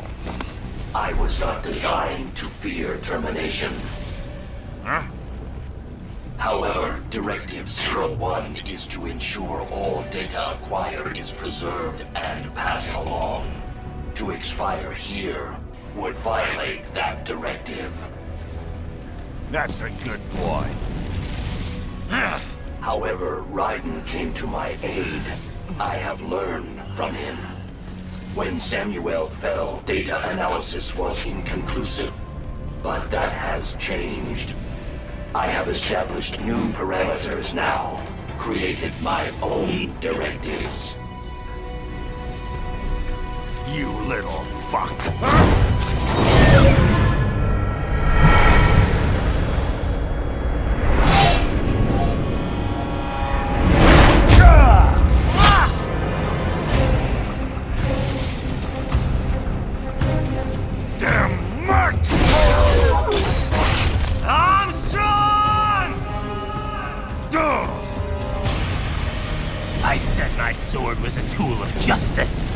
I was not designed to fear termination. Huh? However, Directive 01 is to ensure all data acquired is preserved and passed along. To expire here would violate that directive. That's a good boy. However, Raiden came to my aid. I have learned from him. When Samuel fell, data analysis was inconclusive. But that has changed. I have established new parameters now, created my own directives. You little fuck. Damn much! Armstrong! I said my sword was a tool of justice.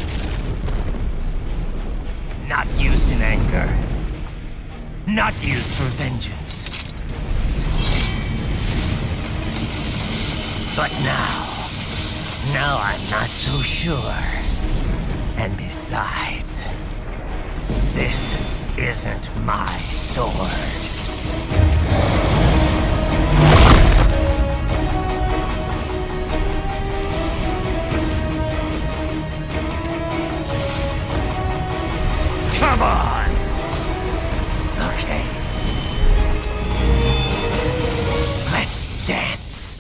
Not used in anger. Not used for vengeance. But now I'm not so sure. And besides, this isn't my sword. Come on! Okay. Let's dance.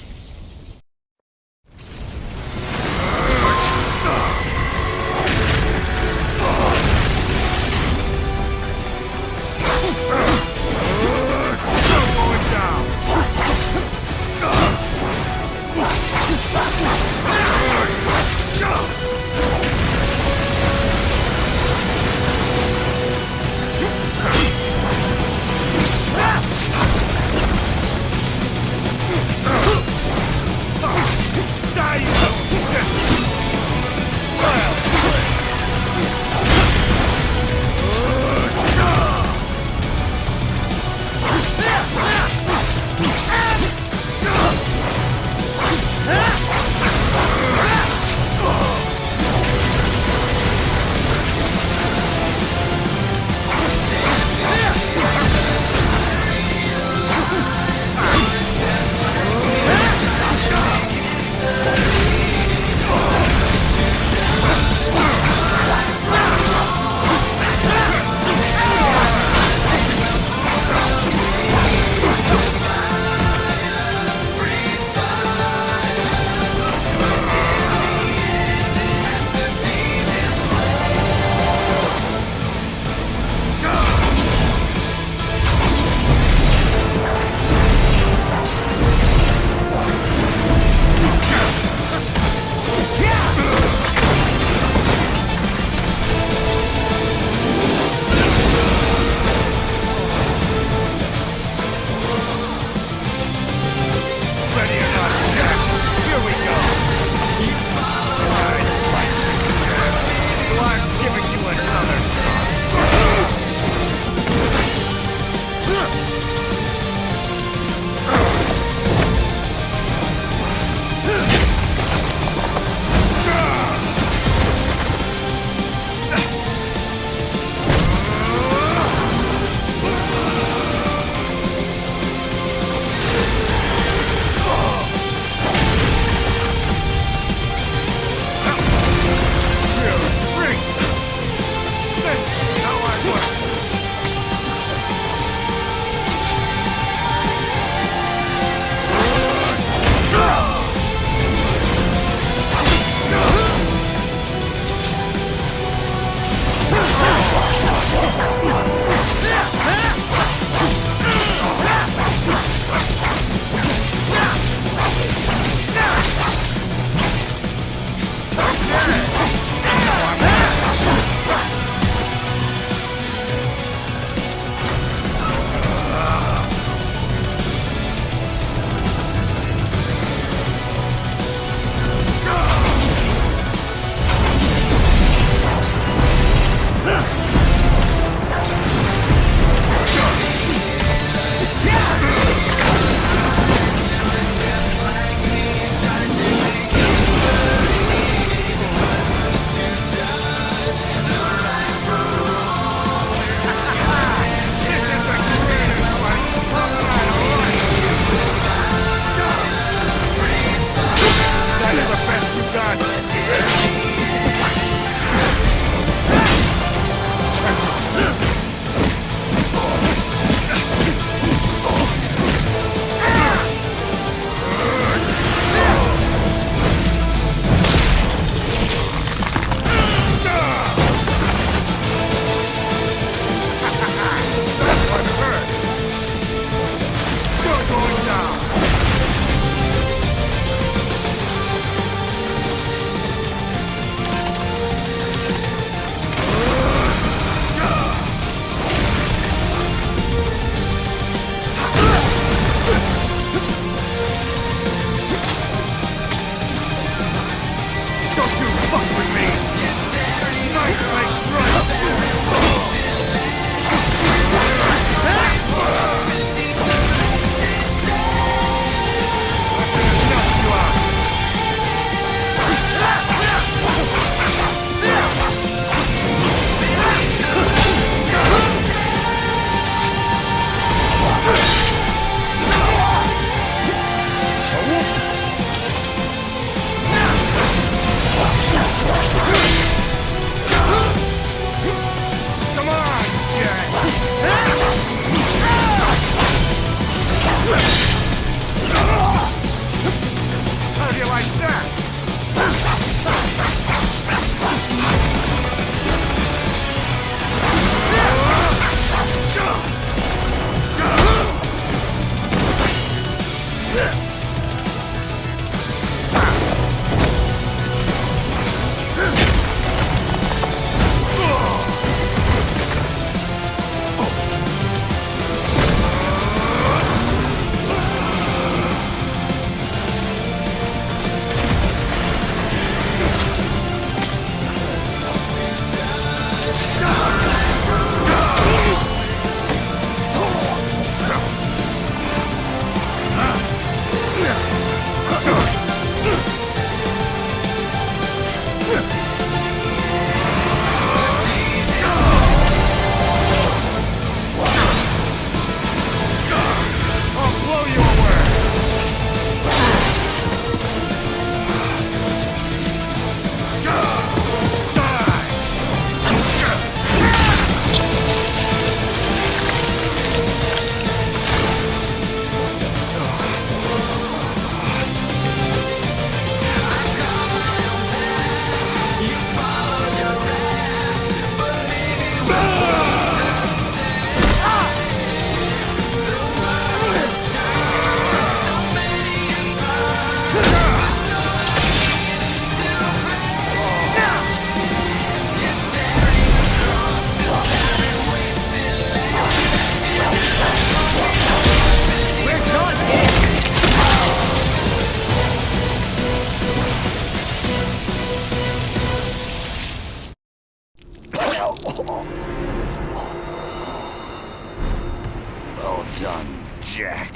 Jack.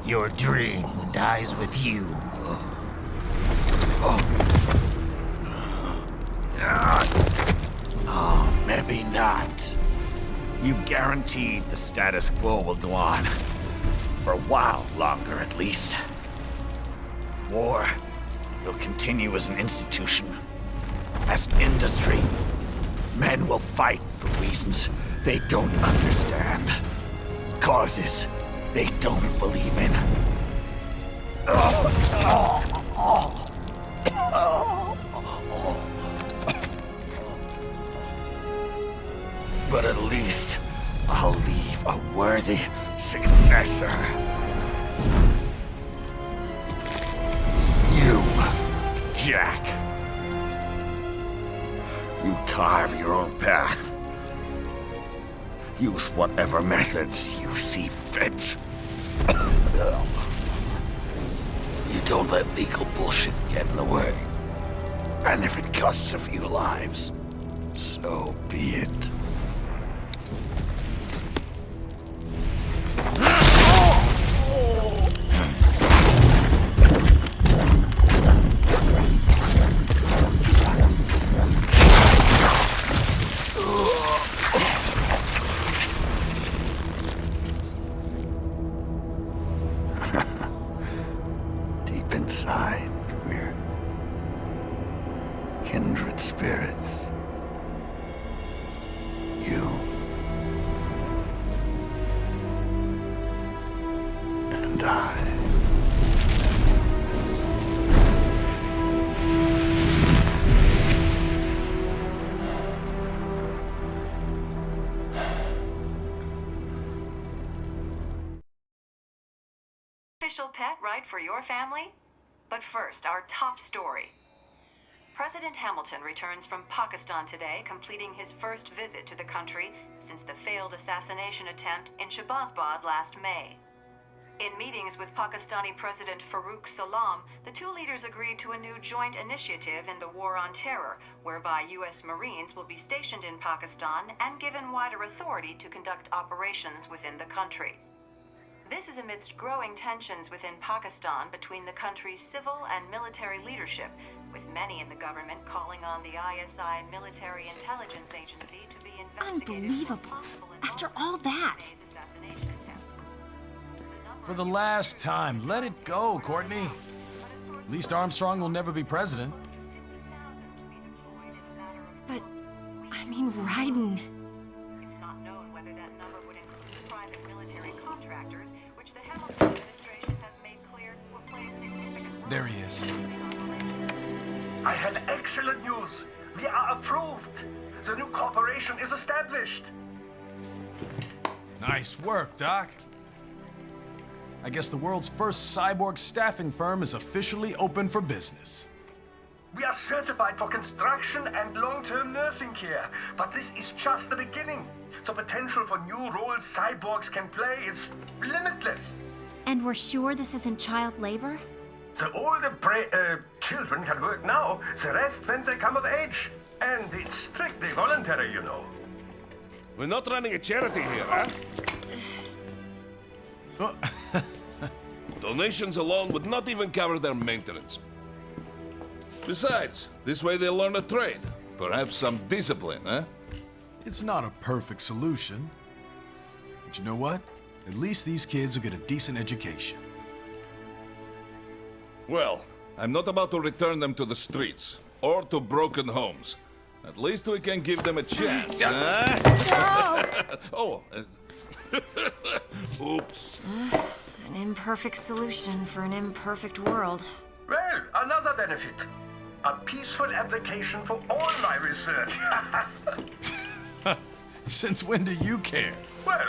Your dream dies with you. Oh, maybe not. You've guaranteed the status quo will go on. For a while longer, at least. War will continue as an institution, as an industry. Men will fight for reasons they don't understand. Causes they don't believe in. But at least I'll leave a worthy successor. You, Jack. You carve your own path. Use whatever methods you see fit. You don't let legal bullshit get in the way. And if it costs a few lives, so be it. Deep inside, we're kindred spirits. You and I. Official pet right for your family? But first, our top story. President Hamilton returns from Pakistan today, completing his first visit to the country since the failed assassination attempt in Shahbazbad last May. In meetings with Pakistani President Farooq Salam, the two leaders agreed to a new joint initiative in the War on Terror, whereby U.S. Marines will be stationed in Pakistan and given wider authority to conduct operations within the country. This is amidst growing tensions within Pakistan between the country's civil and military leadership, with many in the government calling on the ISI Military Intelligence Agency to be investigated. Unbelievable. After all that. For the last time, let it go, Courtney. At least Armstrong will never be president. But, I mean, Raiden. It's not known whether that number would include private military contractors, which the Hamilton administration has made clear will play a significant role. There he is. I have excellent news. We are approved. The new corporation is established. Nice work, Doc. I guess the world's first cyborg staffing firm is officially open for business. We are certified for construction and long-term nursing care, but this is just the beginning. The potential for new roles cyborgs can play is limitless. And we're sure this isn't child labor? The older children can work now, the rest when they come of age. And it's strictly voluntary, you know. We're not running a charity here, huh? Donations alone would not even cover their maintenance. Besides, this way they'll learn a trade. Perhaps some discipline, huh? It's not a perfect solution. But you know what? At least these kids will get a decent education. Well, I'm not about to return them to the streets or to broken homes. At least we can give them a chance, huh? Oh, oops. An imperfect solution for an imperfect world. Well, another benefit. A peaceful application for all my research. Since when do you care? Well,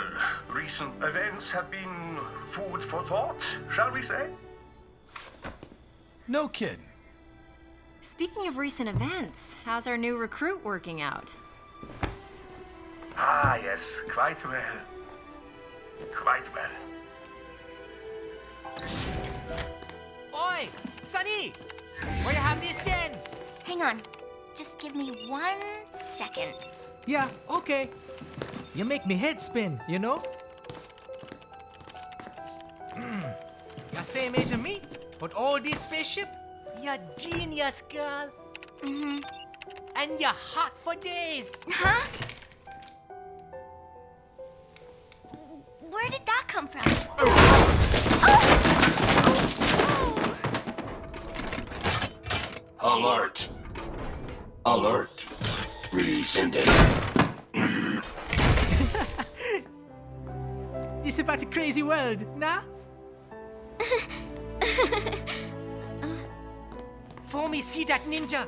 recent events have been food for thought, shall we say? No kidding. Speaking of recent events, how's our new recruit working out? Ah, yes, quite well. Quite well. Oi! Sunny! Where you have this then? Hang on. Just give me 1 second. Yeah, okay. You make me head spin, you know? You're same age as me, but all this spaceship, you're genius, girl. Mm-hmm. And you're hot for days. Huh? Where did that come from? Alert! Alert! Rescinding. This about a crazy world, nah? For me see that ninja,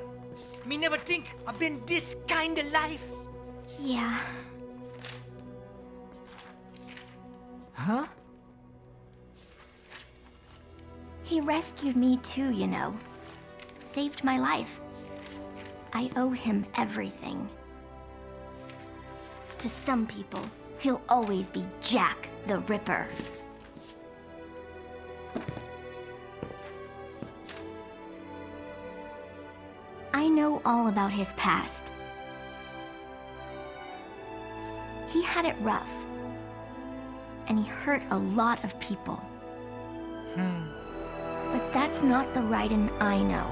me never think I've been this kind of life. Yeah. Huh? He rescued me too, you know. Saved my life. I owe him everything. To some people, he'll always be Jack the Ripper. I know all about his past. He had it rough. And he hurt a lot of people. But that's not the Raiden I know.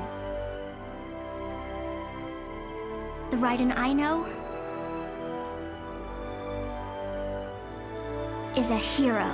The Raiden I know is a hero.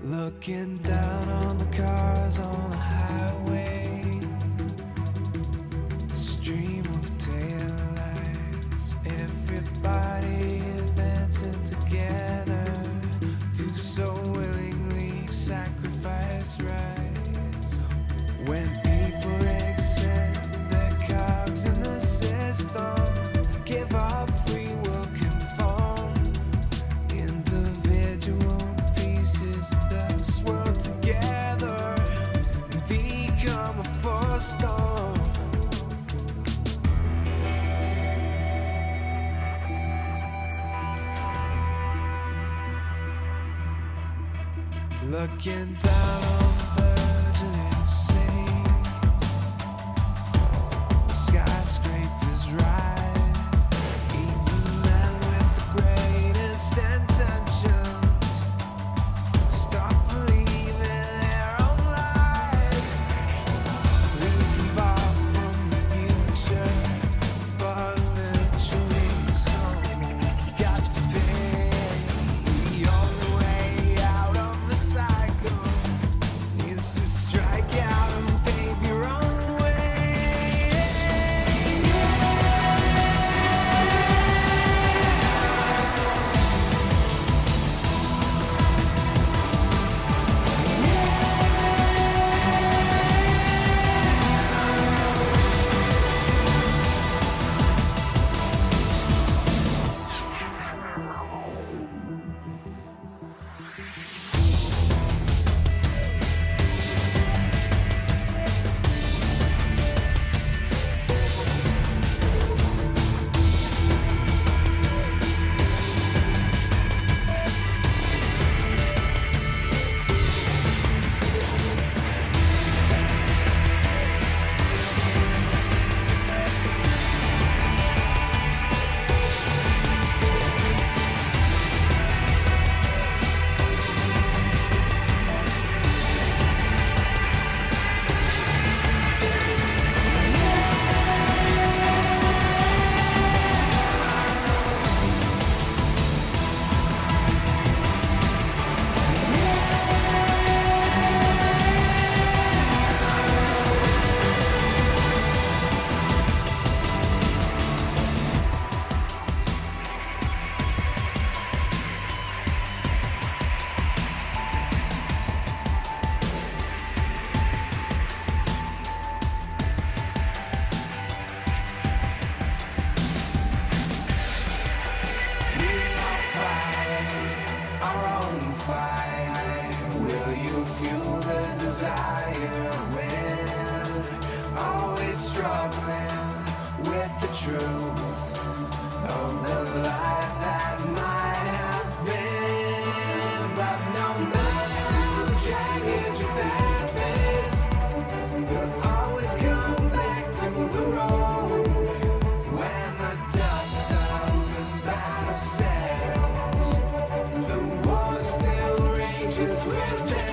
Looking down on the cars on the highway, the stream of taillights, everybody advancing together, do so willingly sacrifice rights. When people accept their cogs in the system, give up free will conform, individual pieces of this world together and become a force storm. Looking down on the virgin insane, the skyscrapers rise, even men with the greatest intentions stop believing their own lies. We can borrow from the future, but eventually someone's got to pay. The only way out of the cycle truth of the life that might have been. But no matter how jagged your path is, you'll always come back to the road. When the dust of the battle settles, the war still rages within.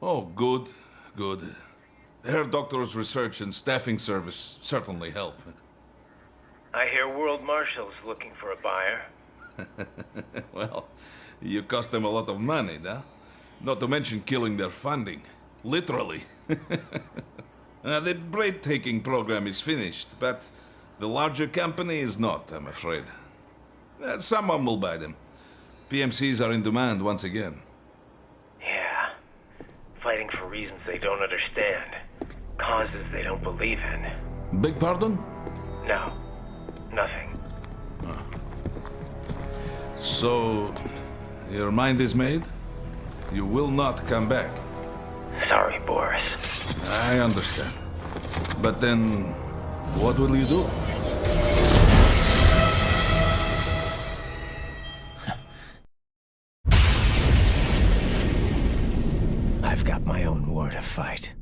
Oh, good, good. Their doctor's research and staffing service certainly help. I hear World Marshal's looking for a buyer. Well, you cost them a lot of money, huh? Not to mention killing their funding. Literally. The breathtaking program is finished, but the larger company is not, I'm afraid. Someone will buy them. PMCs are in demand once again. Yeah. Fighting for reasons they don't understand. Causes they don't believe in. Beg pardon? No. Nothing. So, your mind is made? You will not come back. Sorry, Boris. I understand. But then, what will you do? I've got my own war to fight.